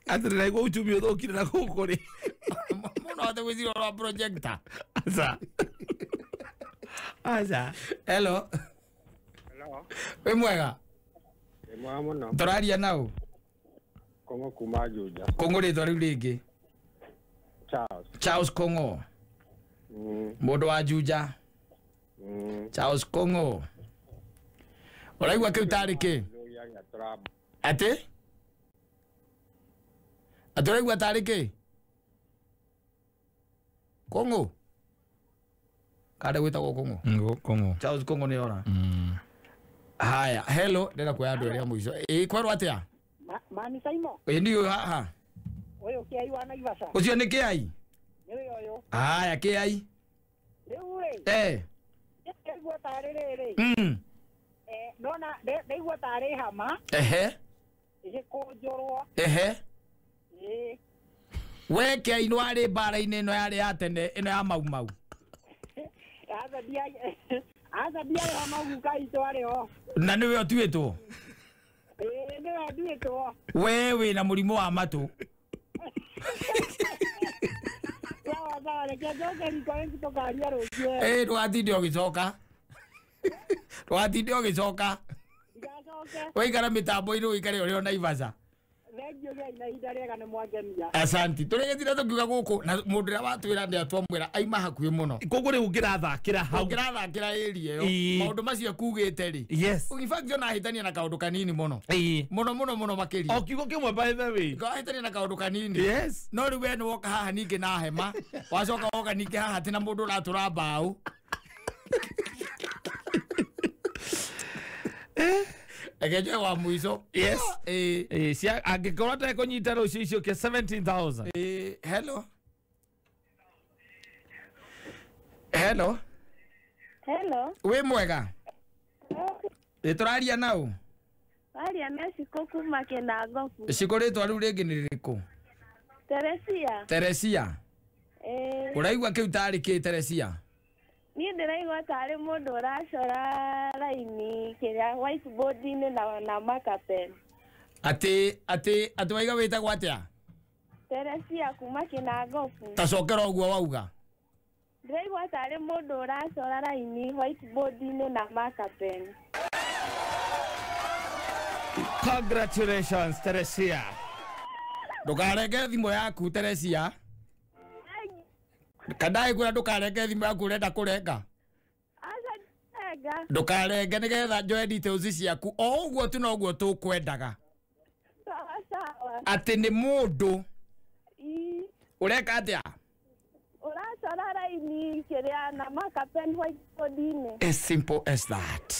Atĩ naigua uchumi ũthũkire na gũkũ rĩ. Mũno atĩ gwĩciria ũrwa projector. Aca. Aca. Hello. Hello. Wĩ mwega? Wĩ mwega mũno. Tũraria nau? Kongo kuma Juja. Kongo rĩtwa rĩu rĩngĩ? Charles. Charles Kongo. Mũndũ wa Juja. Charles Kongo. Ũraigua kĩu tarĩ kĩ? Atĩ? Atĩ ũraigua tarĩ kĩ? Kongo? Kade gwĩtagwo Kongo? Kongo. Charles Kongo nĩ ora. Haya, hello, ndĩra kuoya andũ erĩ a mũico. Kwerwo atĩa? Mansaimo. Ndio haha. Ũyũ kĩai wa Naivasha. Ũcio nĩ kĩai? Nĩ ũyũ. Haya, kĩai. Rĩu rĩ. Ndaigua tarĩ rĩrĩ. Ndona ndaigua tarĩ hama. Ĩgĩkũnjũrwo. We kĩai nĩ warĩ mbara-inĩ ĩno yarĩ ya tene ĩno ya mau mau. Aca ndiarĩ ho mau kaitũ arĩ ho. Na nĩwe ũtuĩtwo? Nĩwe nduĩtwo. We wĩna mũrimũ wa matũ. Ndũgatinde ũgĩcoka. Ndũgatinde ũgĩcoka. Waikara mĩtambo-inĩ ũikare ũrĩ o Naivasha. Asanti. Tũrĩgĩtire tũkiuga gũkũ na mũndũ ũrĩa watwĩra nĩ atwamwĩra aima hakuhĩ mũno. Koguo rĩu ũngĩrathakĩra hau. Ũngĩrathakĩra area ĩyo. Maũndũ macio kugĩte rĩ. Yes. In fact ona hĩtania na kaũndũ kanini mũno. Mũno makĩria. O kiugo kĩmwe by the way. Hĩtania na kaũndũ kanini. Yes. No rĩu we nĩ woka haha ningĩ na hema. Wacoka woka ningĩ haha atĩ na mũndũ ũratũra mbaũ. Egeje wa mũico. Yes. Cia angĩkorwo atekũnyita rũciũ icio kĩa 17,000. Hello. Hello. Hello. Wĩ mwega? Tũraria nau? Aria na Ciko kuma Kĩnangobu. Ciko rĩtwa rĩu rĩngĩ nĩ rĩrĩkũ? Teresia. Teresia. Ũraigua kĩu tarĩ kĩ Teresia? Niĩ ndĩraigua tarĩ mũndũ ũracora raini kĩrĩa whiteboard-inĩ na marker pen. Atĩ waiga wĩtagwo atĩa? Teresia kuma Kĩnangobu. Tacokera ũguo wauga. Ndĩraigua tarĩ mũndũ ũracora raini whiteboard-inĩ na marker pen. Congratulations, Teresia. Ndũkarenge thimũ yaku Teresia. Kattaj kwĩra ndũkarenge thimũ yaku ũrenda kũrenga. Ndũkarenge nĩgetha njoe details ciaku. O ũguo tu no ũguo tũkwendaga. Atĩ nĩ mũndũ. Ũreka atĩa? Ũracora raini kĩrĩa na marker pen whiteboard-inĩ. As simple as that.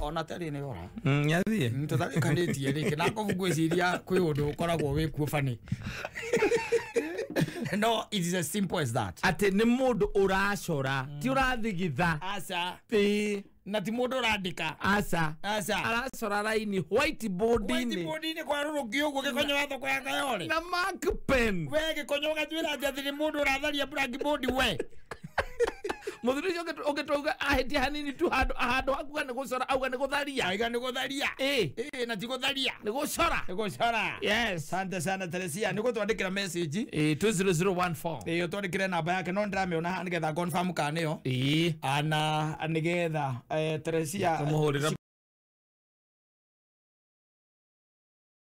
ona tari ni ora nyathie tutari kanditie riki na ko ngwiciria kwi undu ukoragwo wi kuo fani no it is as simple as that ati ni mundu uracora ti urathigitha asa ti na ti mundu urandika asa aracora raini whiteboard ni kwa rurukio guo gikonyo wa thoko ya kayore na mark pen we gikonyo gatwira ati ni mundu uratharia blackboard we muthuri ucio ugitauga aheti hanini tu hado akuga ni gucora auga ni gutharia aiga ni gutharia na ti gutharia ni gucora yes asante sana Teresia ni gutwandikira message 20014 twandikire namba yake no ndramĩona haha nigetha confirm kana yo ana nigetha Teresia tumuhurira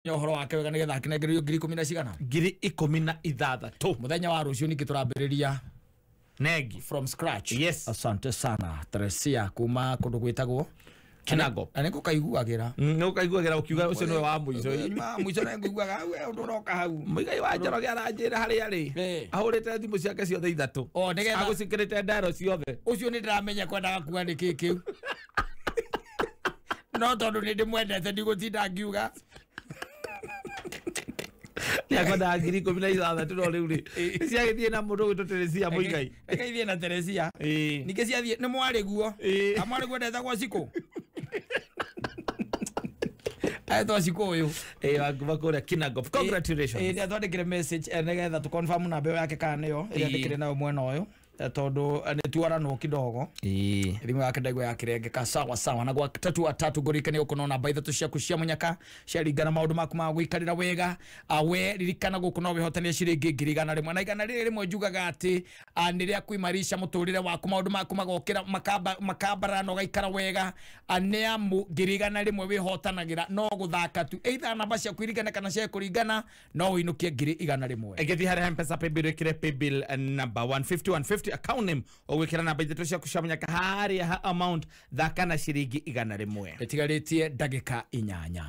horo wake wega nigetha akinengererio 16,000 muthenya wa rucio niki turambiriria negi from scratch. Yes, asante sana Teresia kuma kundu gwitagwo Kinago. Aniko kaiguagira. No kaiguagira ukiuga ucio niwe wa muico. Muico na nguaga we undu roka hau. Muigai wa njoro gia ranjira hari ari. Ahurite thimu ciake ciothe ithatu. O nigetha agucikirite ndaro ciothe. Ucio ni ndiramenya kwendaga kuga ni kikiu. No tondu ni ndimwendete ndigutinda ngiuga. Niakwenda 16,000 no riu ri ciagithie na mundu gwitwo Teresia Muigai ikaithie na Teresia nike ciathie ni mwari guo amwari guo ndetagwo Ciko aitwa Ciko uyu wakuva kuria Kinago. Congratulations. Ni athondekire message nigetha tu confirm na mbeo yake kana niyo iria ndikire nayo mwena uyu tondu ni tuarano kidogo elimu yake ndego yake regeka sawa sawa na gwa tatu watatu ngurikane uko nona baitha tu ciaku cia munyaka ciaringana maundu maku ma gwikarira wega awe ririkana guku no wihotania ciringi 100 na igana riri rimwe njugaga ati niria kwimarisha muturire waku maundu maku magokira makambara no gaikara wega ania mu 100 rimwe wihotanagira no guthaka tu either namba cia kwirigana kana cia kuringana no winukie 100 egethi hari M-Pesa paybill kire paybill number 150 account name ogwikira namba ithatu cia kucamunyaka hari ha amount thaka na ciringi 100 etigarĩtie ndagĩka 8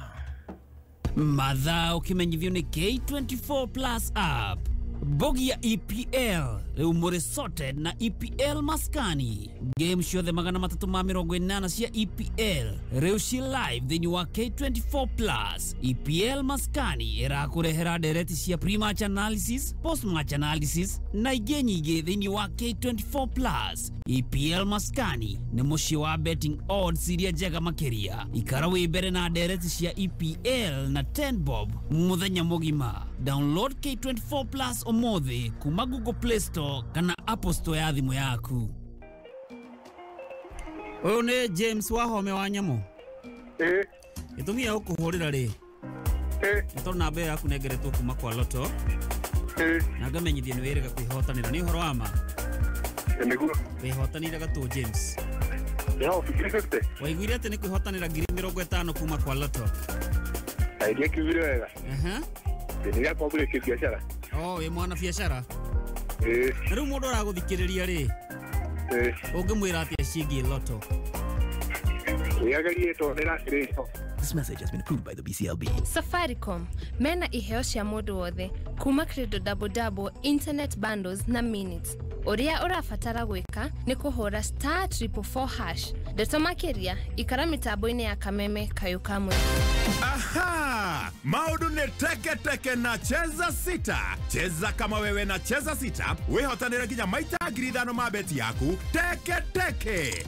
mathaa ũkimenyithio nĩ K24 Plus app bogi ya EPL rĩu mũrĩ sorted na EPL maskani game ciothe 380 cia EPL rĩu ci live thĩinĩ wa K24 Plus. EPL maskani ĩrakũrehera ndereti cia pre-match analysis, post-match analysis na ingĩ nyingĩ thĩinĩ wa K24 Plus. EPL maskani nĩ mũciĩ wa betting odds iria njega makĩria. Ikara wĩ mbere na ndereti cia EPL na 10 bob mũthenya mũgima. Download K24 Plus omothe kuma Google Play Store kana Apple Store ya thimũ yaku. Ũyũ nĩ James Wahome wa Nyamũ. Gĩtũmi gĩa gũkũhũrĩra rĩ nĩ tondũ namba yaku nengeretwo kuma kwa Loto na ngamenyithia nĩ wĩrĩga kwĩhotanĩra. Nĩ ũhoro wa ma? Nĩguo. Wĩhotanĩire gatũ James. Waiguire atĩ nĩ kwĩhotanĩra 50,000 kuma kwa Loto? Idea kiubire wega. Nĩgĩakwambĩrĩria biacara. Wĩ mwana biacara? Na rĩu mũndũ aragũthikĩrĩria rĩ ũngĩmwĩra atĩa ciĩgiĩ Loto? This message has been approved by the BCLB. Safaricom mena iheo cia mundu wothe kuma Credo Double internet bundles na minutes. Uria urafatara gwika ni kuhura *444# ndeto makiria ikara mitambo-ini ya kameme kayo kamwe. Aha! Maudu ni teke na cheza sita. Cheza kama wewe na cheza sita. Wehotanira nginya maita 5,000 mabeti yaku teke.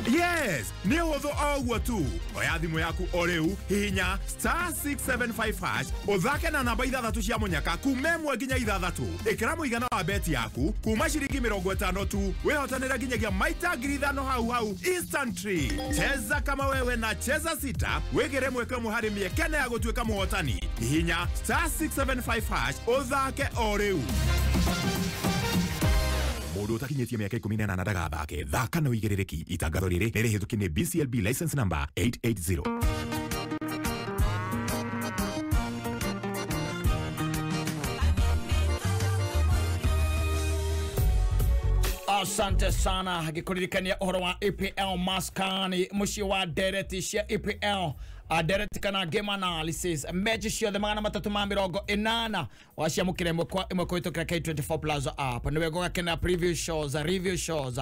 Yes, ni huthu ogwo tu. Oya thimu yaku o riu hihinya *675# uthake na namba 6 cia munyaka kuma 1 nginya 6. Ikira muigana wa beti yaku kuma ciringi 50 tu. Wehotanira nginyagia maita 5,000 hau instantly. Cheza kama wewe na cheza sita. Wegere mweke muhari miekene ya gutuika muhotani. Hihinya *675# uthake o riu. Mundu utakinyĩtie mĩaka 18 ndagathake. Thaka na ũigĩrĩrĩki. Itangatho rĩrĩ nĩrĩhĩtũkie nĩ BCLB license number 880. Asante sana gikuririkania uhoro wa EPL maskani muciĩ wa ndereti cia EPL direct kana game analysis mechi ciothe magana matatu ma mirongo inana waciamukire imwe kuhitũkĩra K24 Plus app niwe gũgakena preview shows, review shows,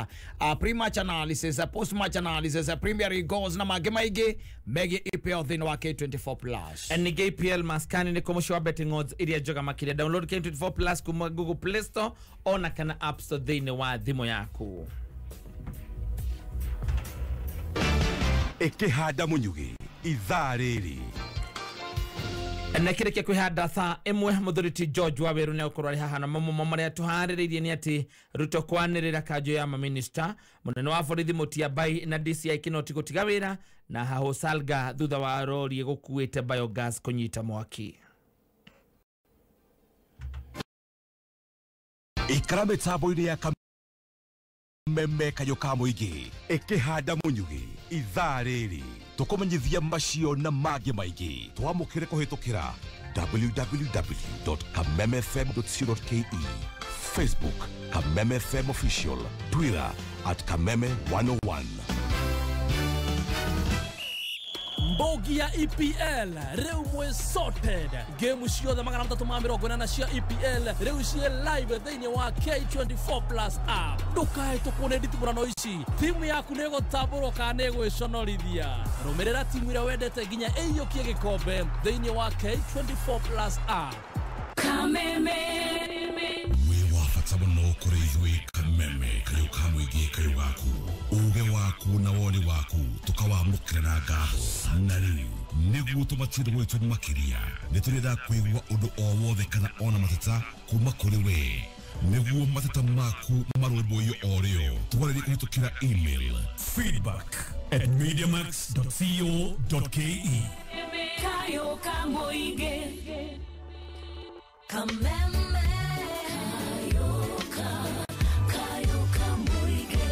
pre-match analysis, post-match analysis, Premier League goals na mangĩ maingĩ megiĩ EPL thĩinĩ wa K24 Plus. Ningĩ EPL maskani nĩ mũciĩ wa betting odds iria njega makĩria. Download K24 Plus kuma Google Play Store ona kana App Store thĩinĩ wa thimũ yaku. Ikihanda munyugi ithaa rĩrĩ na kĩrĩkia kwĩhanda thaa ĩmwe mũthuriti George Waweru nĩ ũkorwo arĩ haha na mamwe marĩa tũharĩrĩirie nĩ atĩ Ruto kwanĩrĩra kanjũ ya maminista mũnene wa borithi Mutiabai na DCI Kinoti gũtiga wĩra na haho Salga thutha wa rori gũkuĩte biogas kũnyita mwaki. ikara mĩtambo-inĩ ya kameme kayũ ka mũingĩ ikihanda munyugi ithaa rĩrĩ tukumenyithia macio na mangĩ maingĩ twamũkĩre kũhĩtũkĩra www.kamemefm.co.ke, Facebook Kameme FM Official, Twitter @Kameme101. Mbogi ya EPL reu mwe sorted game ciothe magana matatu ma mirongo inana cia EPL reu cie live thĩinĩ wa K24 Plus app. Ndukae tukune nditimurano ici timu yaku nĩ gũtambũrwo kana nĩ gwĩconorithia. Rũmĩrĩra timu ĩrĩa wendete nginya ĩiyũkie gĩkombe thĩinĩ wa K24 Plus app. Kameme wĩ wa bata mũno kũrĩ ithuĩ Kameme kayũ ka mũingĩ kayũ gaku uge waku na woni waku tukawamũkĩra na ngatho na rĩu nĩguo tũmatire gwĩtwo makĩria nĩ tũrenda kwĩgua ũndũ o wothe kana ona mateta kuma kũrĩ we nĩguo mateta maku marũmbũiyo o rĩo tũgwarĩrie kũhĩtũkĩra email feedback@mediamax.co.ke. Kayo kamoige Kameme Kayo kamoige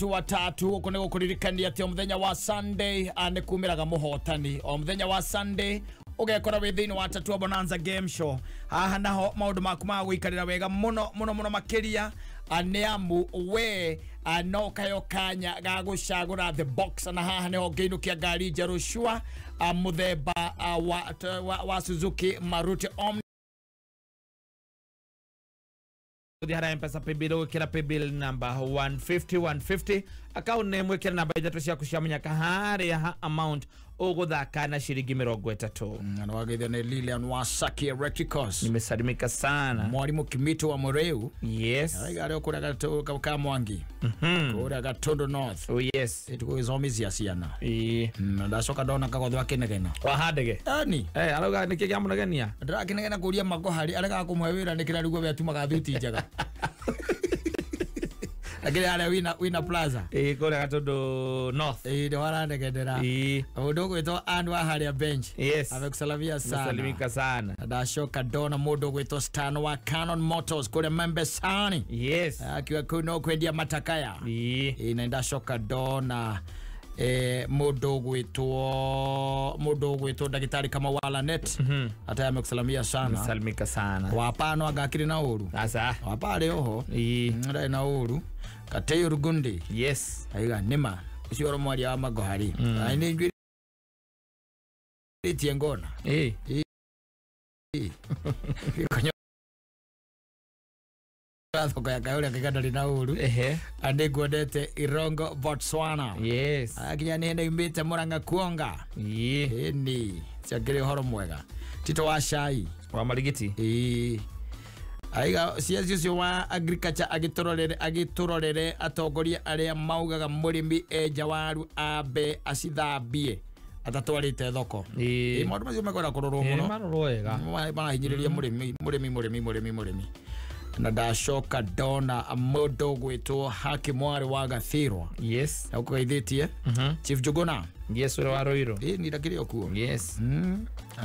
watatu uko nĩguo kũririkania atĩ o mũthenya wa Sunday nĩ kumĩraga mũhotani. O mũthenya wa Sunday ugekora wĩ thĩinĩ wa Tatua Bonanza Game Show. Haha naho maũndũ maku ma gũikarĩra wega mũno makĩria nĩ amu we no kayo kanya ga gũcagũra the box na haha nĩho ngĩinũkia ngari njerũ shua mũthemba wa Suzuki Maruti Omni. Hara M-Pesa paybill kira paybill number 150 account name kira namba ithatu cia kuciamenya kahari ha amount ũgũthaka na ciringi 30. Na wageithia nĩ Lilian Wasaki Electricals. Nimesalimika sana. Mwalimu Kimito wa Moreu. Yes. Aiga kũrĩa ka Mwangi. Kũrĩa Gatondo North. Oh yes. Ituko izomizia ciana. Ndacoka ndona kagothwa kinegena. Wa handege. Ani. Arauga nĩkĩ kĩa mũnegenia? Ndĩrakinegena kũria magohari arega kũmwe wĩra nĩkĩra rĩguo bĩatumaga thuti njega. Lakini ale wina plaza kũrĩa Gatondo North ndio waranegendera mũndũ gwĩtwo andu harĩa bench. Yes. Amekusalimia sana. Salimika sana. Ndacoka ndona mũndũ gwĩtwo Stan wa Canon Motors kũrĩa Membesani. Yes. Akiwa kuno kwendia matakaya. Na ndacoka ndona mũndũ gwĩtwo ndagĩtarĩ kama wala net. Hata amekusalimia sana. Salimika sana. Wapano agakiri na uru. Asa. Wapale oho. Ndai na uru. Kateyo Rugundi. Yes. Aiga nima. Usioro mwali wa magohari. Aine ngwiri tiengona. Konyo Kwa ya kauli akikanda lina uru. Ande kuodete Irongo Botswana. Yes. Akinya nene imite Muranga Kuonga. Ni siakiri horo mwega. Tito wa Shai wa Marigiti. Aiga ciacio wa agriculture agitororere atongoria aria maugaga murimi jawaru abe acithambie atatwarite thoko. Maundu macio makora kurorwo muno. Marorwo wega. Mahinyiriria murimi. Na ndacoka ndona mũndũ gwĩtwo Haki Mwari wa Gathirwa. Yes. Ũkũgeithĩtie. Chief Juguna. Yes, ũrĩa wa Ruiru. Ni ndakĩrĩ okuo. Yes.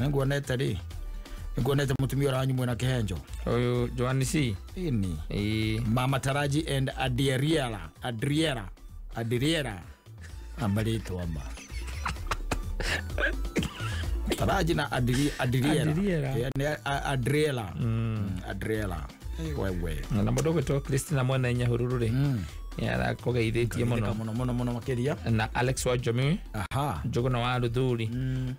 Nguonete rĩ. Nguonete mutumia ũrĩa wanyu mwena Kĩhenjo. Ũyũ Joani C. Ni. Mama Taraji and Adriera. Amarĩtwo ma. Taraji na Adriera. Adriela. wewe na mũndũ gwĩtwo Christina Mwena Nyahururu rĩ nĩarakũgeithĩtie mũno makeria na Alex Wajomie Njuguna wa Ruthuri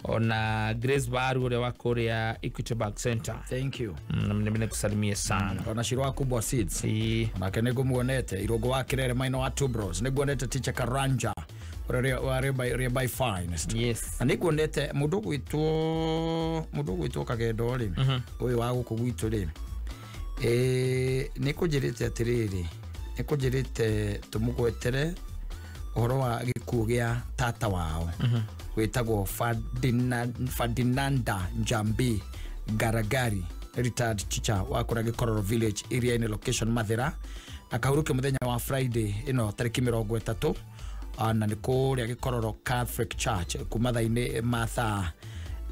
ona Grace Baru ũrĩa wa kũrĩa Equity Bank Center. Thank you. Nimekusalimia sana. Ona Shirwa Kubwa Seeds nake nĩngũmuonete Irũngũ wa Kirere Maina wa Two Bros nĩnguonete Teacher Karanja ũrĩa by finest. Yes. Na nĩnguonete mũndũ gwĩtwo Kagendo rĩ ũyũ wa gũkũ gwitũ rĩ nĩkũnjĩrĩte atĩrĩrĩ nĩkũnjĩrĩte tũmũgwetere ũhoro wa gĩkuũ gĩa tata wao wĩtagwo Ferdinanda Njambi Garagari, retired teacher wa kũrĩa Gĩkororo village area in location Mathira, akahurũkia mũthenya wa Friday ĩno tarĩki 30 na nĩ kũrĩa Gĩkororo Catholic Church kuma thaa-inĩ ma thaa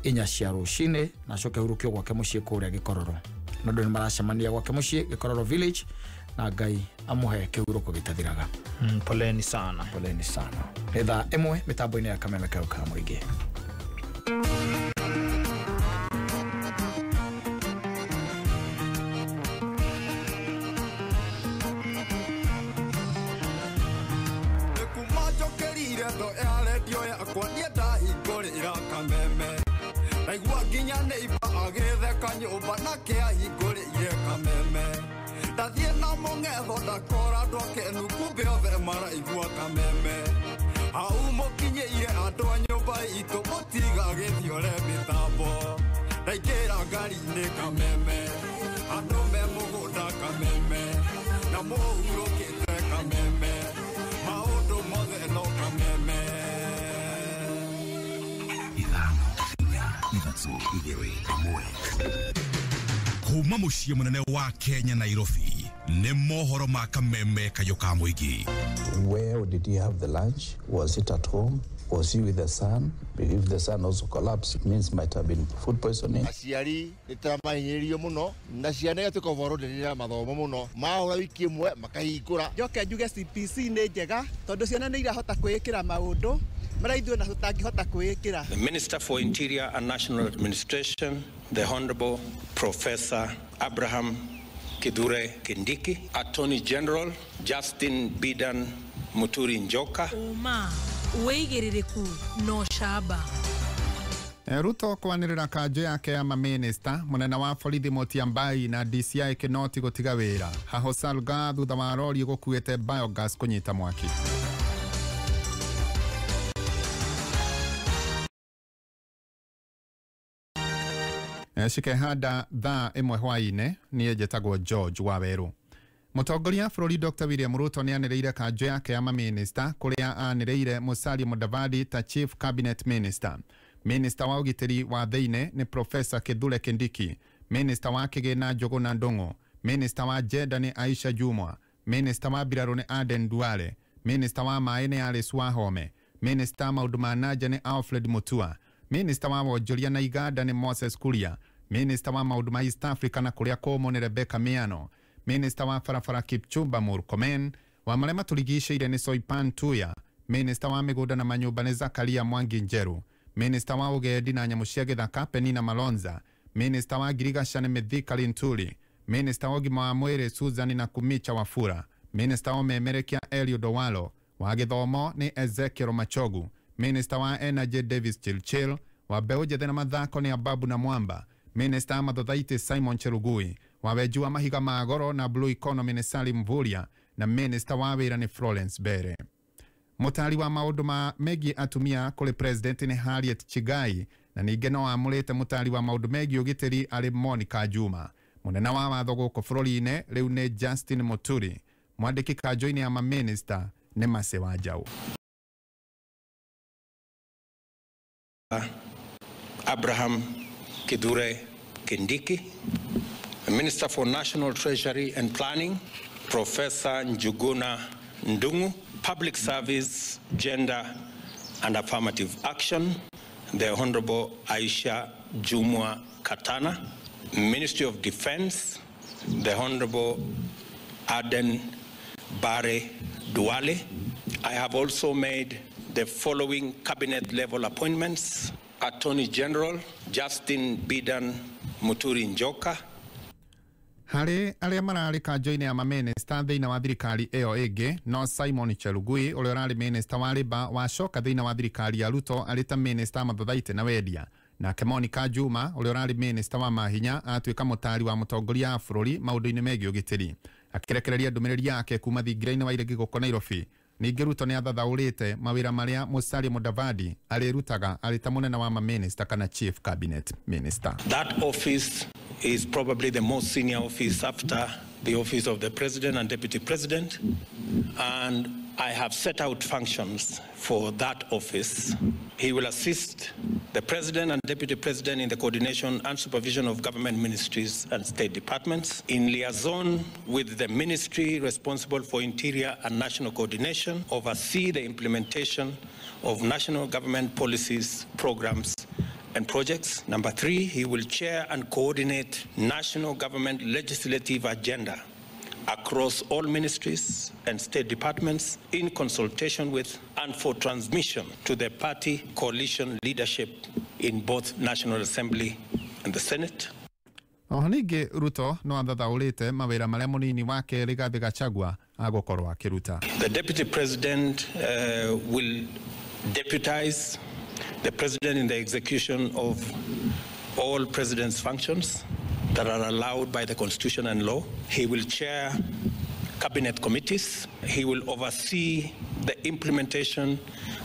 4 cia rũcinĩ na acoke ahurũkio gwake mũciĩ kũrĩa Gĩkororo. Na andũ nĩmaracemania gwake mũciĩ Gĩkororo village na Ngai amuhe kĩhurũko gĩtathiraga. Poleni sana. Poleni sana. Nĩ thaa 1 mĩtambo-inĩ ya Kameme Kayũ ka Mũingĩ. Nĩkumajũkĩrire ndo ya redio yakwa niĩ ndahingũrĩra Kameme naigua nginya neiba agĩtheka nyũmba nake ahingũrĩire Kameme ndathiĩ na mũng'etho ndakora andũ akenu kumbe othe maraigua Kameme hau mũkinyĩire andũ a nyũmba itũ mũtiga gĩthiore mĩtambo ndaingĩra ngari-inĩ Kameme andũ me mũgũnda Kameme na mũhurũkĩte Kameme maũndũ mothe no Kameme. Kuma mũciĩ mũnene wa Kenya Nairobi nĩ mohoro ma Kameme Kayũ ka Mũingĩ. Where did he have the lunch? Was it at home? Was he with the son? If the son also collapsed, it means might have been food poisoning. Aciari nĩtũramahinyĩrĩrio mũno na ciana igatuĩka ũborondĩrĩra mathomo mũno mahũra wiki ĩmwe makahingũra. Njoke njuge CPC nĩ njega tondũ ciana nĩ irahota kwĩĩkĩra maũndũ marĩa ithuĩ na tũtangĩhota kwĩĩkĩra. The Minister for Interior and National Administration, the Honorable Professor Abraham Kithure Kindiki, Attorney General Justin Bidan Muturi Njoka. Weigĩrĩrĩku no shaba. Ruto kwanĩrĩra kanjũ yake ya maminista mũnene wa borithi Motiambai na DCI Kinoti gũtiga wĩra haho Salga thutha wa rori gũkuĩte biogas kũnyita mwaki. Shikehada thaa 1 hwaĩ-inĩ niĩ njĩtagwo George Waweru. Mũtongoria bũrũri Dr. William Ruto nĩanĩrĩire kanjũ yake ya maminista kũrĩa anĩrĩire Musalia Mudavadi ta Chief Cabinet Minister. Minister wa ũgitĩri wa thĩinĩ nĩ Professor Kithure Kindiki, Minister wa kĩgĩna Njũgũna Ndung'u, Minister wa Jenda nĩ Aisha Jumwa, Minister wa mbirarũ nĩ Aden Duale, Minister wa maĩ nĩ Alice Wahome, Minister maũndũ ma nanja nĩ Alfred Mutua, Minister wa wonjoria na iganda nĩ Moses Kuria, Minister wa maũndũ ma East Africa na kũrĩa kũmũ nĩ Rebecca Miano, Minister wa barabara Kipchumba Murkomen, wa marĩa matũrigicĩirie nĩ Soipan Tuya, Minister wa mĩgũnda na manyũmba nĩ Zakaria Mwangi Njeru, Minister wa ũgendi na nyamũ cia gĩthaka Penina Malonza, Minister wa ngirigaca nĩ Mithika Linturi, Minister wa ũgima wa mwĩrĩ Susan Nakumicha Wafula, Minister wa ũmemerekia Eliud Owalo, wa gĩthomo nĩ Ezekiel Machogu, Minister wa Energy Davis Chilchil, wa mbeũ njĩthĩ na mathako nĩ Ababu na Mwamba, Minister wa mathothaitĩ Simon Cherugui, wa wenji wa mahiga ma goro na Blue Economy nĩ Salim Mvurya, na Minister wa wĩra nĩ Florence Bere. Mũtari wa maũndũ ma megiĩ atumia kũrĩ president nĩ Harriet Chigai, na ningĩ no amũrĩte mũtari wa maũndũ megiĩ ũgitĩri arĩ Monica Juma. Mũnene wa watho gũkũ bũrũri-inĩ rĩu nĩ Justin Muturi. Mwandĩki kanjũ-inĩ ya maminista nĩ Mase wa Njaũ. Abraham Kithure Kindiki, Minister for National Treasury and Planning, Professor Njuguna Ndung'u, Public Service, Gender and Affirmative Action, the Honorable Aisha Jumwa Katana, Ministry of Defense, the Honorable Aden Bare Duale. I have also made the following cabinet level appointments: Attorney General Justin Bidan Muturi Njoka. Harĩ arĩa mararĩ kanjũ-inĩ ya mamĩnĩsta thĩinĩ wa thirikari ĩyo ĩngĩ, no Simon Chelugui ũrĩa ũrarĩ mĩnĩsta wa Labour wacoka thĩinĩ wa thirikari ya Ruto arĩ ta mĩnĩsta mathothaite na wendia. Nake Monica Juma ũrĩa ũrarĩ mĩnĩsta wa mahinya atuĩka mũtari wa mũtongoria wa bũrũri maũndũ-inĩ megiĩ ũgitĩri. Akĩrekereria ndũmĩrĩri yake kuma thingira-inĩ wa iregi gũkũ Nairobi. Ningĩ Ruto nĩ athathaũrĩte mawĩra marĩa Musalia Mudavadi arĩrutaga arĩ ta mũnene wa mamĩnĩsta kana chief cabinet minister. That office is probably the most senior office after the office of the president and deputy president, and I have set out functions for that office. He will assist the president and deputy president in the coordination and supervision of government ministries and state departments, in liaison with the ministry responsible for interior and national coordination, oversee the implementation of national government policies, programs, and projects. Number 3, he will chair and coordinate national government legislative agenda across all ministries and state departments in consultation with and for transmission to the party coalition leadership in both National Assembly and the Senate. Ningĩ Ruto no athathaũrĩte mawĩra marĩa mũnini wake Rigathi Gachagua agũkorwo akĩruta. The deputy president will deputize the president in the execution of all president's functions that are allowed by the constitution and law. He will chair cabinet committees. He will oversee the implementation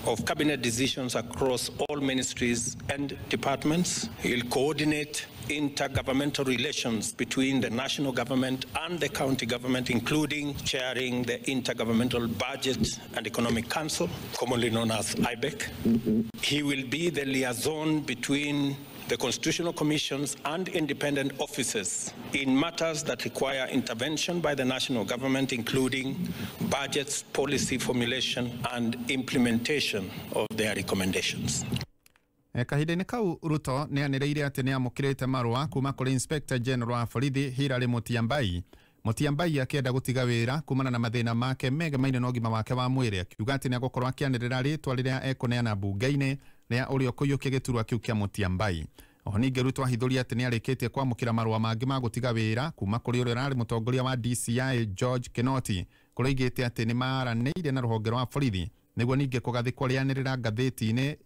of cabinet decisions across all ministries and departments. He will coordinate intergovernmental relations between the national government and the county government, including chairing the Intergovernmental Budget and Economic Council, commonly known as IBEC. He will be the liaison between the constitutional commissions and independent offices in matters that require intervention by the national government, including budgets, policy formulation, and implementation of their recommendations. Kahinda-inĩ kau Ruto nĩ anĩrĩire atĩ nĩ amũkĩrĩte marũa kuma kũrĩ Inspector General wa borithi Hilary Mutyambai. Mutyambai akĩenda gũtiga wĩra kumana na mathĩna make megamaine na ũgima wake wa mwĩrĩ, akiuga atĩ nĩ agũkorwo akĩanĩrĩra rĩtwa rĩrĩa ekũneana mbunge-inĩ rĩa ũrĩa ũkũiyũkia gĩturwa kĩu kĩa Mutyambai. Oho ningĩ Ruto ahithũria atĩ nĩ arĩkĩtie kwamũkĩra marũa mangĩ ma gũtiga wĩra kuma kũrĩ ũrĩa ũrarĩ mũtongoria wa DCI George Kinoti, kũrĩa oigĩte atĩ nĩ maaranĩire na rũhonge rwa borithi nĩguo ningĩ kũgathĩkwo rĩanĩrĩra ngathĩti-inĩ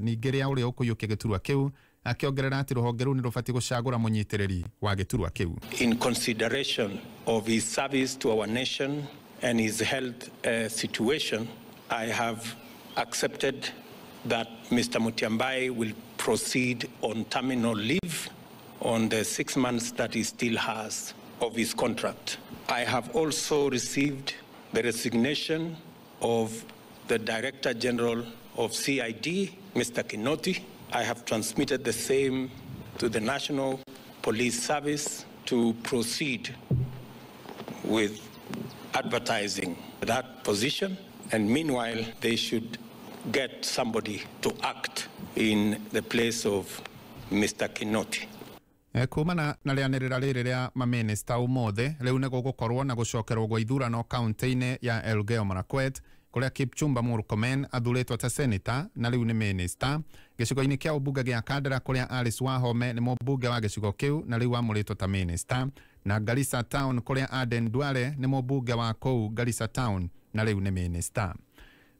ningĩ rĩa ũrĩa ũkũiyũkia gĩturwa kĩu, akĩongerera atĩ rũhonge rũu nĩ rũbatiĩ gũcagũra mũnyitĩrĩri wa gĩturwa kĩu. In consideration of his service to our nation and his health situation, I have accepted that Mr. Mutyambai will proceed on terminal leave on the 6 months that he still has of his contract. I have also received the resignation of the Director General of CID, Mr. Kinoti. I have transmitted the same to the National Police Service to proceed with advertising that position, and meanwhile they should get somebody to act in the place of Mr. Kinoti. Kumana na rĩanĩrĩra rĩrĩ rĩa mamĩnĩsta ũmũthĩ, rĩu nĩ gũgũkorwo na gũcokerwo gwa ithurano kaunti-inĩ ya Elgeyo Marakwet, kũrĩa Kipchumba Murkomen athurĩtwo ta senator na rĩu nĩ mĩnĩsta. Gĩcigo-inĩ kĩa ũmbunge gĩa Kandara kũrĩa Alice Wahome nĩ mũmbunge wa gĩcigo kĩu na rĩu amũrĩtwo ta mĩnĩsta, na Garissa Town kũrĩa Aden Duale nĩ mũmbunge wa kũu Garissa Town na rĩu nĩ mĩnĩsta.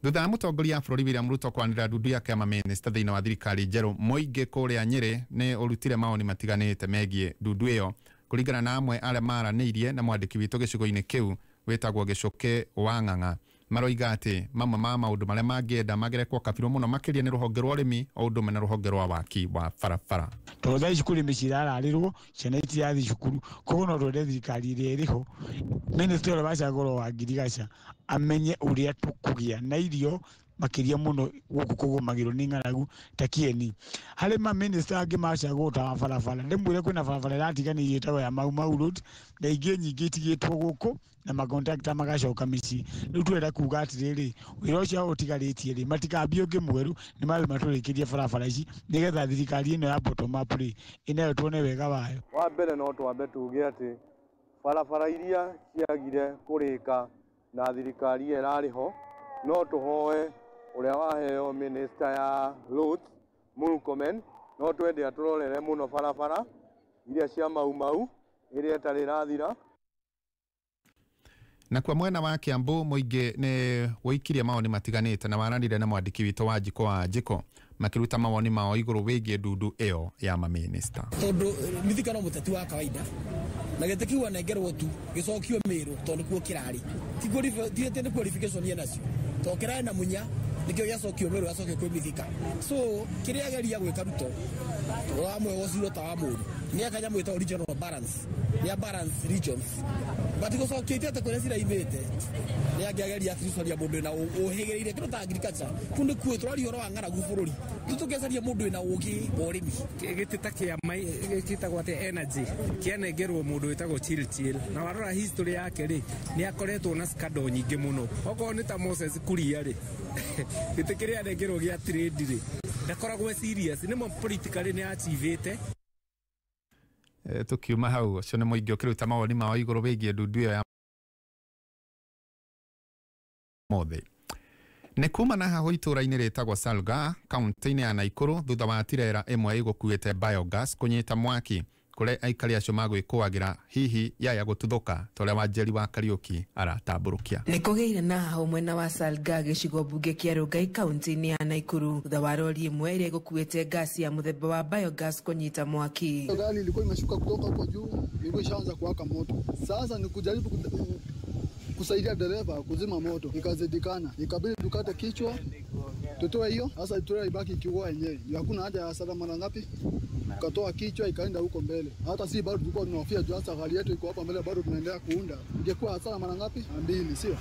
Thutha wa mũtongoria wa bũrũri William Ruto kwanĩrĩra ndundu yake ya mamĩnĩsta thĩinĩ wa thirikari njerũ, mũingĩ kũrĩa Nyĩrĩ nĩ ũrutire maoni matiganĩte megiĩ ndundu ĩyo. Kũringana na amwe arĩa maaranĩirie na mwandĩki witũ gĩcigo-inĩ kĩu wĩtagwo Gĩcũkĩ wa Ng'ang'a, maroiga atĩ mamwe ma maũndũ marĩa mangĩenda magerekwo kabirũ mũno makĩria nĩ rũhonge rwa ũrĩmi o ũndũ ũmwe na rũhonge rwa waki wa barabara. Tondũ thaa ici kũrĩ mĩciĩ irararĩrwo, ciana itirathiĩ cukuru, koguo no twende thirikari ĩrĩa ĩrĩho, mĩnĩsta ũrĩa wacagũrwo wa Ngirigaca amenye ũrĩa tũkũgĩa na irio makĩria mũno gũkũ kũgũmagĩrwo nĩ ng'aragu ta Kieni. Harĩ mamĩnĩsta angĩ macagũrwo ta barabara, ndĩmwĩre kwĩna barabara ĩratiganĩirio ĩtagwo ya Mau Road na ingĩ nyingĩ itigĩtwo gũkũ na makontrakta magacoka mĩciĩ. Rĩu twenda kuuga atĩrĩrĩ, wĩra ũcio ũtigarĩtie rĩ, matikambie ũngĩ mwerũ nĩ mawe matũrĩkĩrie barabara ici nĩgetha thirikari ĩno ya bottom up rĩ ĩnayo tuone wega wayo. Wa mbere no twambe tuge atĩ barabara iria ciagire kũrĩka na thirikari ĩrarĩho no tũhoe ũrĩa waheo minista ya roads Murkomen, no twende atũrorere mũno barabara iria cia Mau ĩrĩa ĩtarĩ ĩrathira. Na kwa mwena wa Kiambu muingi ni wikirie maoni matiganite na waranire na mwandiki witũ wa Njiko wa Njiko makiruta mawoni mao iguru wigie ndundu iyo ya maminista. Tondu mithikano muteti wa kawaida na gĩtĩkiwa nengerwo tu gĩcokio mĩrũ tondu kuo kirari ti qualification yenacio to kirae na munya nikio yacokio mĩrũ yacokio kwĩ mithika so kiria geria gwĩka ruto wa mwe wociro ta wa mũndũ ni akanya mwĩta regional balance ya balance regions but gũcokio itete kũrĩa ciraimĩte ni angĩageria kũcoria mũndũ na ũhĩgĩrĩire kĩndo ta agriculture kunde kuo tũrari horo wa ng'aragu bũrũri tutugecaria mũndũ na ũgĩ ũrĩmi gĩtĩta kĩa mai gĩtagwo ate energy kĩanengerwo mũndũ wĩtagwo Chilchil na warora history yake rĩ ni akoretwo na scandal nyingĩ mũno okorwo ni ta Moses Kuria rĩ gĩtĩ kĩrĩa anengerwo gĩa trade rĩ ndakoragwo serious ni mo politically ni achievete. Tukiuma hau ucio ni muingi ukiruta mawoni mao iguru wigie ndundu iyo ya mothe. Nĩ kuma na haho itũra-inĩ rĩtagwo Salga, kaunti-inĩ ya Naikuru, thutha wa tirera ĩmwe ĩgũkuĩte biogas kũnyita mwaki kũrĩa aikari acio magwĩkũagĩra hihi yaya gũtuthũka torĩa Wanjeri wa Kariuki aratambũrũkia. Nĩ kũgĩire na haho mwena wa Salga gĩcigo mbunge kĩa Rongai kaunti-inĩ ya Naikuru thutha wa rori ĩmwe ĩrĩa ĩgũkuĩte gasi ya mũthemba wa biogas kũnyita mwaki. Gari ilikuwa imeshuka kutoka huko juu, ilikuwa ishaanza kuwaka moto. Sasa ni kujaribu kusaidia dereva kuzima moto, ikazidikana, ikabidi tukate kichwa tutoe hiyo. Sasa tutoe ibaki kiua yenyewe, hakuna haja ya hasara mara ngapi. Tukatoa kichwa ikaenda huko mbele. Hata si bado tulikuwa tunahofia juu hasa hali yetu iko hapa mbele, bado tunaendelea kuunda. Ingekuwa hasara mara ngapi? 2, sio?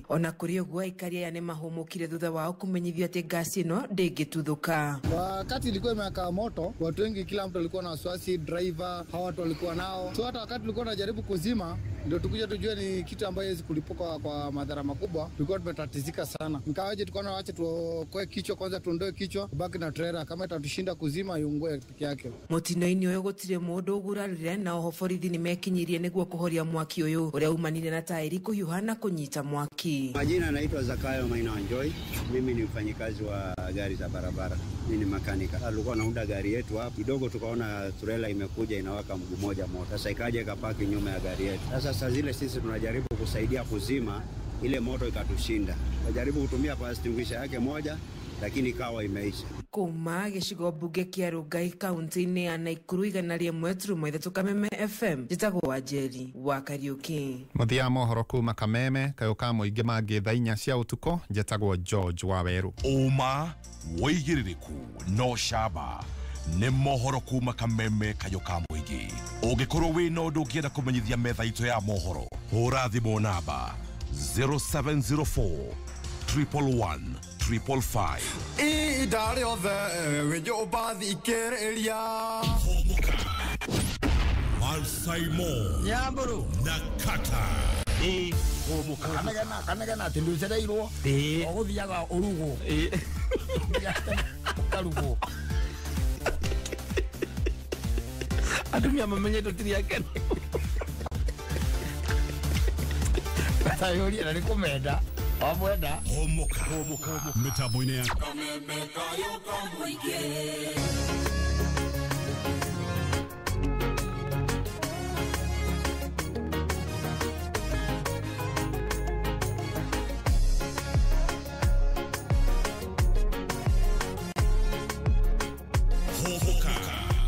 Ona kuri uguo aikari aya ni mahumukire thutha wao kumenyithio ati gasi ino ndĩngĩtuthũka. Wakati ilikuwa imewaka moto, watu wengi, kila mtu alikuwa na wasiwasi, driver, hawa watu walikuwa nao. So hata wakati tulikuwa tunajaribu kuzima, ndio tukuja tujue ni kitu ambayo hizi kulipuka kwa madhara makubwa, tulikuwa tumetatizika sana. Nikawaje tukaona wache tuokoe kichwa kwanza, tuondoe kichwa, baki na trailer, kama itatushinda kuzima iungue peke yake. Mutino-inĩ ũyũ gũtirĩ mũndũ ũgurarire na oho borithi nĩ mekinyirie nĩguo kũhoria mwaki ũyũ ũrĩa umanire na tairi kũhiũha na kũnyita mwaki. Majina naitwa Zakayo Maina Wanjoi. Mimi ni mfanyikazi wa gari za barabara. Mimi ni makanika. Alikuwa anaunda gari yetu hapo. Kidogo tukaona trailer imekuja inawaka mguu moja moto. Sasa ikaja ikapaki nyuma ya gari yetu. Sasa zile sisi tunajaribu kusaidia kuzima ile moto ikatushinda. Tunajaribu kutumia fire extinguisher yake moja lakini ikawa imeisha. Kuma gĩcigo mbunge kĩa Rongai kaunti-inĩ ya Naikuru 101.3 Kameme FM njĩtagwo Wanjeri wa Kariuki. Muthia mohoro kuma Kameme kayuka muingi mangi thaa 4 cia utuko njĩtagwo George wa Weru. Uma woigĩrĩrĩku no shaba nĩ mohoro kuma Kameme kayuka muingi. Ũngĩkorwo wĩna ũndũ ũngĩenda kũmenyithia metha itũ ya mohoro hũra thimũ namba 0704 111 555. Idari othe wejo bathi kereria. Mansaimo. Nyamburu. Na Kattaj. Homuka. Kanegana tinducereirwo. Oguthiaga urugo. Karugo. Atumia mamenyeto tiriakene. Tayori na nikumenda. Amwenda. Homuka. Mitambo-inĩ ya Kameme kayuka muingi.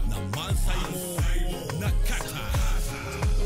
na Mansaimo na Kattaj.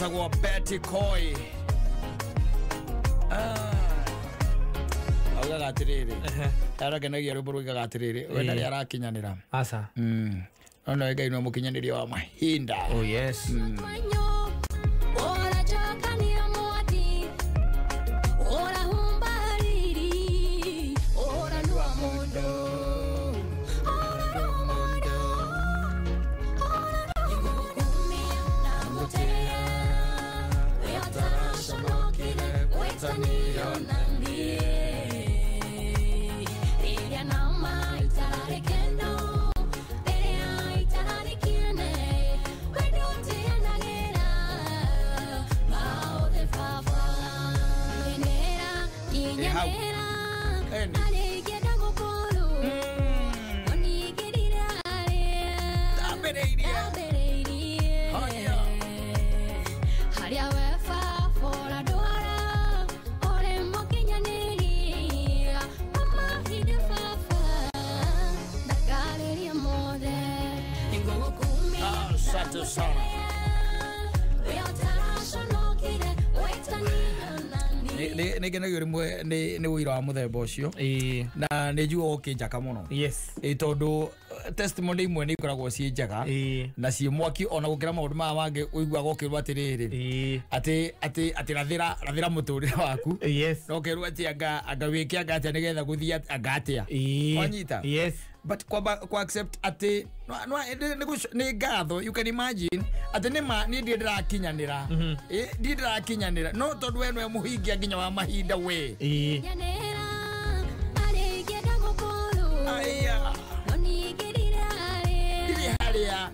etagwo Betty Coy auga gatiriri aragenagia rwimbo rwiga gatiriri wenda ri arakinyanira asa ona Ngai no mukinyaniria wa mahinda. Oh yes. Nĩngenagia rĩmwe nĩ ũira wa mũthemba ũcio na nĩ njiguaga ũkĩnjaka mũno. Yes. Tondũ testimony imwe nĩ ikoragwo ciĩ njega na ciĩ mwaki ona gũkĩra maũndũ maya mangĩ ũiguaga ũkĩrwo atĩrĩrĩ atĩ rathĩra mũtũrĩre waku na ũkerwo atĩ anga wĩke anga atĩa nĩgetha gũthiĩ anga atĩa wanyita. Yes. But kwa accept ati ni ngatho, you can imagine ati ni ndirakinyanira ndirakinyanira no tondu we no muhingia nginya wa mahinda we aya ndiri haria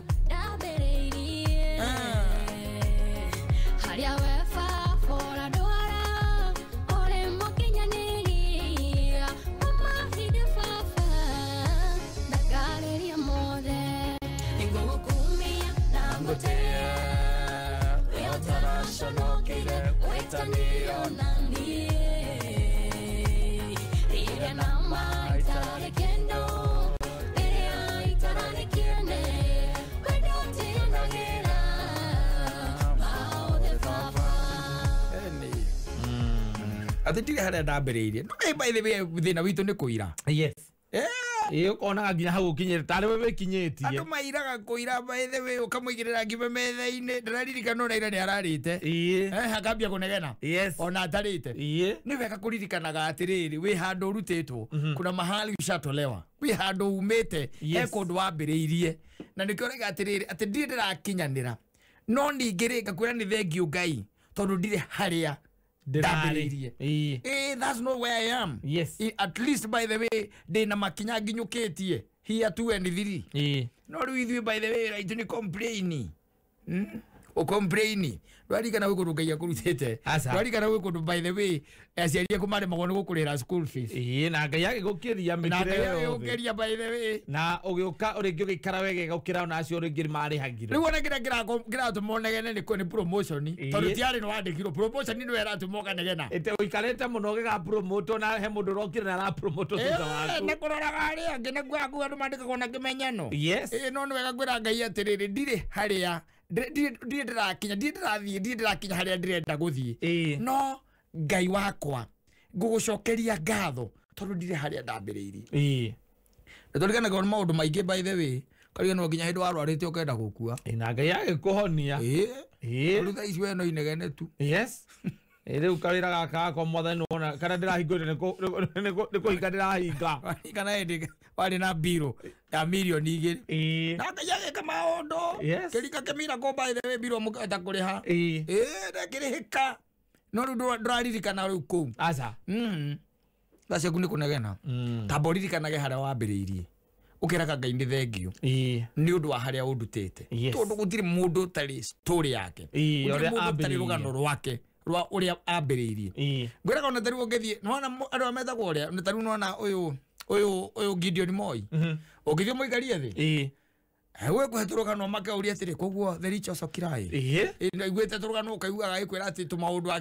haria we fa fora dora ore mokinyaniriria mama hide fafa ndakaleria mothe ingokumia na ngotea yotarashonokire wetanio nani ire na mai tare kendo ire tare kende wedote nagera maude fafa ati ndire haria ndambiriirie no by the way thina witu ni kuira. Yes. Ona nginya hau kinyire tare we kinyetie andu mairaga kuira by the way ukamuigirira ngime metha-ini ndiraririkana ona ira ni ararite akambia kunegena ona atarite ni wega kuririkanaga atiriri wi handu urutitwo kuna mahali ushatolewa wi handu umite he kundu wambiriirie na nikio rega atiriri ati ndirakinyanira no ningiri ngakwira ni thengiu Ngai tondu ndire haria that's not where I am. Yes. At least by the way they na makinya nginyukitie here 2 and 3 no with you by the way right ni complain o complain rwari kana wiko rugaia kurutete rwari kana wiko by the way aciaria kumare magone gukurira school fees na Ngai agigukiria mikire yo gukiria by the way na ugiuka uringi ugikara wege gukira ona acio uringi mari hagire riu ona gira tumonegene ni promotion tondu tiari no wandikiro promotion ni wera tumoganegena ite uikarete muno giga promote na he mundu rokire na ra promote tuta waku na kuroraga ari angi na gwaku andu mandika na kimenyano yes no ni wega gwira Ngai atiriri ndire haria ndirakinya haria ndirenda guthii no Ngai wakwa ngugucokeria ngatho tondu ndire haria ndambiriirie ndirikana gona maundu maingi by the way kari no nginya hindu warwarite ukenda gukua na Ngai agikuhonia rutha ici we no inegene tu yes riu karira gaka ko mwathani ona kana ndirahingure ni kuhinga ndirahinga kana hindi wari na biro ya milioni 2 na Ngai agika maundu kirika kemira ko by the way biro mukata kuriha ndakirihika no nduraririkana riu kuu aca thacia kuni kunegena tamboririkanaga haria wambiriirie ukiraga Ngai ni thengio ni undu wa haria undutite tondu gutiri mundu tari story yake uria tari rugano rwake rwa uria ambiriirie ngwiraga ona tari ungithie nona andu ametagwo uria na tari nona uyu Gideon Moi ungithie muikarie thi we kuheturuka no makauria atiri koguo the rich also kirai igwete turugano ukaiguaga ikwira ati tumaundu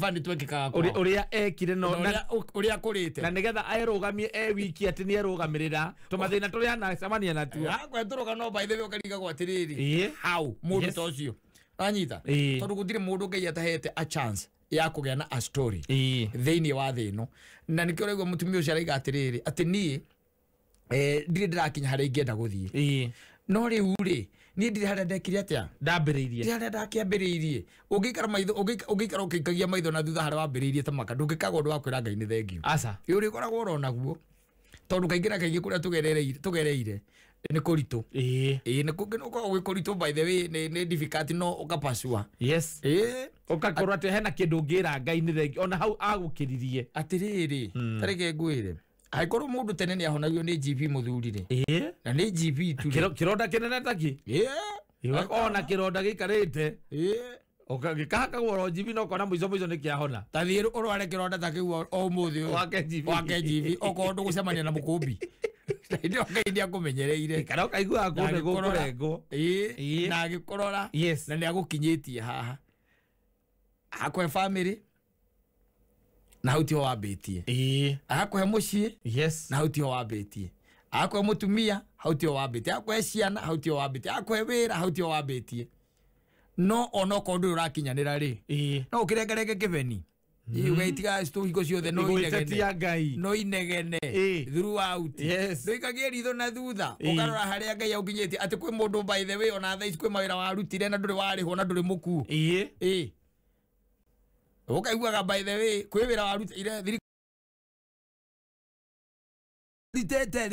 fani twekikaga uria ekire no uria kurite na nigetha airugamie wiki ati ni erugamirira tumathina turia na samania na tu kuheturuka no by the way ukariga gwa atiriri how mundu tocio anyita tondu gutire mundu ngai atahete a chance ya kugea na a story thiini wa thi no na nikio raigwa mutumia ucio araiga atiriri ati nie ndire ndirakinya haria ingienda guthie no riu ri ni ndire haria ndekire atia ndambiriirie haria ndakiambiriirie ungikara maitho ungikara ukikagia maitho na thutha haria wambiriirie ta maka ndungikaga undu wa kwira ngai ni thengiu aca uri koragwo urona guo tondu kaingira kaingi kuria tugereire ni kuritu ni kuko gwikuritu by the way ni difficult no ukapasua yes ukakorwa te hena kindu ngira ngai ni thengi ona hau agukiririe atiriri tareke ngwire aikorwo mundu tene ni ahonagio ni GP muthurire na ni GP tu kironda kinene taki ona kironda gikarite ukagikaka woro GP no kona mwizo ni kiahona tathiru urware kironda takiu o muthi wake GP okondu gucemania na mukumbi ndio ngai akumenyereire kana ukaigua akune gukurengo na agikorora na ni agukinyitie haha akwe family na hauti wambitie akwe mucii na hauti wambitie akwe mutumia hauti wambitie akwe ciana hauti wambitie akwe wira hauti wambitie no ono kondu urakinyanira ri no ukirengerenge kibeni ugaitiga stoiko ciothe no inegene throughout ndoikagie ritho na thutha ukarora haria ngai aukinyĩtie ati kwi mundu by the way ona thaa ici kwi mawira warutire na nduri warihwo na nduri muku ukaiguaga by the way kwi wira warutire thirikari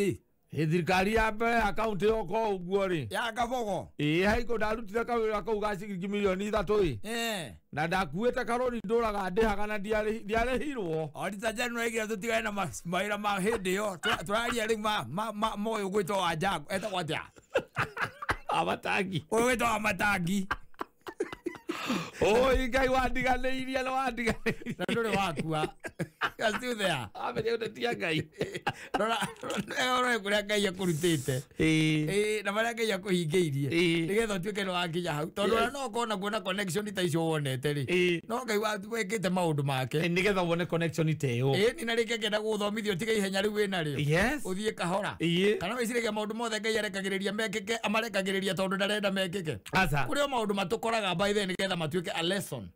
ri thirikari ya mbere akaunti yoko uguo ri ya kabogo haiko ndarutire kawira kau ga ciringi milioni 3 na ndakuite karoni nduraga ndihaga na ndiarehirwo auditor general igira tutigane na mawira ma hindi yo turaria ri moyo gwitwo wa njango etagwo atia amatangi uyu witwo amatangi ngai wandiganĩirie no wandiganĩirie na ndũrĩ wakua still there amenye ũtetia ngai rora kũrĩa ngai akũrutĩte na marĩa ngai akũhingĩirie nĩgetha ũtuĩke nĩ wakinya hau tondũ ona no ũkorwo naguo na connection ta icio wonete rĩ no ngai wĩkĩte maũndũ make nĩgetha wone connection ta ĩyo nĩ na rĩngĩ ngenda gũthomithio tiga ihenya rĩu wĩna rĩo ũthiĩ kahora kana wĩciragia maũndũ mothe ngai arekagĩrĩria mekĩke amarekagĩrĩria tondũ ndarenda mekĩke kũrĩ o maũndũ matũkoraga by the nĩgetha matuĩke a lesson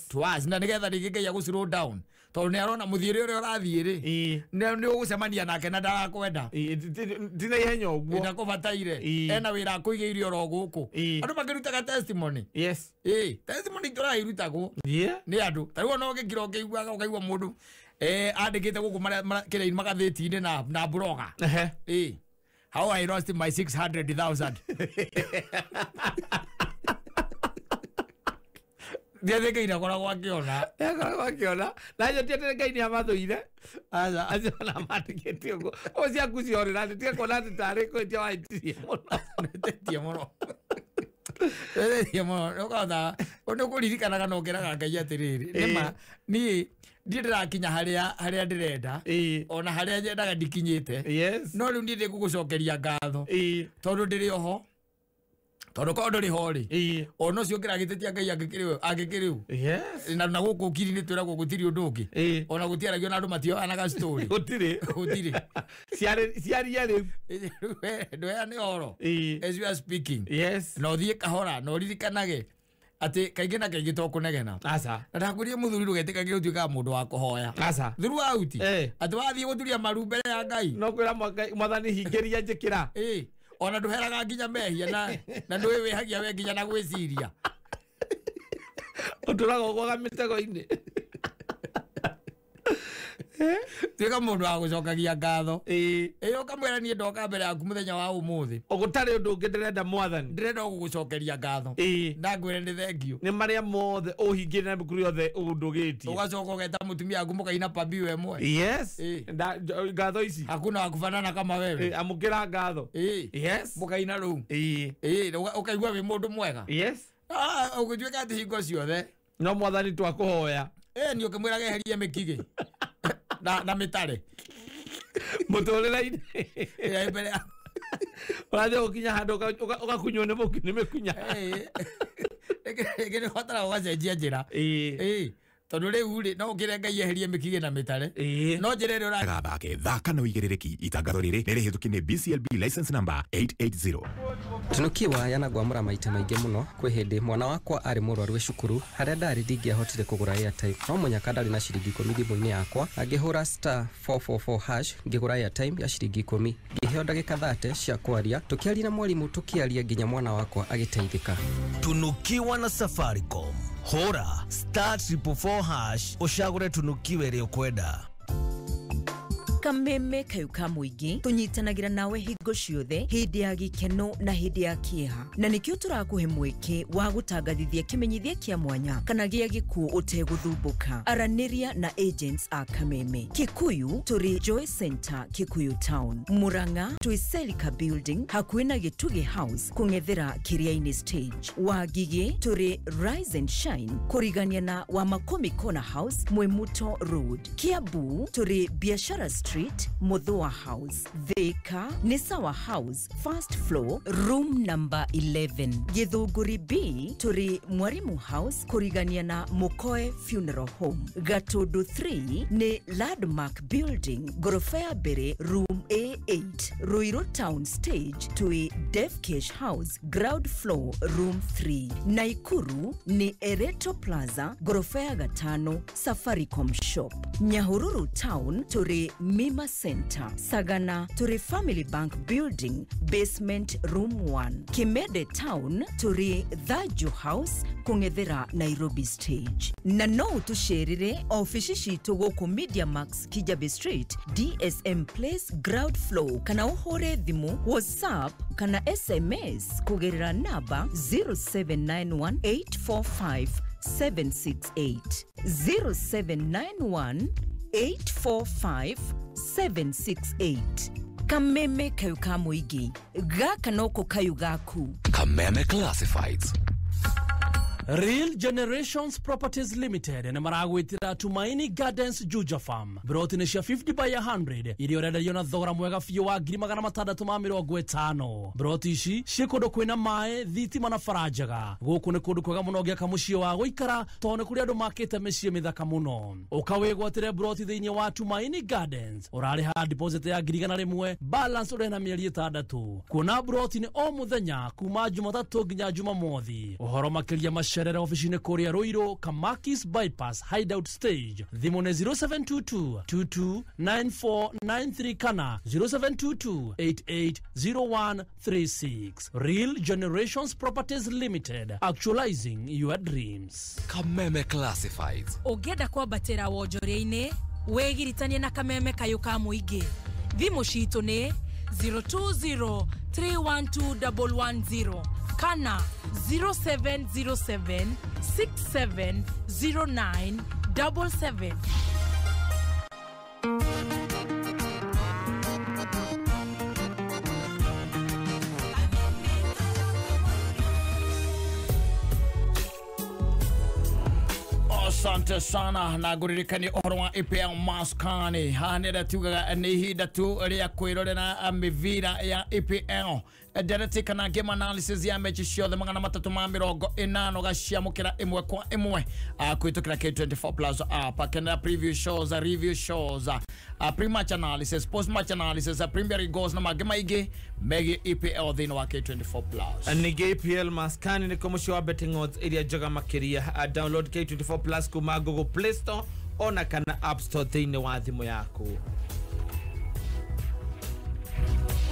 to us na nĩgetha rĩngĩ ngai agũ slow down tondu ni arona muthiire uria urathie ri ni ugucemania nake na ndarakwenda ndina ihenya uguo ina kubataire ena wira akuigeirie oro guku andu makirutaga testimony testimony turairutagwo ni andu tariwa no gikiro ngeiguaga ukaigua mundu andikite guku kire magatheti-ini na bloga how I lost my 600,000 Dia ngai nakoragwo akiona na nyo tiete ngai ni amathũire aca na mandĩkĩte ũguo o ciaku ciorĩra tiga kuona atĩ tarĩ kwĩtia waitirie mũno ũkotha ũndũ kũririkanaga no ngeraga ngai atĩrĩrĩ nĩma niĩ ndiĩ ndĩrakinya harĩa ndĩrenda ona harĩa nyendaga ndikinyĩte no rĩu niĩ ndĩgũgũcokeria ngatho tondũ ndĩrĩ oho tondu ko nduri hori ono cio ngiragitetia ngai agikiriu na guku ukiri-ini twiragwo gutiri undu ungi ona gutiaragio na andu matioanaga story gutiri ciaria riu ndoya ni oro as you are speaking na uthie kahora na uririkanage ati kaingi na kaingi to kunegena aca na ndakurie muthuri ndugetikange utuika mundu wa kuhoya aca throughout ati wathie guturia maru mbere ya ngai no kwira mwathani hingiria njikira ona nduheraga nginya mehia na ndũĩ wĩhagia we nginya na gwĩciria ũtũraga ũgwaga mĩtego-inĩ tuĩka mũndũ wa gũcokagia ngatho ũkamwĩra niĩ ndoka mbere yaku mũthenya wa ũmũthĩ gũtarĩ ũndũ ũngĩ ndĩrenda mwathani ndĩrenda gũgũcokeria ngatho ndangwĩre nĩ thengio nĩ marĩa mothe ũhingĩre na mĩkuru yothe ũndũgĩtie ũgacoka ũgeta mũtumia waku mũkaina pambi we mwe ngatho ici hakuna wakufanana kama wewe amũkĩra ngatho mũkaina rũu ũkaigua wĩ mũndũ mwega ũgĩtuĩka atĩ hingo ciothe no mwathani twakũhoya nĩ ũkĩmwĩraga eherie mĩkigĩ na mĩtare mũtũrĩre-inĩ mbere ũrathiĩ gũkinya handũ ũgakunywo nĩ mĩkunya rĩngĩ nĩ ũbatara ũgacenjia njĩra tondu riu ri no ngire ngai eherie mikige na mitare no njire ri ura gathake thaka na uigĩrĩrĩki itangatho rĩrĩ nĩrĩhĩtũkie nĩ BCLB license number 880. Tunukiwa yanagwamũra maita maingĩ mũno kwĩ hĩndĩ mwana wakwa arĩ mũrwaru cukuru harĩa ndarĩ ndingĩahotire kũgũra airtime no mũnyaka ndarĩ na ciringi 10 thimũ-inĩ yakwa angĩhũra *444# ngĩgũra airtime ya ciringi 10 ngĩheo ndagĩka 30 cia kwaria tũkĩaria na mwarimũ tũkĩaria nginya mwana wakwa agĩteithĩka. Tunukiwa na Safaricom hũra *444# ucagũre tunukiwa ĩrĩa ũkwenda. Kameme kayuka muingi tunyitanagira nawe hingo ciothe hindi ya gikeno na hindi ya kieha na nikio turakuhe mweke wa gutangathithia kimenyithia kia mwanya kana gia giku uteguthubuka araniria na agents a Kameme. Kikuyu turi Joy Center Kikuyu Town, Muranga tui Selika Building hakuhi na Gituge House kungethera Kiriaini Stage, Wagige turi Rise and Shine kurigania na Wamakomi Corner House Mwemuto Road, Kiambu turi Biashara Street Muthua House, Thika Nisawa House first floor room number 11, Githunguri B turi Mwarimu House kurigania na Mukoe Funeral Home, Gatodo 3 ni Landmark Building Gorofea Bere room A8, Ruiru Town Stage tui Devkesh House ground floor room 3, Naikuru ni Ereto Plaza Gorofea Gatano Safaricom Shop, Nyahururu Town turi Mima Center, Sagana turi Family Bank Building basement room 1, Kimede Town turi Thaju House kungethera Nairobi Stage. Na no tusherire ofisi shitu goku Media Max Kijabe Street DSM Place ground floor kana uhore thimu WhatsApp kana SMS kugerera namba 0791845768 0791845768. Kameme kayuka muigi gaka noko kayu gaku. Kameme Classifieds. Real Generations Properties Limited na maragwitira Tumaini Gardens Juja Farm brought in 50 by 100 iliyorenderio na thogora mwega fiyo wa 650. Brought ici cikondo kwina mae thitima na farajaga guku ni kundu kwega muno gya mucio wa guikara tone kuri andu makite micie mithaka muno ukawegwatire brought thiini wa Tumaini Gardens urari ha deposit ya 1,000 balance ure na mieri 6 kuna brought ni o muthenya kuma Jumatatu nginya Jumamothi uhoro makiria Sherere ofisine Korea Roiro Kamakis Bypass Hideout Stage Dhimone 0722-229493 kana 0722-880136. Real Generations Properties Limited, actualizing your dreams. Kameme Classifieds. Ogeda kwa batera wojore-ine wegiritanie na Kameme kayuka muigi. Dhimu shitu ni 020-312-110 kana 0707-670977. Asante sana na guririkani ohoro wa EPL maskani hanera tugaga ni ihinda tu ria kwirorera mivira ya EPL dereti kana game analysis ya mechi ciothe 380 gaciamukira imwe kwa imwe kwitukira K24 Plus app kana preview shows review shows pre-match analysis post-match analysis Premier League goals na magema igi megi EPL thino wa K24 Plus nige EPL maskani ni komushi wa betting odds area joga makiria download K24 Plus kuma Google Play Store ona kana App Store thino wa thimu yako.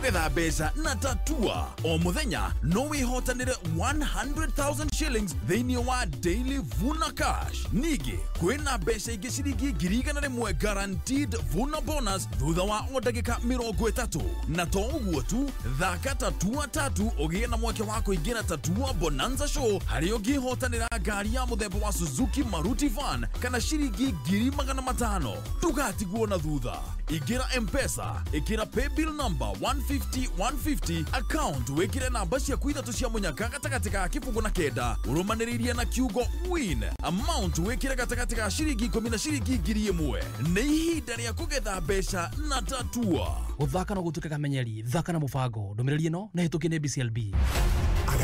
Gĩthaa mbeca na tatua o muthenya no wihotanire 100,000 shillings thĩinĩ wa daily Vuna cash. Ningĩ kwĩna mbeca ingĩ ciringi 100,000 guaranteed Vuna bonus thutha wa o ndagĩka 30. Na to ũguo tu, thaka tatua tatu ũgĩe na mweke wa kũingĩra tatua bonanza show harĩa ũngĩhotanĩra ngari ya mũthemba wa Suzuki Maruti van kana ciringi 500,000. Ndũgatigwo na thutha. Ingĩra M-Pesa, ĩkĩra paybill number 150 account wekire namba cia kuithatu cia munyaka gatagati ka kifungu na kenda urumaniririe na kiugo win amount wekire gatagati ka ciringi 10 na ciringi 1,000 nĩ ihinda rĩa kũgetha mbeca na tatua guthaka no gutuke kamenyeri thaka na mubango ndumirĩrie no na hituke nĩ BCLB.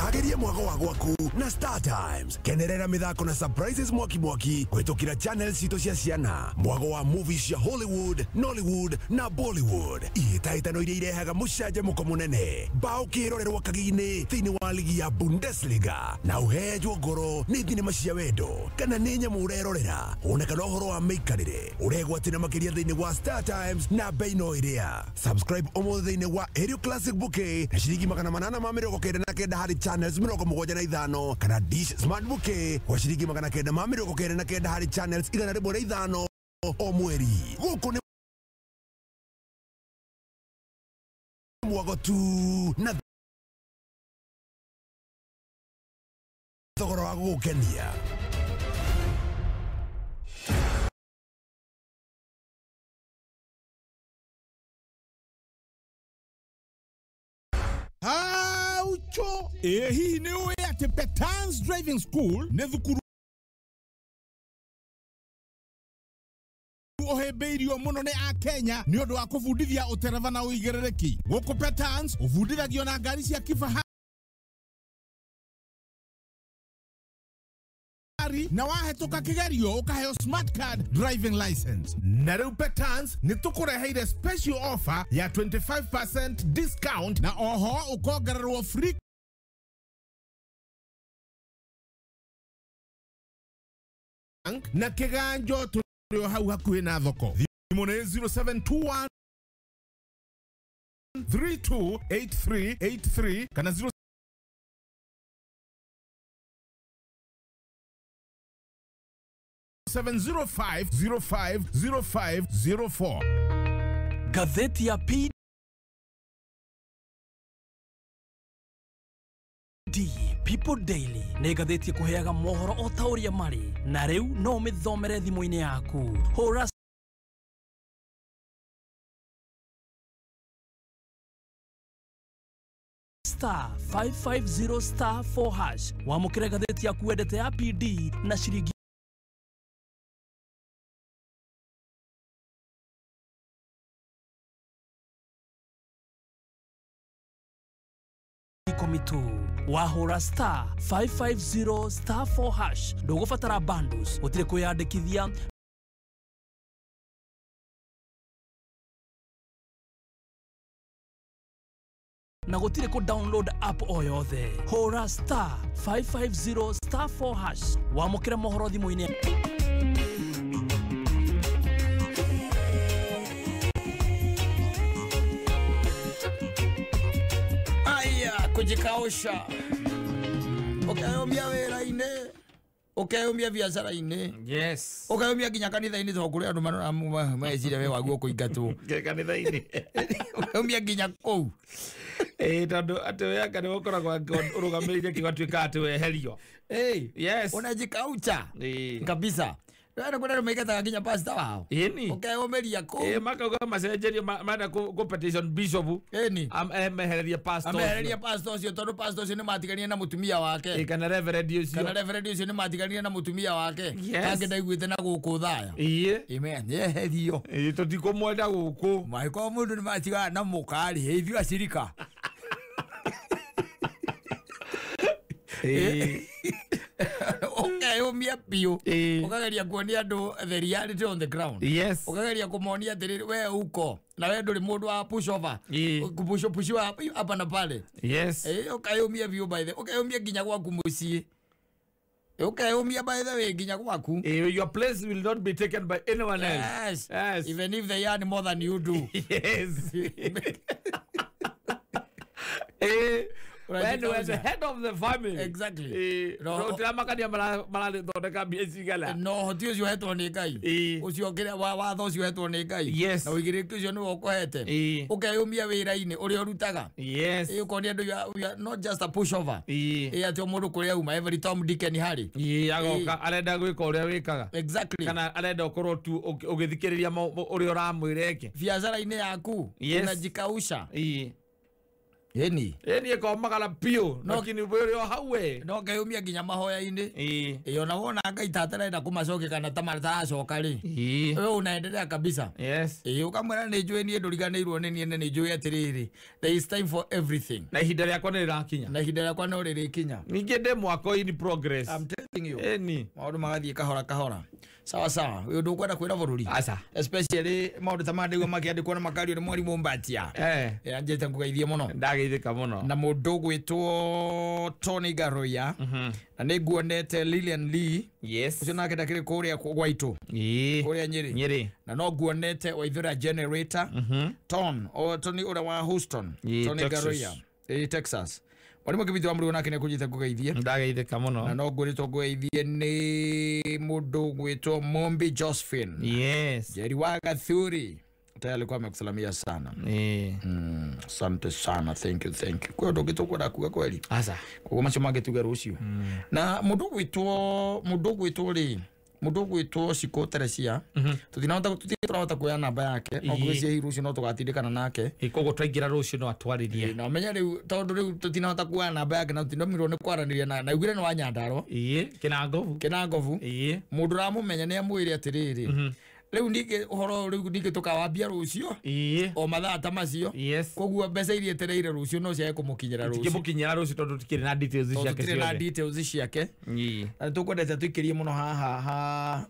hageria mwago wa gwaku na Star Times. Kenerera mithako na surprises mwaki kwitukira channels cito cia ciana. Mwago wa movies cia Hollywood, Nollywood na Bollywood. Ihĩtahĩtano iria irehaga mũcanjamũko mũnene. Bao kĩrorerwo kagigi-inĩ thĩinĩ wa ligi ya Bundesliga. Na ũhejwo ngoro nĩ thinema cia wendo kana nĩ nyamũ ũrerorera. Ona kana ũhoro wa mĩikarĩre. Ũregwatina makĩria thĩinĩ wa Star Times na bei no ĩrĩa. Subscribe ũmũthĩ thĩinĩ wa Aerial Classic Bouquet na ciringi 899 harĩ channels 75 kana Dish Smart Bouquet kwa ciringi 999 harĩ channels 105 o mweri. Gũkũ nĩ mwago tu na thogora wa gũgũkenia. Aucho hihi nĩ ũĩ atĩ Petans Driving School nĩ thukuru ũhĩmbĩirio mũno nĩ Akenya nĩ ũndũ wa kũbundithia ũtereva na ũigĩrĩrĩki. Gũkũ Petans ũbundithagio na ngari cia kifahari na wahĩtũka kĩgerio ũkaheo smart card driving license. Na rĩu Petans nĩ tũkũreheire special offer ya 25% discount na oho ũkongererwo free na kĩganjo tũrĩ hau hakuhĩ na thoko. Thimũ nĩ 0721 328383 kana 0705050504. Gazeti ya PD People Daily nĩ gatheti kuheaga mohoro o ta ũrĩa marĩ na rĩu no ũmĩthomere thimũ-inĩ yaku. Hũra *550*4# wamũkĩre gatheti yaku wendete ya PD na ciringi komitu wahũra *550*4# ndũgũbatara bundles gũtirĩ kwĩyandĩkithia na gũtirĩ ku download app o yothe. Hũra *550*4# wamũkĩre mohoro thimũ-inĩ. Kujikausha ukayomia wĩra-inĩ ukayomia biacara-inĩ yes ukayomia nginya kanitha-inĩ to kũrĩ andũ manora mecire we waguo kũingatwo kanitha-inĩ ukayomia nginya kũu tondũ atĩ we anga nĩ gũkoragwo ũrũgamĩrĩire kĩgatuĩka atĩ weherio yes unajikaucha kabisa. Rero kuna rumegeta nginya pastor wao. Eni. Ukayomeria ko. Makauga macenjerio maana ku petition bishop. Eni. Amehereria pastor. Amehereria pastor cio tondu pastor cio nĩ matigania na mutumia wake. Kana reverend ucio. Kana reverend ucio nĩ matigania na mutumia wake. Kange ndaiguĩte na gũkũ thaya. Amen. Yeherio. Tutikomwenda gũkũ. Maiko mundu nĩ matigana na mukari. Ithuĩ acirika. Ukayomia piu ukageria kuonia andu the reality on the ground. Yes. Ukageria kumuonia atiri we uko na we nduri mundu wa push over kupusho hapa na pale. Yes. Ukayomia piu by the ukayomia nginya gwaku mucii. Ukayomia by the way nginya gwaku. Your place will not be taken by anyone else. Yes. Even if they earn more than you do. Yes. When you are the head of the family. Exactly. No tiramakania marali thondeka bieci gala. No hoti ucio hetwo ni Ngai. Ucio kira watho ucio hetwo ni Ngai. Yes. Na wigiriki ucio ni wokohete. Ukeyumia wira-ini uria urutaga. Yes. Ukoni andu you are not just a pushover. Ati mundu kuria uma every Tom Dick and Harry. Agoka arenda gwika uria wikaga. Exactly. Kana arenda ukorwo tu ugithikiriria uria uramwireke. Biacara-ini yaku unajikausha. Eni komagala pio lakini wewe hawe no ngayumia nginya mahoya-ini iyo na wona ngaitatera ina kumacoke na tamaracoka ri wewe unaendelea kabisa. Yes ukamwera ni njui nie nduriganirwo ni nie ni njui atiriri there is time for everything na ihinda rĩakwa nĩ rĩrakinya na ihinda rĩakwa no rĩrĩkinya ningĩ ndĩ mwako in progress. I'm telling you eni maũndũ magathiĩ kahora sawa sawa uyu ndukwenda kwĩra bũrũri asa especially maũndũ ta mandĩguo makĩandĩkwo na makario nĩ mwarimũ Mbatia anjĩte ngũgeithie mũno ndageithĩka mũno na mũndũ gwĩtwo Tony Garoya na nĩ nguonete Lilian Lee ucio nake ndakĩrĩ kũrĩa gwaitũ kũrĩa Nyĩrĩ na no nguonete Waithũra Generator Tony ũrĩa wa Houston Tony Garoya Texas Walimu kibiti wa mrigo nake ne kujita kugeithie ndageithĩka mũno na no ngũrĩtwo kugeithie nĩ mũndũ gwĩtwo Mombi Josephine Jerry wa Gathuri tayari alikuwa amekusalamia sana asante sana thank you kwa ndo kitu kwa kuga kweli asa kwa macho magetuga rucio na mũndũ gwĩtwo Siko Teresia tutinahota kuoya namba yake no gwĩcie hiru ucio no tugatindĩkana nake koguo twaingĩra rũciũ no atwarĩrie na menya rĩu tondũ rĩu tutinahota kuoya namba yake na tutinomirwo nĩ kwaranĩria na igwire nĩ wa Nyandarua Kinangovu mũndũ ramũmenya nĩ amwĩre atĩrĩrĩ rĩu ningĩ ũhoro rĩu ningĩ tukawambia rũciũ o mathaa ta macio koguo mbeca iria etereire rũciũ no ciage kũmũkinyĩra rũciũ tondũ tukĩrĩ na details ciake na tũkwendete tũikĩrie mũno haha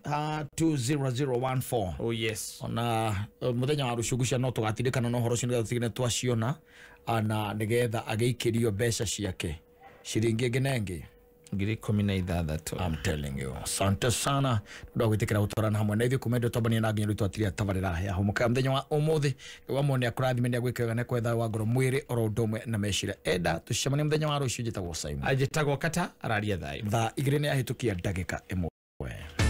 20014 ona mũthenya wa rũciũ gucia no tũgatindĩkana na ũhoro ũcio nĩgetha tũtigane twaciona na nĩgetha agĩikĩrio mbeca ciake ciringi ĩngĩ na ĩngĩ 16 I'm telling you asante sana ndo gwitikira gutwarana hamwe na ithuĩ kumende tobania na nginya rĩtwa tiria tabarĩra ya humuka mũthenya wa ũmũthĩ wamwe nĩ akũrathime nĩ agwĩkaga nĩ kwetha wa ngoro mwĩrĩ oro ũndũ ũmwe na meciria enda tũcemanie mũthenya wa rũciũ njĩtagwo Simon ajĩtagwo Kata araria thayũ thaa 2 nĩ ahĩtũkia ndagĩka 1